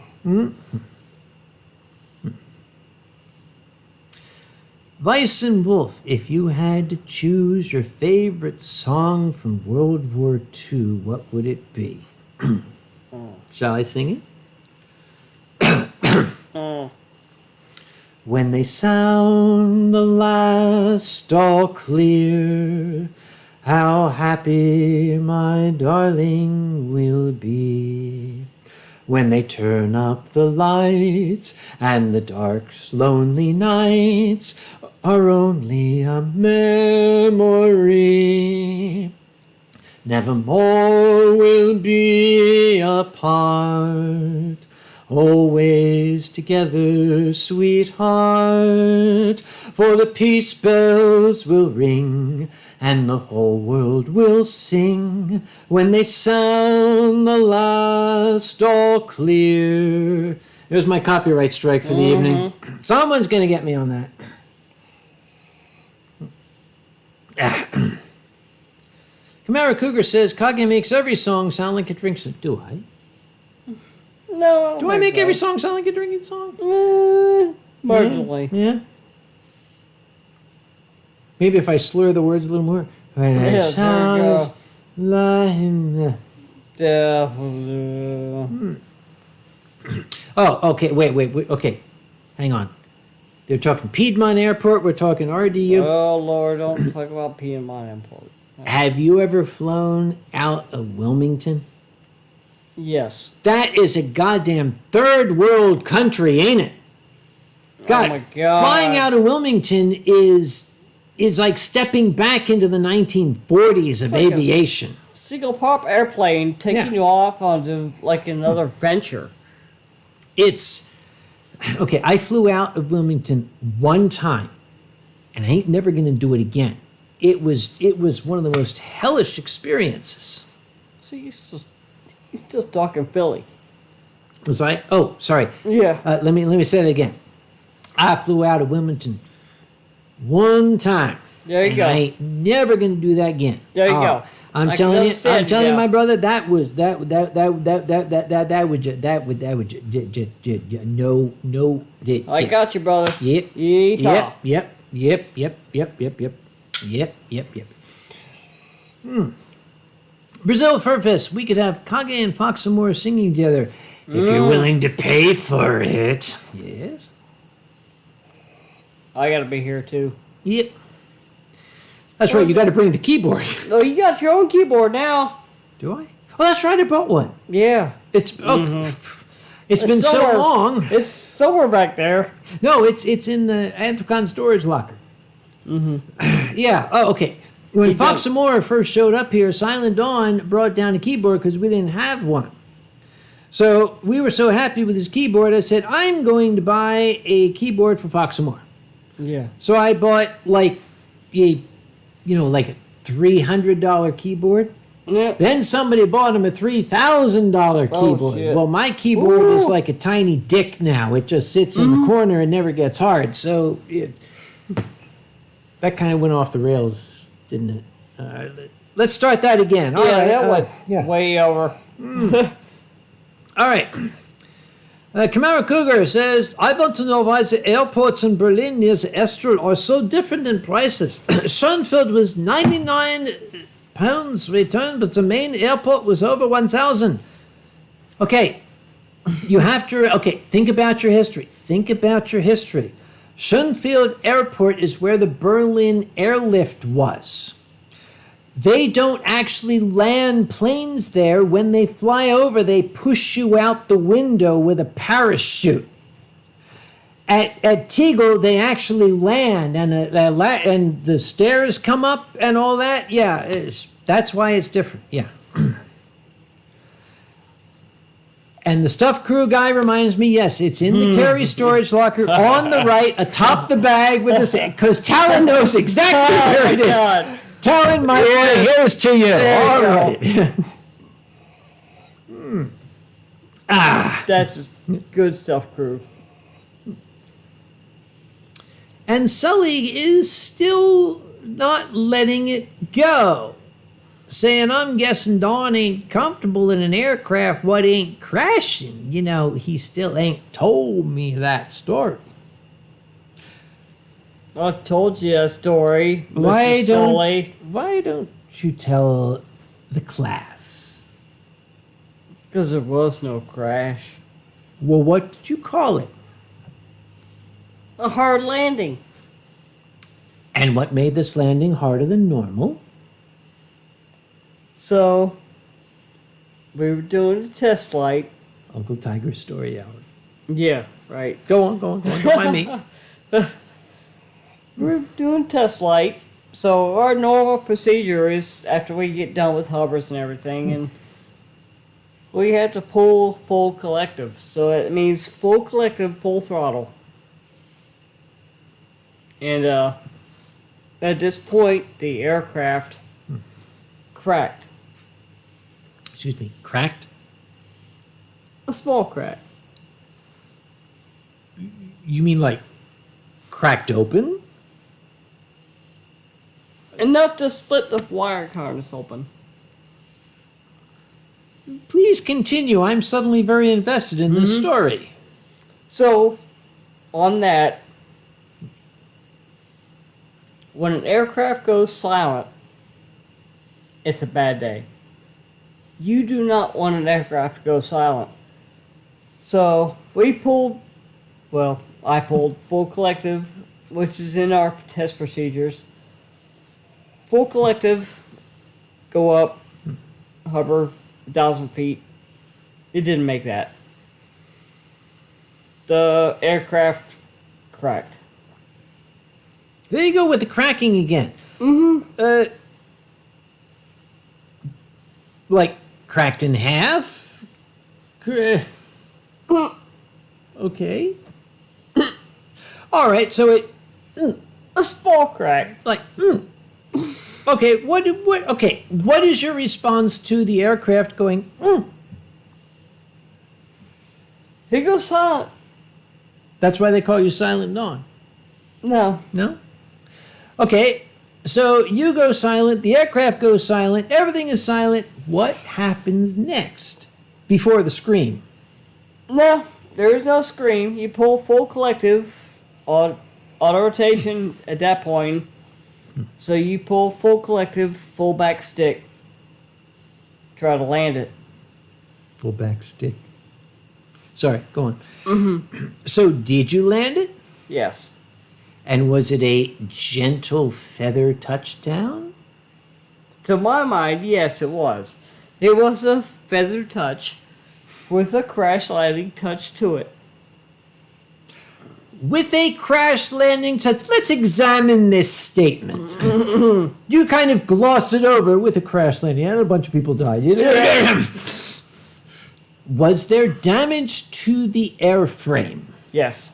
Vice and Wolf, if you had to choose your favorite song from World War II, what would it be? Shall I sing it? When they sound the last all clear, how happy my darling will be. When they turn up the lights and the dark, lonely nights are only a memory. Nevermore we'll be apart, always together, sweetheart. For the peace bells will ring and the whole world will sing when they sound the last all clear. There's my copyright strike for the evening. Someone's going to get me on that. Camara Cougar says, Kage makes every song sound like a drinking song. Do I? No. Do I make every song sound like a drinking song? Marginally. Yeah. Maybe if I slur the words a little more. When Yeah, I there you sound like- Oh, okay. Wait. Okay. Hang on. They're talking Piedmont Airport. We're talking RDU. Oh, Lord, don't talk about Piedmont Airport. Have you ever flown out of Wilmington? Yes. That is a goddamn third world country, ain't it? God, Oh, my God. flying out of Wilmington is like stepping back into the 1940s of like a aviation. Single pop airplane taking Yeah. you off onto like another venture. It's okay. I flew out of Wilmington one time, and I ain't never gonna do it again. It was one of the most hellish experiences. See, he's still talking Philly. Was I? Oh, sorry. Yeah. Let me say it again. I flew out of Wilmington one time. There you and go. I ain't never gonna do that again. There you go. I'm Like telling Phil you, said, I'm telling you, yeah. my brother, that would no. I got you, brother. Yep. Yeehaw. Yep. Brazil Fur Fest. We could have Kage and Foxamore singing together if you're willing to pay for it. Yes. I gotta be here too. Yep. That's right. You got to bring the keyboard. Oh, you got your own keyboard now. Do I? Oh, that's right. I brought one. Yeah. It's it's been so somewhere- long. It's somewhere back there. No, it's in the Anthropon storage locker. Yeah. Oh, okay. When He Fox does. Amore first showed up here, Silent Dawn brought down a keyboard because we didn't have one. So we were so happy with his keyboard, I said, I'm going to buy a keyboard for Fox Amore. Yeah. So I bought like a $300 keyboard. Yeah. Then somebody bought him a $3,000 Oh, keyboard. shit. Well, my keyboard is Ooh. like a tiny dick now. It just sits in the corner and never gets hard. So that kind of went off the rails, didn't it? Let's start that again. All Yeah, right, that went yeah. way over. All right. Kamara Cougar says, I want to know why the airports in Berlin near the Estrel are so different in prices. Schoenfeld was £99 return, but the main airport was over 1,000. Okay, you have to, okay, think about your history. Think about your history. Schönfeld Airport is where the Berlin airlift was. They don't actually land planes there. When they fly over, they push you out the window with a parachute. At Tegel, they actually land, and the stairs come up and all that. Yeah, that's why it's different. Yeah. And the stuffed crew guy reminds me, yes, it's in the carry storage locker on the right, atop the bag with the, because Talon knows exactly where it is. God. Talon, my boy, here's to you. All right. That's good stuff, crew. And Sully is still not letting it go, saying, I'm guessing Dawn ain't comfortable in an aircraft what ain't crashing. You know, he still ain't told me that story. I told you a story, Mr. Sully. Why don't you tell the class? Because there was no crash. Well, what did you call it? A hard landing. And what made this landing harder than normal? So, we were doing a test flight. Uncle Tiger's story hour. Yeah, right. Go on. Don't mind me. We were doing test flight. So, our normal procedure is after we get done with hovers and everything, and we have to pull full collective. So, it means full collective, full throttle. And at this point, the aircraft cracked. Excuse me, cracked? A small crack. You mean like cracked open? Enough to split the wire harness open. Please continue. I'm suddenly very invested in this story. So, on that, when an aircraft goes silent, it's a bad day. You do not want an aircraft to go silent. So, I pulled full collective, which is in our test procedures. Full collective, go up, hover 1,000 feet. It didn't make that. The aircraft cracked. There you go with the cracking again. Like cracked in half? Okay. All right, so it A small crack. like Okay, what is your response to the aircraft going He goes silent. That's why they call you Silent Dawn. No. No? Okay, so you go silent, the aircraft goes silent, everything is silent. What happens next? Before the scream. No, there is no scream. You pull full collective on auto rotation at that point. So you pull full collective, full back stick. Try to land it. Full back stick. Sorry, go on. So did you land it? Yes. And was it a gentle feather touchdown? To my mind, yes, it was. It was a feather touch with a crash landing touch to it. With a crash landing touch, let's examine this statement. You kind of gloss it over with a crash landing, and a bunch of people died. Was there damage to the airframe? Yes.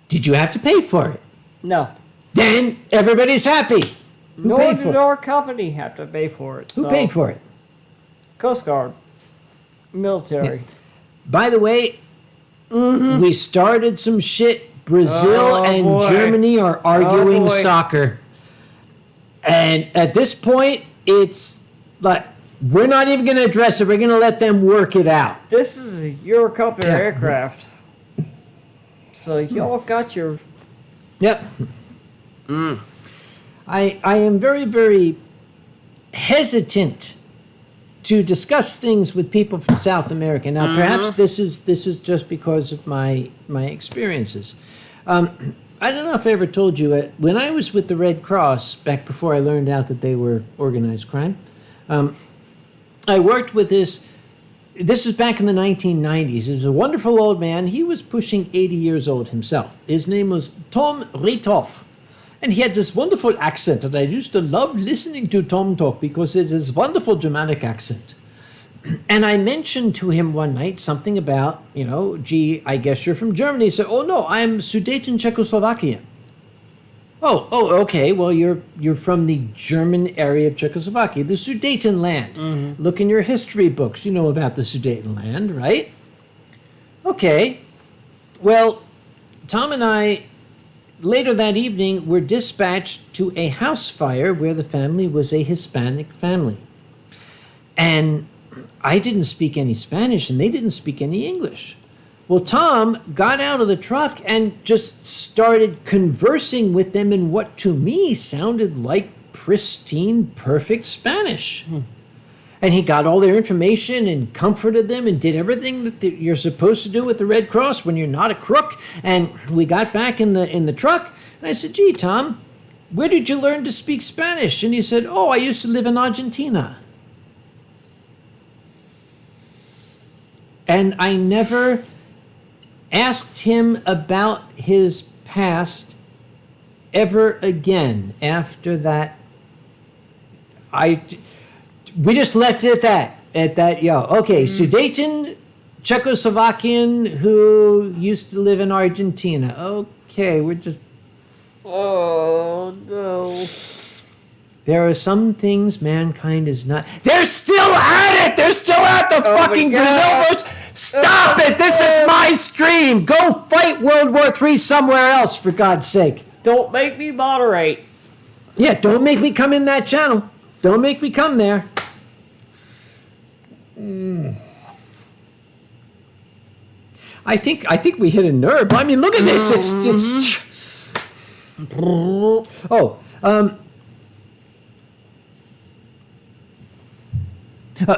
Did you have to pay for it? No. Then everybody's happy. Who Nor paid did for it? our company have to pay for it. Who paid for it? Coast Guard. Military. By the way, we started some shit. Brazil and boy. Germany are arguing boy. soccer. And at this point, it's like, we're not even going to address it. We're going to let them work it out. This is a Eurocopter Yeah. aircraft. So y'all got your... Yep. I am very, very hesitant to discuss things with people from South America. Now, perhaps this is just because of my experiences. I don't know if I ever told you, when I was with the Red Cross, back before I learned out that they were organized crime, I worked with this is back in the 1990s. He was a wonderful old man. He was pushing 80 years old himself. His name was Tom Ritoff. And he had this wonderful accent, and I used to love listening to Tom talk because it's this wonderful Germanic accent. And I mentioned to him one night something about, gee, I guess you're from Germany. He said, oh no, I'm Sudeten Czechoslovakian. Oh, okay. Well, you're from the German area of Czechoslovakia, the Sudeten land. Look in your history books. You know about the Sudeten land, right? Okay. Well, Tom and I, later that evening, were dispatched to a house fire where the family was a Hispanic family. And I didn't speak any Spanish, and they didn't speak any English. Well, Tom got out of the truck and just started conversing with them in what to me sounded like pristine, perfect Spanish. And he got all their information and comforted them and did everything that you're supposed to do with the Red Cross when you're not a crook. And we got back in the truck, and I said, gee, Tom, where did you learn to speak Spanish? And he said, oh, I used to live in Argentina. And I never asked him about his past ever again after that. We just left it at that, okay, Sudeten Czechoslovakian who used to live in Argentina. Okay, we're just... Oh, no. There are some things mankind is not... They're still at it! They're still at the fucking Brazil verse! Stop it! This is my stream! Go fight World War III somewhere else, for God's sake. Don't make me moderate. Yeah, don't make me come in that channel. Don't make me come there. I think we hit a nerve. I mean, look at this. It's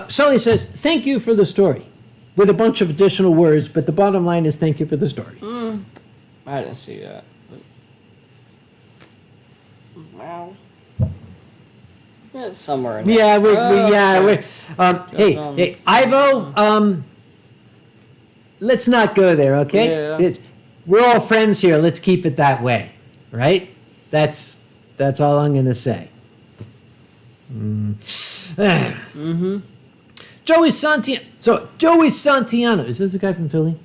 Sully says, thank you for the story, with a bunch of additional words, but the bottom line is thank you for the story. I didn't see that. Wow. It's somewhere in there. Hey, Ivo, let's not go there, okay? Yeah. We're all friends here. Let's keep it that way, right? That's all I'm gonna say. Joey Santiano. Is this a guy from Philly?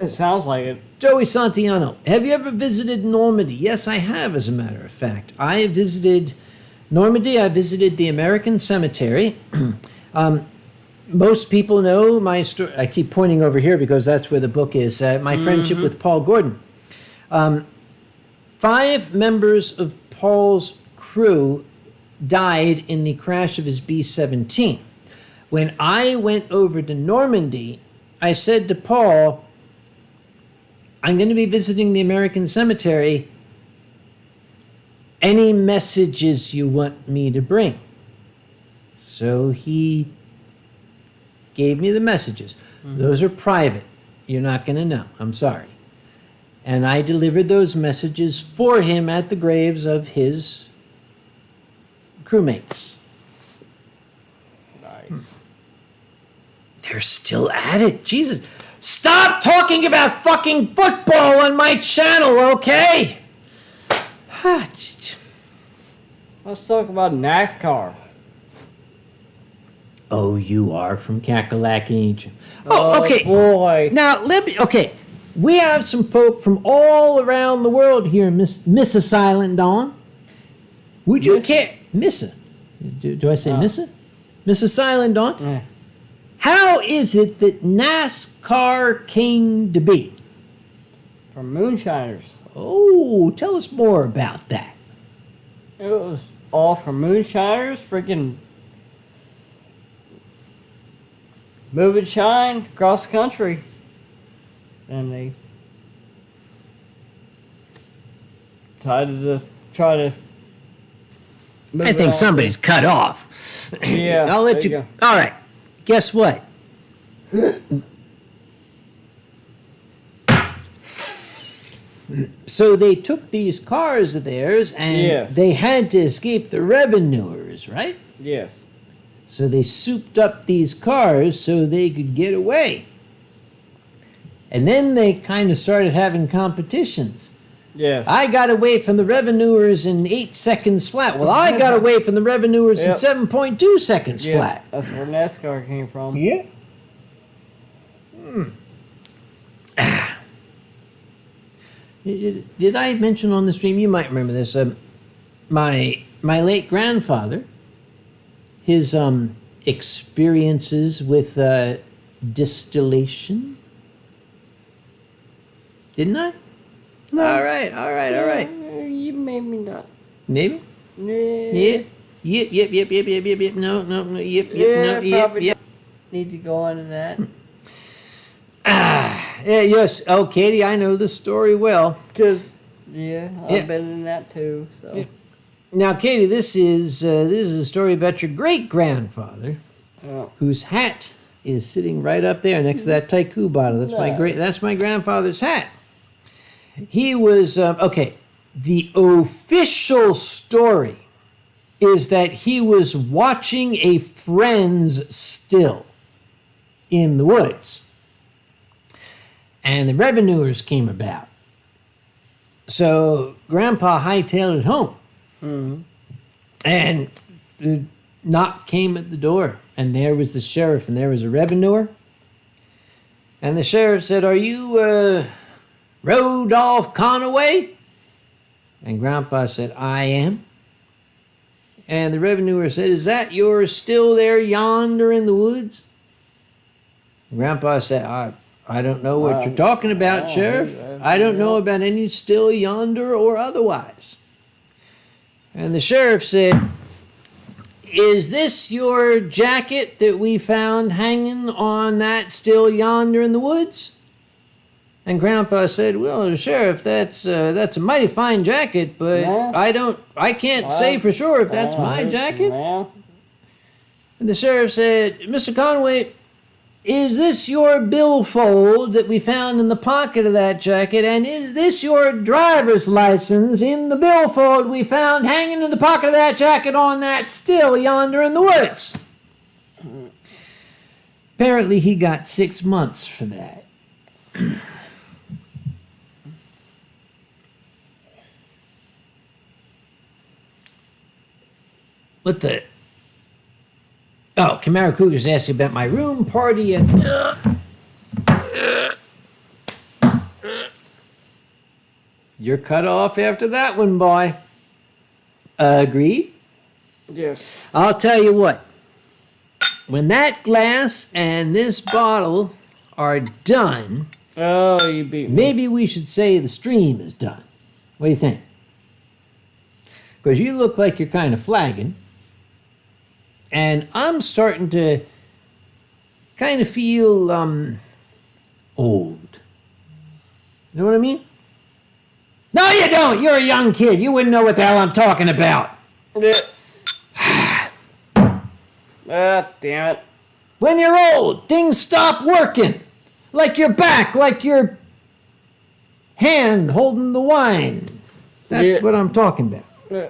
It sounds like it. Joey Santiano. Have you ever visited Normandy? Yes, I have, as a matter of fact. I visited Normandy. I visited the American Cemetery. Most people know my story. I keep pointing over here because that's where the book is. My friendship with Paul Gordon. 5 members of Paul's crew died in the crash of his B-17. When I went over to Normandy, I said to Paul, I'm going to be visiting the American Cemetery. Any messages you want me to bring? So he gave me the messages. Those are private. You're not going to know. I'm sorry. And I delivered those messages for him at the graves of his crewmates. Nice. They're still at it. Jesus. Stop talking about fucking football on my channel, okay? Let's talk about NASCAR. Oh, you are from Kakalaki, ain't you? Oh, okay. Boy. Now, okay. We have some folk from all around the world here, Missa Silent Dawn. Would you care? Missa. Do I say Missa? Missa Silent Dawn? Yeah. How is it that NASCAR came to be? From moonshiners. Oh, tell us more about that. It was all from moonshiners, freaking move and shine across the country. And they decided to try to I think somebody's cut off. Yeah, I'll let there you. you All right. Guess what? So they took these cars of theirs and Yes. they had to escape the revenuers, right? Yes. So they souped up these cars so they could get away. And then they kind of started having competitions. Yes. I got away from the revenuers in 8 seconds flat. Well, I got away from the revenuers Yep. in 7.2 seconds Yeah, flat. that's where NASCAR came from. Yeah. Did I mention on the stream? You might remember this. My late grandfather, his experiences with distillation. Didn't I? No. All right. You made me not. Maybe. Yeah. Yep. No. Yep. Probably need to go on to that. Yeah. Yes. Oh, Katie, I know the story well. Because, Yeah. I've been in that too, so. Yeah. Now, Katie, this is a story about your great grandfather, Yeah. whose hat is sitting right up there next to that Taiku bottle. That's my grandfather's hat. He was okay. The official story is that he was watching a friend's still in the woods, and the revenuers came about. So Grandpa hightailed it home. Mm-hmm. And the knock came at the door, and there was the sheriff, and there was a revenuer. And the sheriff said, "Are you Rodolph Conaway?" And Grandpa said, "I am." And the revenuer said, "Is that yours still there yonder in the woods?" And Grandpa said, I don't know what you're talking about, Sheriff. I don't know about any still yonder or otherwise." And the sheriff said, "Is this your jacket that we found hanging on that still yonder in the woods?" And Grandpa said, "Well, Sheriff, that's a mighty fine jacket, but Yeah. I can't say for sure if that's my jacket." Well, And the sheriff said, "Mr. Conway, is this your billfold that we found in the pocket of that jacket? And is this your driver's license in the billfold we found hanging in the pocket of that jacket on that still yonder in the woods?" Apparently he got 6 months for that. What the... Oh, Camaro Cougar's asking about my room party at... You're cut off after that one, boy. Agreed? yes. I'll tell you what. When that glass and this bottle are done, Oh, you beat me. maybe we should say the stream is done. What do you think? Because you look like you're kind of flagging. And I'm starting to kind of feel old. You know what I mean? No, you don't. You're a young kid. You wouldn't know what the hell I'm talking about. Yeah. Damn it. When you're old, things stop working. Like your back, like your hand holding the wine. That's Yeah. what I'm talking about. Yeah.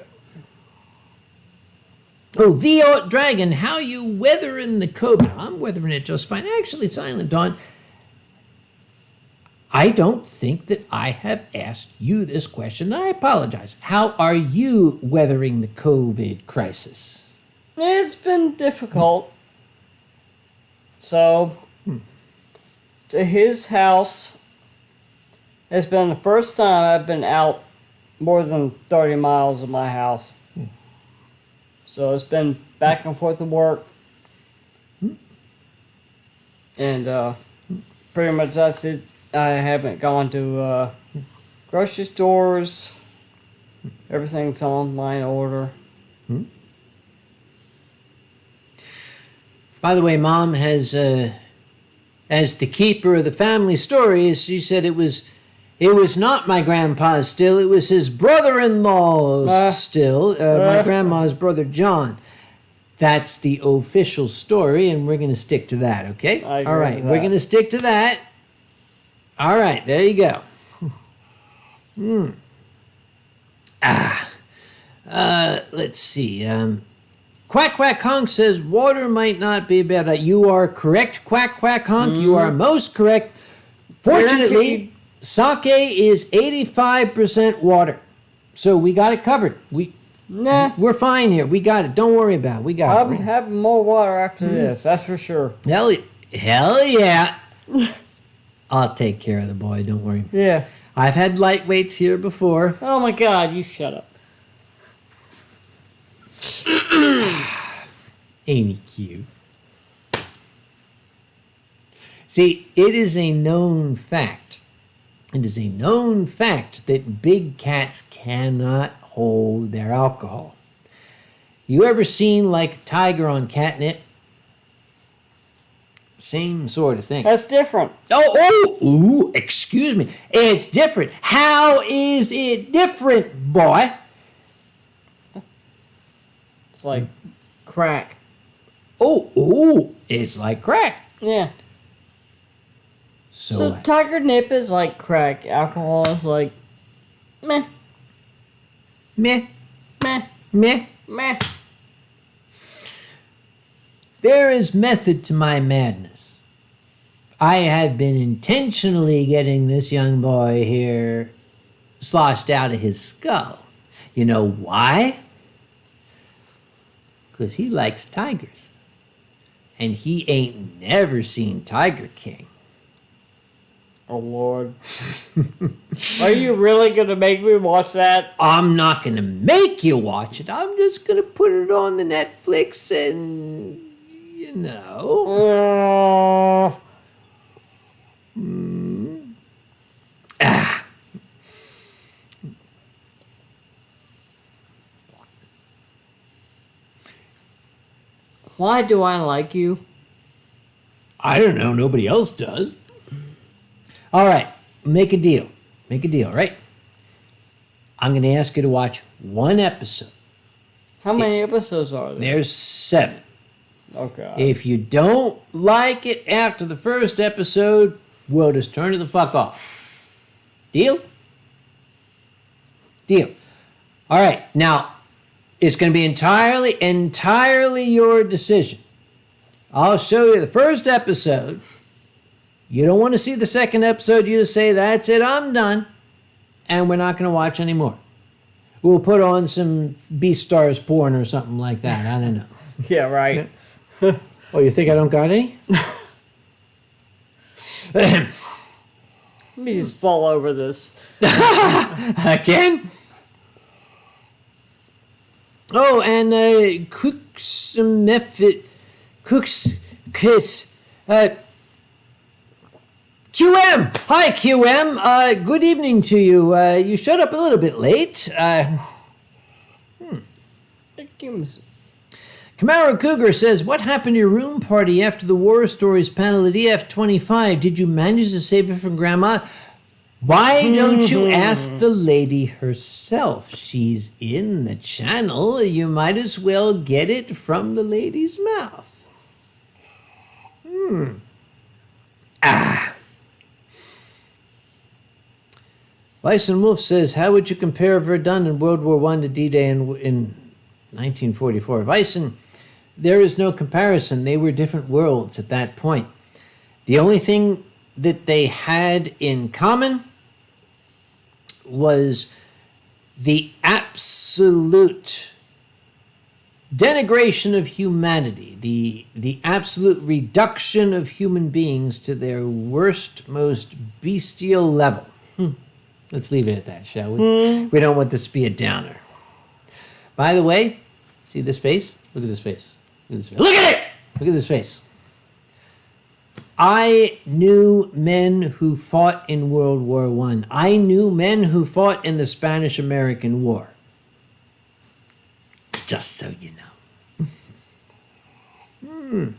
Oh, VO Dragon, how you weathering the COVID? I'm weathering it just fine. Actually, Silent Dawn, I don't think that I have asked you this question. I apologize. How are you weathering the COVID crisis? It's been difficult. So, to his house, it's been the first time I've been out more than 30 miles of my house. So it's been back and forth to work. And pretty much that's it. I haven't gone to grocery stores. Everything's online order. By the way, Mom has, as the keeper of the family stories, she said it was It was not my grandpa's still. It was his brother-in-law's still. My grandma's brother John. That's the official story, and we're going to stick to that, okay? I agree All right, with we're that. going to stick to that. All right, there you go. Let's see. Quack Quack Honk says water might not be a bad idea. You are correct, Quack Quack Honk. You are most correct. Fortunately, sake is 85% water. So we got it covered. We're fine here. We got it. Don't worry about it. We got I'll be it. having more water after this, that's for sure. Hell yeah. I'll take care of the boy. Don't worry. Yeah. I've had lightweights here before. Oh my god, you shut up. Ain't he cute? See, it is a known fact. It is a known fact that big cats cannot hold their alcohol. You ever seen like a tiger on catnip? Same sort of thing. That's different. Ooh, excuse me. It's different. How is it different, boy? It's like crack. It's like crack. Yeah. So tiger nip is like crack. Alcohol is like meh, meh, meh, meh. meh. There is method to my madness. I have been intentionally getting this young boy here sloshed out of his skull. You know why? Because he likes tigers. And he ain't never seen Tiger King. Oh Lord. Are you really gonna make me watch that? I'm not going to make you watch it. I'm just going to put it on the Netflix and, you know. Why do I like you? I don't know. Nobody else does. All right. Make a deal. Make a deal, right? I'm going to ask you to watch one episode. How many episodes are there? There's 7. Okay. If you don't like it after the first episode, we'll just turn it the fuck off. Deal? Deal. All right. Now, it's going to be entirely your decision. I'll show you the first episode. You don't want to see the second episode. You just say, that's it, I'm done. And we're not going to watch anymore. We'll put on some Beastars porn or something like that. I don't know. Yeah, right. Oh, you think I don't got any? Let me just fall over this. Again? Oh, and Cooks Method, Cooks Kiss, QM. Hi, QM. Good evening to you. You showed up a little bit late. Camaro Cougar says, what happened to your room party after the War Stories panel at EF25? Did you manage to save it from Grandma? Why don't you ask the lady herself? She's in the channel. You might as well get it from the lady's mouth. Bison Wolf says, how would you compare Verdun in World War I to D-Day in 1944? Bison, there is no comparison. They were different worlds at that point. The only thing that they had in common was the absolute denigration of humanity, the absolute reduction of human beings to their worst, most bestial level. Let's leave it at that, shall we? We don't want this to be a downer. By the way, see this face? Look at this face. Look at this face. Look at it! Look at this face. I knew men who fought in World War I. I knew men who fought in the Spanish-American War. Just so you know.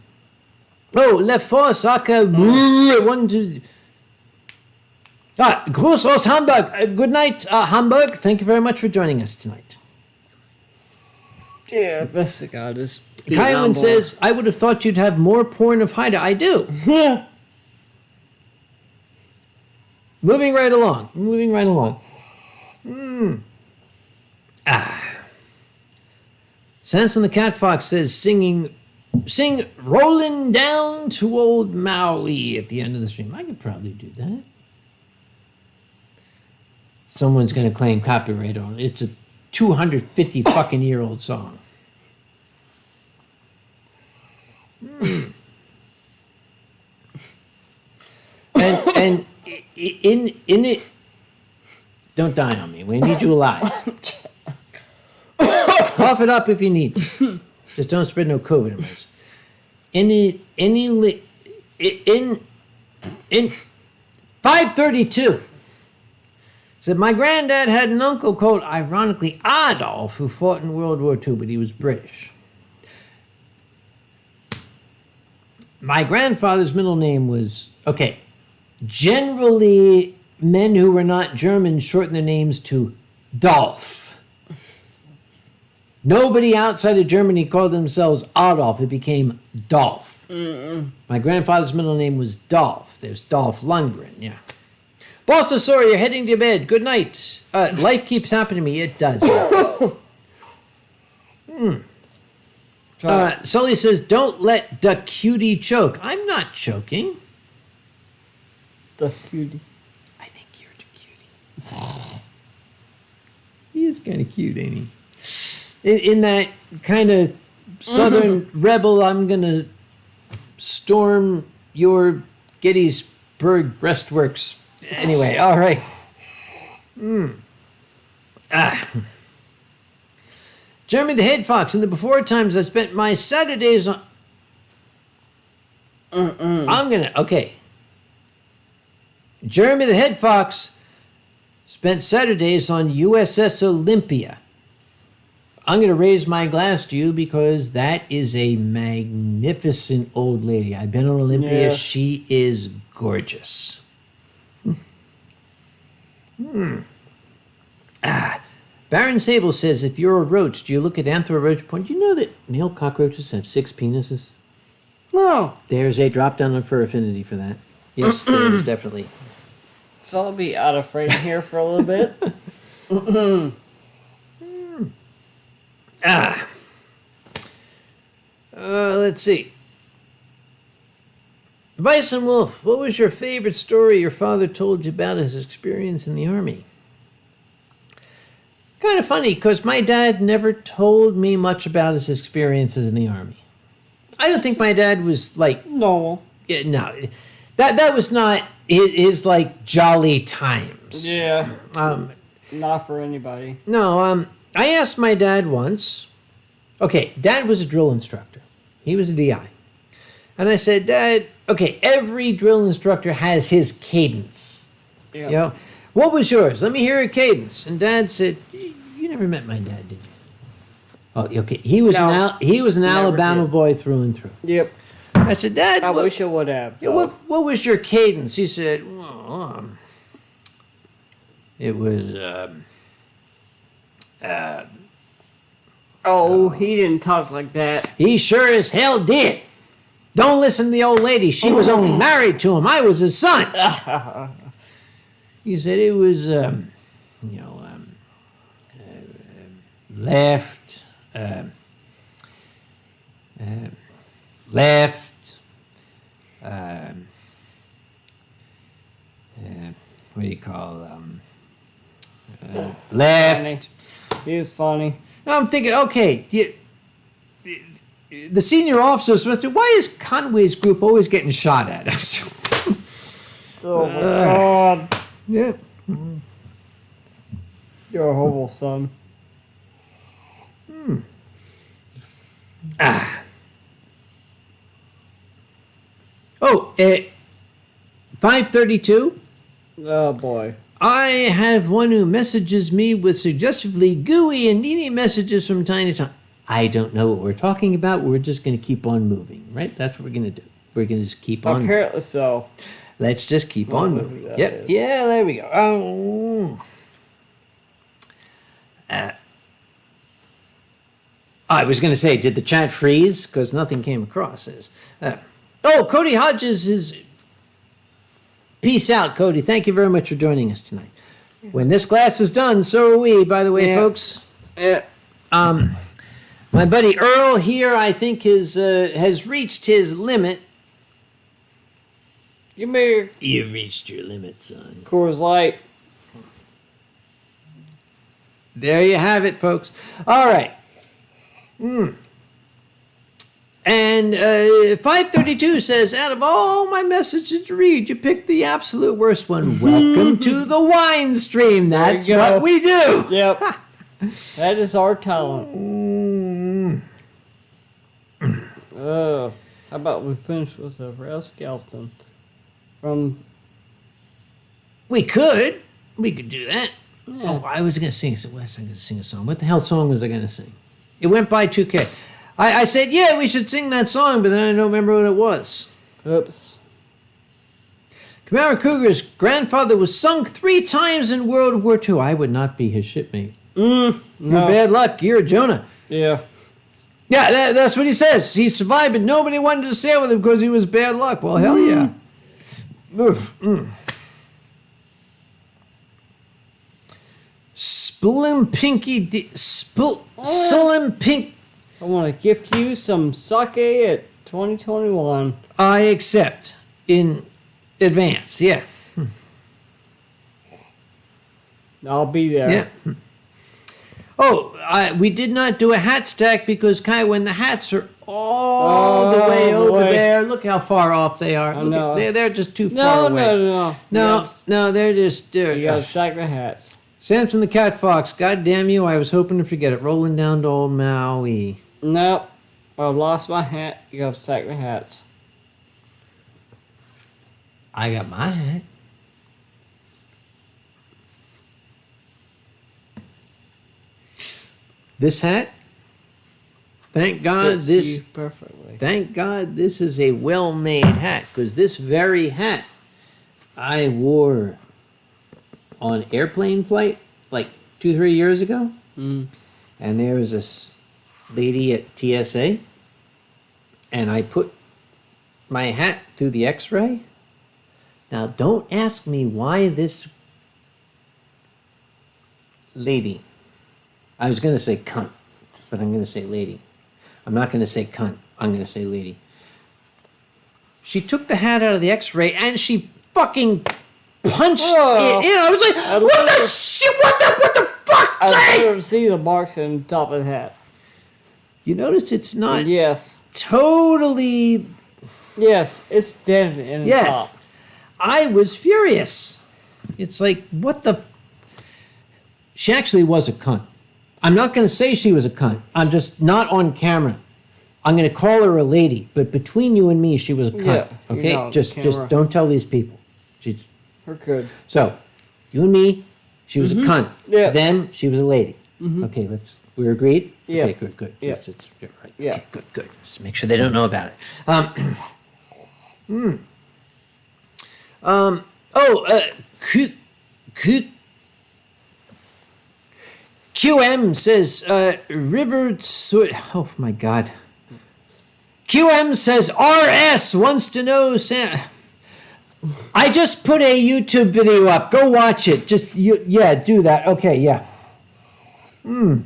Oh, left 4, soccer. 1, 2. Gruß aus Hamburg. Good night, Hamburg. Thank you very much for joining us tonight. Yeah, best of God is. Kylin says, I would have thought you'd have more porn of Haida. I do. Moving right along. Sanson the Cat Fox says, sing Rollin' Down to Old Maui at the end of the stream. I could probably do that. Someone's going to claim copyright on it. It's a 250 fucking year old song. And in it, don't die on me. We need you alive. Cough it up if you need. Just don't spread no COVID amongst. In 532. Said, my granddad had an uncle called, ironically, Adolf, who fought in World War II, but he was British. My grandfather's middle name was, okay, generally men who were not German shorten their names to Dolph. Nobody outside of Germany called themselves Adolf. It became Dolph. My grandfather's middle name was Dolph. There's Dolph Lundgren, yeah. Bossosaur, you're heading to bed. Good night. Life keeps happening to me. It does. Sully says, don't let the cutie choke. I'm not choking. The cutie. I think you're the cutie. He is kind of cute, ain't he? In that kind of southern rebel, I'm going to storm your Gettysburg breastworks. Anyway, all right. Jeremy the Head Fox, in the before times I spent my Saturdays on... Okay. Jeremy the Head Fox spent Saturdays on USS Olympia. I'm going to raise my glass to you because that is a magnificent old lady. I've been on Olympia. Yeah. She is gorgeous. Baron Sable says, if you're a roach, do you look at anthro-roach porn? Do you know that male cockroaches have 6 penises? No. There's a drop-down on Fur Affinity for that. Yes, there is definitely. So I'll be out of frame here for a little bit. Let's see. Bison Wolf, what was your favorite story your father told you about his experience in the Army? Kind of funny, because my dad never told me much about his experiences in the Army. I don't think my dad was like... No. Yeah, no. That was not his like, jolly times. Yeah. Not for anybody. No, I asked my dad once... Okay, Dad was a drill instructor. He was a DI. And I said, Dad, okay, every drill instructor has his cadence. Yeah. You know, what was yours? Let me hear your cadence. And Dad said, you never met my dad, did you? Oh, okay. He was an Alabama did. boy through and through. Yep. I said, Dad, I wish I would have. yeah, what was your cadence? He said, well, it was, Oh, he didn't talk like that. he sure as hell did. Don't listen to the old lady. She was only married to him. I was his son. He said it was, left, what do you call, left. Funny. He was funny. Now I'm thinking, okay, the senior officer semester, why is Conway's group always getting shot at? Oh my God. Yeah. You're a horrible son. Oh, 532. Oh boy. I have one who messages me with suggestively gooey and needy messages from time to time. I don't know what we're talking about. We're just going to keep on moving, right? That's what we're going to do. We're going to just keep on. Apparently so. Let's just keep on moving. Yep. Yeah, there we go. Oh. I was going to say, did the chat freeze? Because nothing came across. Cody Hodges is... Peace out, Cody. Thank you very much for joining us tonight. When this glass is done, so are we, by the way, folks. Yeah. My buddy Earl here, I think, has reached his limit. Give me You've reached your limit, son. Coors Light. There you have it, folks. All right. And 532 says, out of all my messages to read, you picked the absolute worst one. Welcome to the Winestream. That's what we do. Yep. That is our talent. How about we finish with a rail skeleton from... We could do that. Yeah. Oh, I was going to sing. So what was I going to sing a song? What the hell song was I going to sing? It went by 2K. I said, yeah, we should sing that song, but then I don't remember what it was. Oops. Commander Cougar's grandfather was sunk 3 times in World War II. I would not be his shipmate. No. You're bad luck. You're Jonah. Yeah. Yeah, that's what he says. He survived, but nobody wanted to sail with him because he was bad luck. Well, hell yeah. Oof. Slimpink. I want to gift you some sake at 2021. I accept in advance. Yeah. I'll be there. Yeah. Oh, we did not do a hat stack because when the hats are all the way over there, look how far off they are. know. They're just too far away. No, they're just... You gotta stack the hats. Samson the Cat Fox, God damn you, I was hoping to forget it. Rolling down to old Maui. Nope. I lost my hat. You gotta stack the hats. I got my hat. This hat? Thank God Fits you perfectly. Thank God this is a well-made hat, because this very hat I wore on airplane flight like 2-3 years ago. And there was this lady at TSA, and I put my hat through the x-ray. Now don't ask me why this lady, I was going to say cunt, but I'm going to say lady. I'm not going to say cunt, I'm going to say lady. She took the hat out of the x-ray and she fucking punched it in. I was like, what the shit? What the fuck? I never see the marks on top of the hat. You notice it's not Yes. totally... Yes, it's dead in the top. I was furious. It's like, what the... She actually was a cunt. I'm not going to say she was a cunt. I'm just not on camera. I'm going to call her a lady, but between you and me, she was a cunt. Yeah, okay? you're not on Just camera. don't tell these people. She's... We're good. So, you and me, she was a cunt. Yeah. To them, she was a lady. Okay, we're agreed? Yeah. Okay, good. Yeah. It's right. Yeah. Okay, good. Just make sure they don't know about it. QM says, oh my God. QM says, RS wants to know, I just put a YouTube video up. Go watch it. Do that. Okay, yeah. And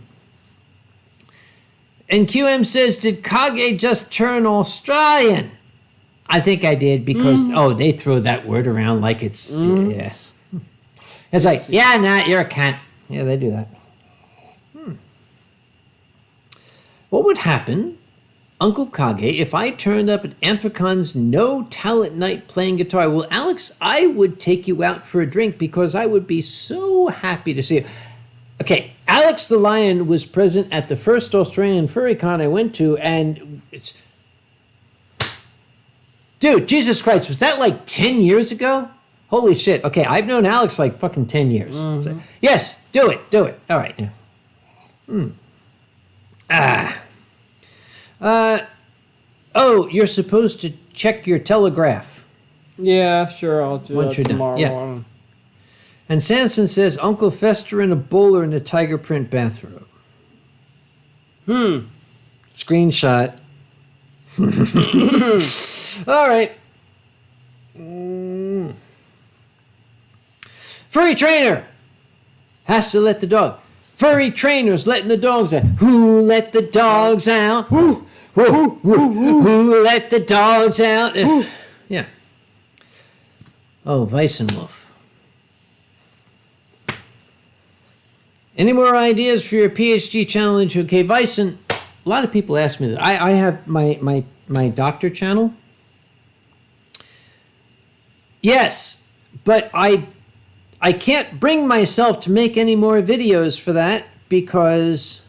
QM says, did Kage just turn Australian? I think I did because, they throw that word around like it's, yes. It's like, you're a cunt. Yeah, they do that. What would happen, Uncle Kage, if I turned up at Anthracon's No Talent Night playing guitar? Well, Alex, I would take you out for a drink because I would be so happy to see you. Okay, Alex the Lion was present at the first Australian Furry Con I went to, and it's... Dude, Jesus Christ, was that like 10 years ago? Holy shit. Okay, I've known Alex like fucking 10 years. So, yes, do it. All right. Yeah. You're supposed to check your telegraph. Yeah, sure. I'll do Once that you're done, tomorrow yeah. morning. And Samson says, Uncle Fester in a bowler in a tiger print bathrobe. Screenshot. All right. Furry trainer has to let the dog. Furry trainers letting the dogs out. Who let the dogs out? Who let the dogs out? Yeah. Oh, Weissenwolf. Any more ideas for your PhD channel into okay, Weissen? A lot of people ask me that. I have my doctor channel. Yes, but I can't bring myself to make any more videos for that because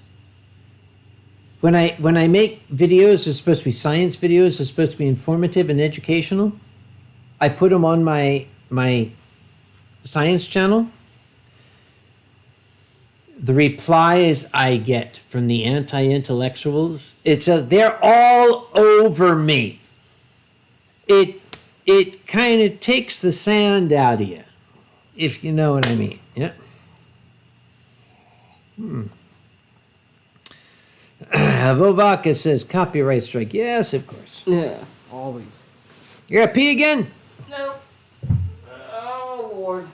when I make videos, they're supposed to be science videos, they're supposed to be informative and educational. I put them on my science channel. The replies I get from the anti-intellectuals, they're all over me. It kind of takes the sand out of you, if you know what I mean. Yeah. Vovaka says copyright strike. Yes, of course. Yeah, always. You're gonna pee again? No. Oh, Lord.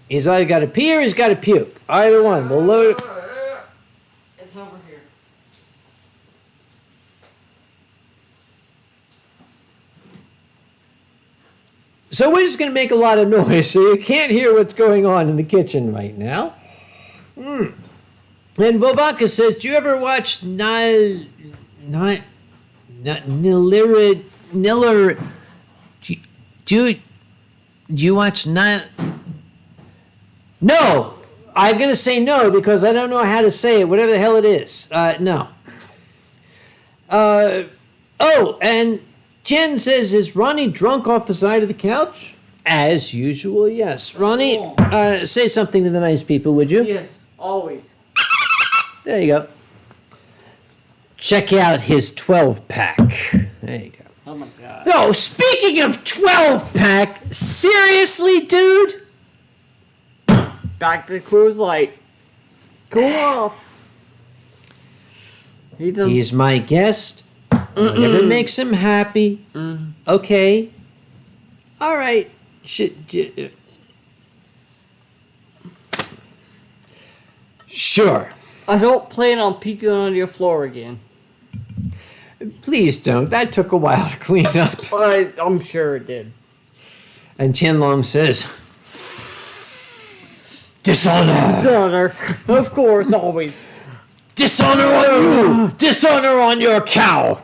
He's either got to pee or he's got to puke. Either one. We'll load it. It's over here. So we're just going to make a lot of noise, so you can't hear what's going on in the kitchen right now. And Vovaka says, do you ever watch Niller? Do you watch Nile? No, I'm going to say no because I don't know how to say it, whatever the hell it is. No. Oh, and Jen says, is Ronnie drunk off the side of the couch? As usual, yes. Ronnie, say something to the nice people, would you? Yes, always. There you go. Check out his 12-pack. There you go. Oh my God. No, speaking of 12-pack, seriously, dude? Back to Cruise Light. Cool off. He's my guest. Whatever makes him happy. Okay. All right. Sure. I don't plan on peeking on your floor again. Please don't. That took a while to clean up. I'm sure it did. And Qianlong says, dishonor. Dishonor. Of course, always. Dishonor on you. Dishonor on your cow.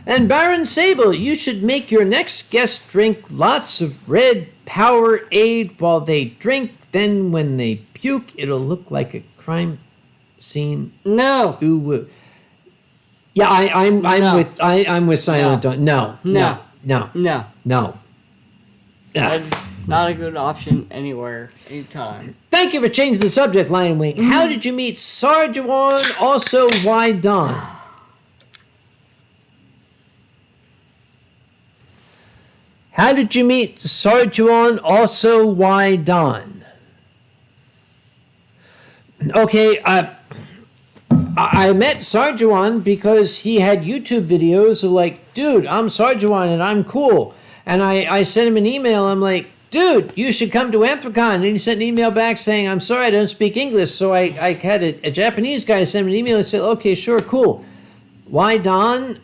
And Baron Sable, you should make your next guest drink lots of red Powerade while they drink. Then when they puke, it'll look like a crime scene. No. Ooh. Yeah, I'm with Silent Dawn. No. No. Yeah. That's not a good option anywhere, anytime. Thank you for changing the subject, Lion Wing. How did you meet Sarjuan? Also, why Don? How did you meet Sarjuan? Also, why Don? Okay, I met Sarjuan because he had YouTube videos of like, dude, I'm Sarjuan and I'm cool. And I sent him an email. I'm like, dude, you should come to Anthrocon. And he sent an email back saying, I'm sorry, I don't speak English. So I had a Japanese guy send me an email and said, okay, sure, cool. Why Don?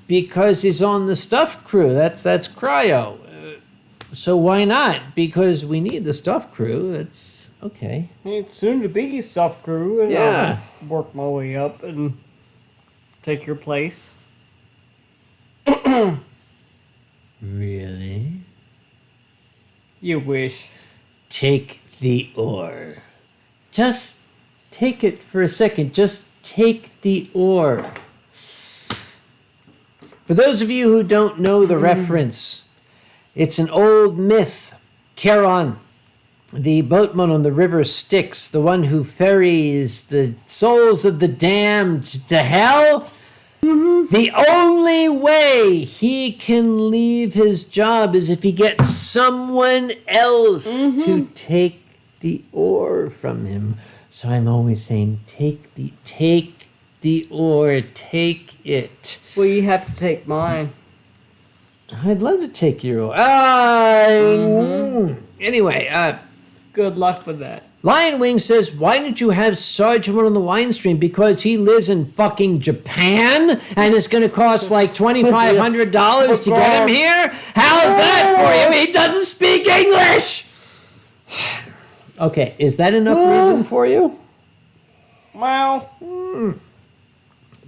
Because he's on the Stuff Crew. That's Cryo. So why not? Because we need the Stuff Crew. That's okay. It's soon to be Stuff Crew, and Yeah. I'll work my way up and take your place. Really? You wish. Take the ore. Just take it for a second. Just take the ore. For those of you who don't know the reference, it's an old myth. Charon the boatman on the river Styx, the one who ferries the souls of the damned to hell, the only way he can leave his job is if he gets someone else to take the oar from him. So I'm always saying, take the oar, take it. Well, you have to take mine. I'd love to take your oar. Anyway, Good luck with that. Lion Wing says, why didn't you have Sergeant on the Winestream? Because he lives in fucking Japan and it's going to cost like $2,500 to get him here? How's that for you? He doesn't speak English! Okay, is that enough reason for you? Well,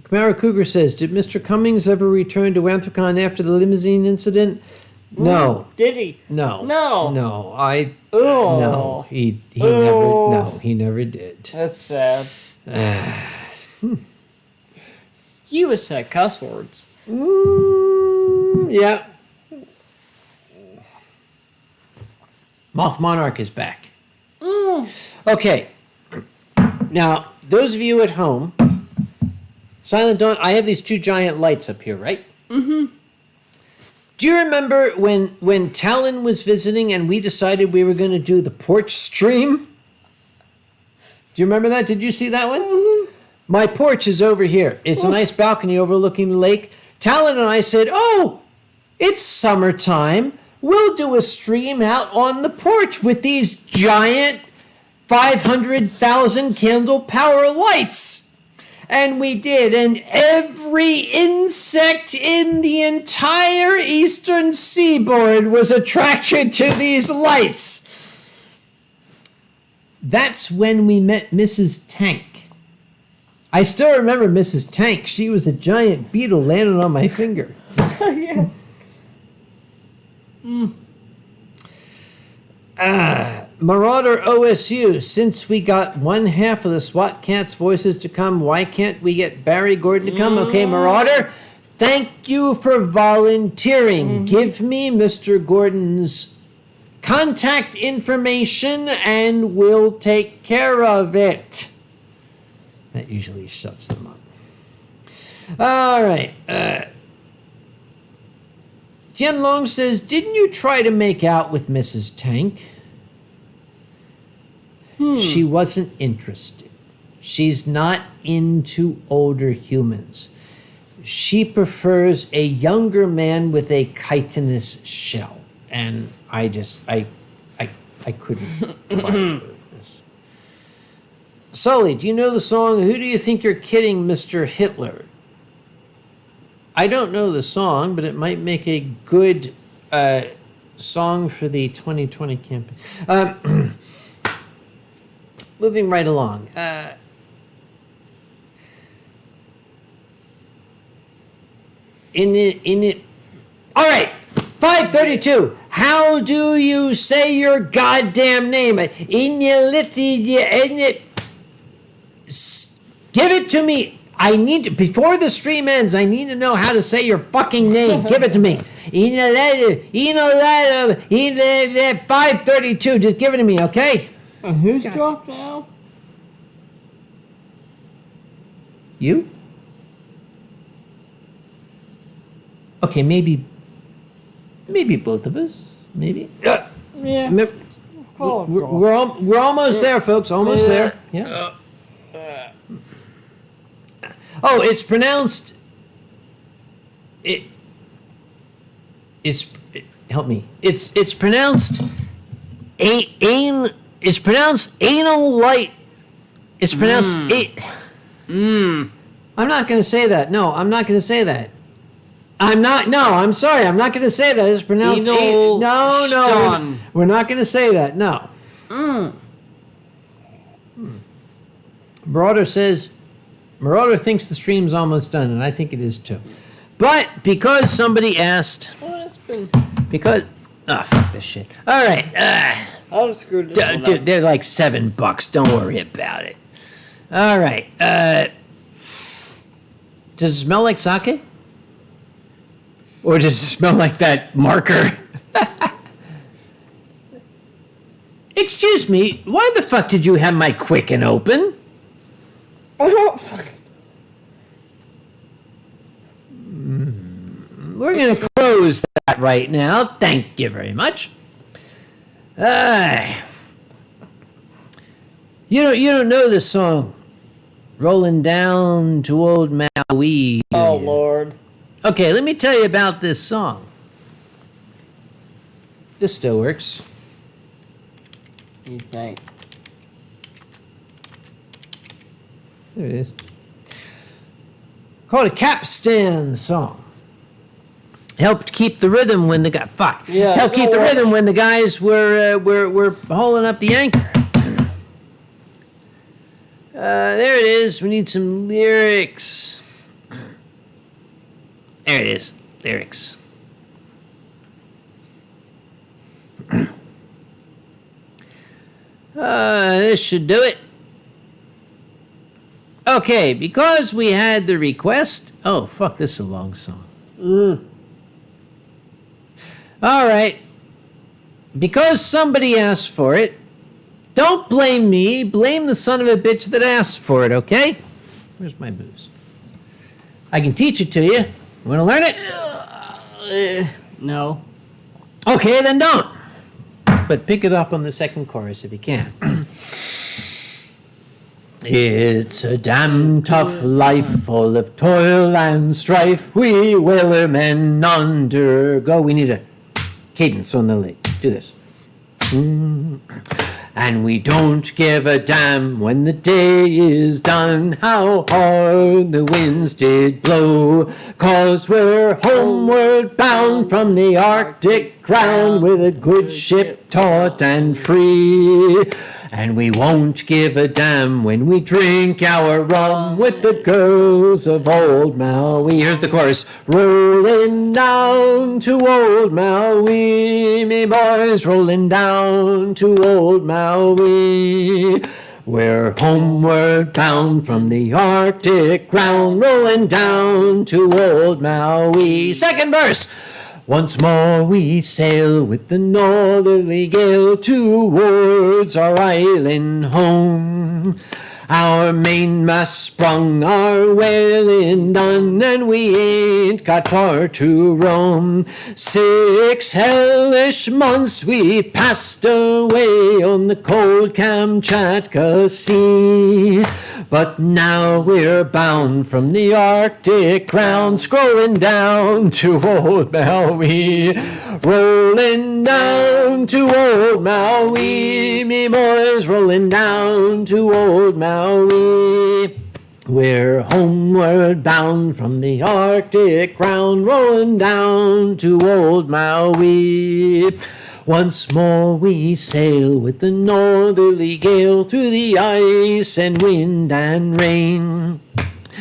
Camaro Cougar says, did Mr. Cummings ever return to Anthrocon after the limousine incident? No. did he? No. No. No. Oh. No. He never did. That's sad. You would say cuss words. Yeah. Moth Monarch is back. Okay. Now, those of you at home, Silent Dawn, I have these two giant lights up here, right? Do you remember when Talon was visiting and we decided we were going to do the porch stream? Do you remember that? Did you see that one? My porch is over here. It's a nice balcony overlooking the lake. Talon and I said, oh, it's summertime. We'll do a stream out on the porch with these giant 500,000 candle power lights. And we did, and every insect in the entire eastern seaboard was attracted to these lights. That's when we met Mrs. Tank. I still remember Mrs. Tank. She was a giant beetle landing on my finger. Yeah. Marauder OSU, since we got one half of the SWAT Cats voices to come, why can't we get Barry Gordon to come? Okay, Marauder, thank you for volunteering. Give me Mr. Gordon's contact information and we'll take care of it. That usually shuts them up. All right. Jian Long says, didn't you try to make out with Mrs. Tank? She wasn't interested. She's not into older humans. She prefers a younger man with a chitinous shell. And I couldn't quite do this. Sully, do you know the song, Who Do You Think You're Kidding, Mr. Hitler? I don't know the song, but it might make a good song for the 2020 campaign. Moving right along. All right, 532. How do you say your goddamn name? Give it to me. I need to, before the stream ends, I need to know how to say your fucking name. Give it to me. 532. Just give it to me, okay? And who's dropped now? You? Okay, maybe both of us. Maybe. Yeah. We're almost there, folks. Almost there. Yeah. Oh, it's pronounced. Help me. It's pronounced. It's pronounced anal light. It's pronounced I'm not going to say that. No, I'm not going to say that. I'm not. No, I'm sorry. I'm not going to say that. It's pronounced. No. We're not going to say that. No. Marauder says, Marauder thinks the stream's almost done, and I think it is too. But because somebody asked, fuck this shit. All right. I'll just screw this one Dude, up. they're like $7. Don't worry about it. All right. Does it smell like sake? Or does it smell like that marker? Excuse me, why the fuck did you have my Quicken open? I don't fucking... We're going to close that right now. Thank you very much. You don't know this song, Rolling Down to Old Maui. Oh, Lord. Okay, let me tell you about this song. This still works. You think? There it is. Called a capstan song. Helped keep the rhythm when the guy helped keep the rhythm when the guys were hauling up the anchor. There it is. We need some lyrics. There it is. Lyrics. This should do it. Okay, because we had the request. Oh, fuck, this is a long song. All right. Because somebody asked for it, don't blame me. Blame the son of a bitch that asked for it, okay? Where's my booze? I can teach it to you. You want to learn it? No. Okay, then don't. But pick it up on the second chorus if you can. It's a damn tough life full of toil and strife. We whaler-men undergo. We need a cadence on the lead. Do this. And we don't give a damn when the day is done how hard the winds did blow. 'Cause we're homeward bound from the Arctic ground with a good ship taut and free. And we won't give a damn when we drink our rum with the girls of old Maui. Here's the chorus. Rolling down to old Maui, me boys, rolling down to old Maui. We're homeward bound from the Arctic ground, rolling down to old Maui. Second verse. Once more we sail with the northerly gale towards our island home. Our mainmast sprung, our whaling done, and we ain't got far to roam. 6 hellish months we passed away on the cold Kamchatka Sea. But now we're bound from the Arctic ground, scrolling down to old Maui. Rolling down to old Maui, me boys, rolling down to old Maui. We're homeward bound from the Arctic ground, rolling down to old Maui. Once more we sail with the northerly gale through the ice and wind and rain.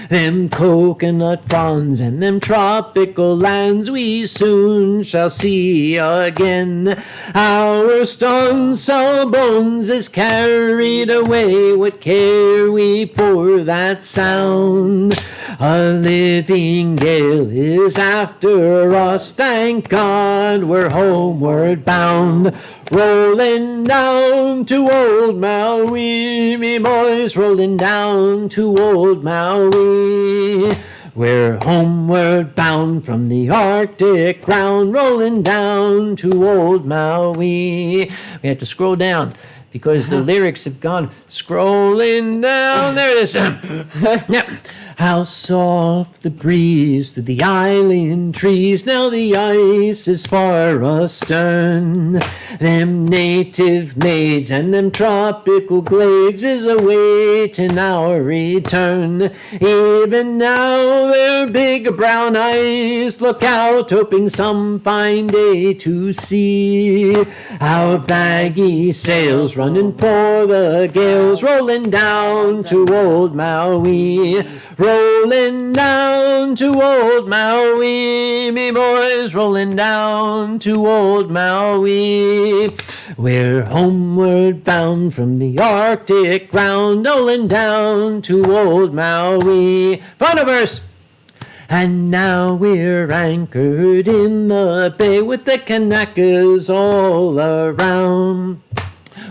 Them coconut fronds and them tropical lands we soon shall see again. Our stone soul bones is carried away, what care we for that sound? A living gale is after us, thank God we're homeward bound. Rolling down to old Maui, me boys, rolling down to old Maui. We're homeward bound from the Arctic ground, rolling down to old Maui. We have to scroll down because the lyrics have gone scrolling down. There it is. Yep. How soft the breeze through the island trees, now the ice is far astern. Them native maids and them tropical glades is awaiting our return. Even now their big brown eyes look out, hoping some fine day to see our baggy sails running for the gales, rolling down to old Maui. Rolling down to old Maui, me boys, rolling down to old Maui. We're homeward bound from the Arctic ground, rolling down to old Maui. Final verse. And now we're anchored in the bay with the Kanakas all around.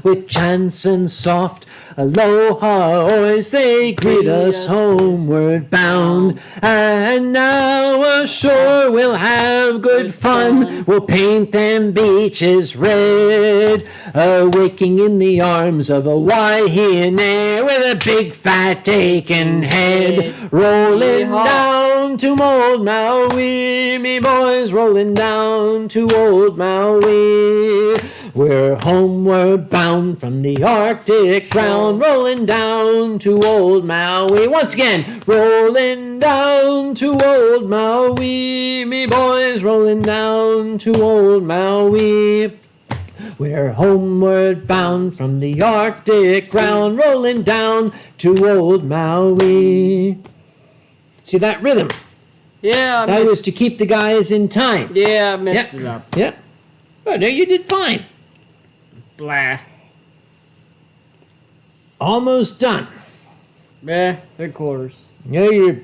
with chants and soft aloha oys, they greet us homeward bound. And now ashore we'll have good fun, we'll paint them beaches red, waking in the arms of a Waihinea with a big fat aching head, rolling down to old Maui, me boys, rolling down to old Maui. We're homeward bound from the Arctic ground, rolling down to old Maui. Once again, rolling down to old Maui, me boys, rolling down to old Maui. We're homeward bound from the Arctic ground, rolling down to old Maui. See that rhythm? Yeah, That was to keep the guys in time. Yeah, I messed it up. Yep. Oh, no, you did fine. Blah. Almost done. Yeah, 3/4. Yeah, you're.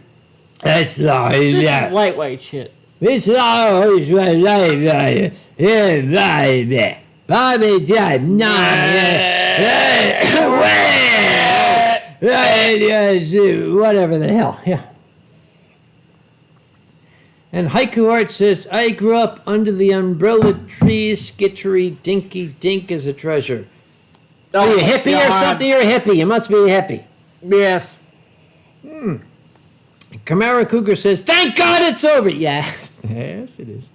That's not. This Yeah. is lightweight shit. It's not always right. Yeah, Bobby John. No. Whatever the hell. Yeah. And Haiku Art says, I grew up under the umbrella tree, skittery, dinky dink is a treasure. Are you a hippie or something? You're a hippie. You must be a hippie. Yes. Kamara Cougar says, thank God it's over. Yeah. Yes, it is.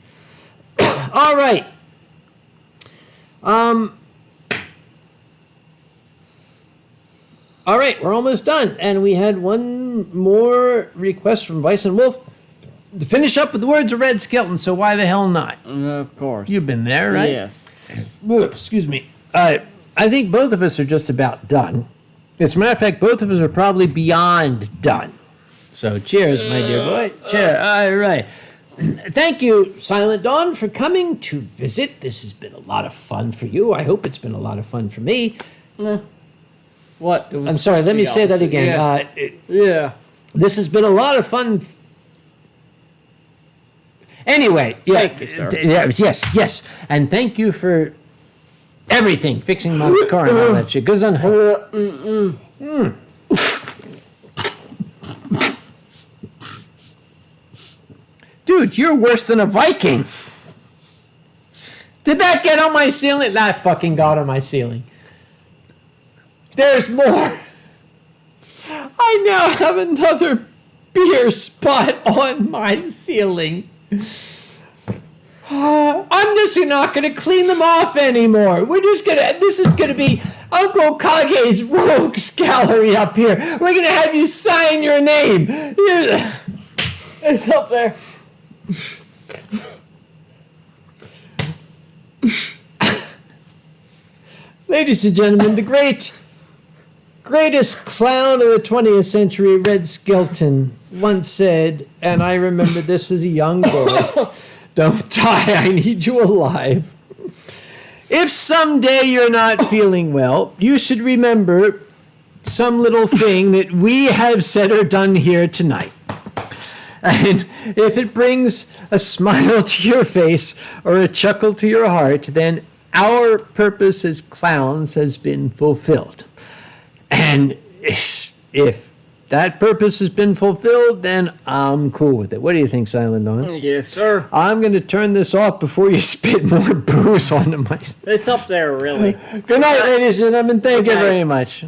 All right. All right, we're almost done. And we had one more request from Bison Wolf to finish up with the words of Red Skelton, so why the hell not? Of course. You've been there, right? Yes. Excuse me. I think both of us are just about done. As a matter of fact, both of us are probably beyond done. So cheers, my dear boy. Cheers. All right. Thank you, Silent Dawn, for coming to visit. This has been a lot of fun for you. I hope it's been a lot of fun for me. What? It was I'm sorry, let me say that opposite. again. Yeah. This has been a lot of fun. Anyway, yeah. Thank you, sir. Yes. And thank you for everything, fixing my car and all that shit. Goes on. Dude, you're worse than a Viking. Did that get on my ceiling? That fucking got on my ceiling. There's more. I now have another beer spot on my ceiling. I'm just not going to clean them off anymore. This is going to be Uncle Kage's Rogues Gallery up here. We're going to have you sign your name. It's up there. Ladies and gentlemen, the greatest clown of the 20th century, Red Skelton, once said, and I remember this as a young boy, don't die, I need you alive. If someday you're not feeling well, you should remember some little thing that we have said or done here tonight. And if it brings a smile to your face or a chuckle to your heart, then our purpose as clowns has been fulfilled. And if that purpose has been fulfilled, then I'm cool with it. What do you think, Silent Dawn? Yes, sir. I'm going to turn this off before you spit more booze onto my... It's up there, really. Good night, ladies and gentlemen. Thank you very much.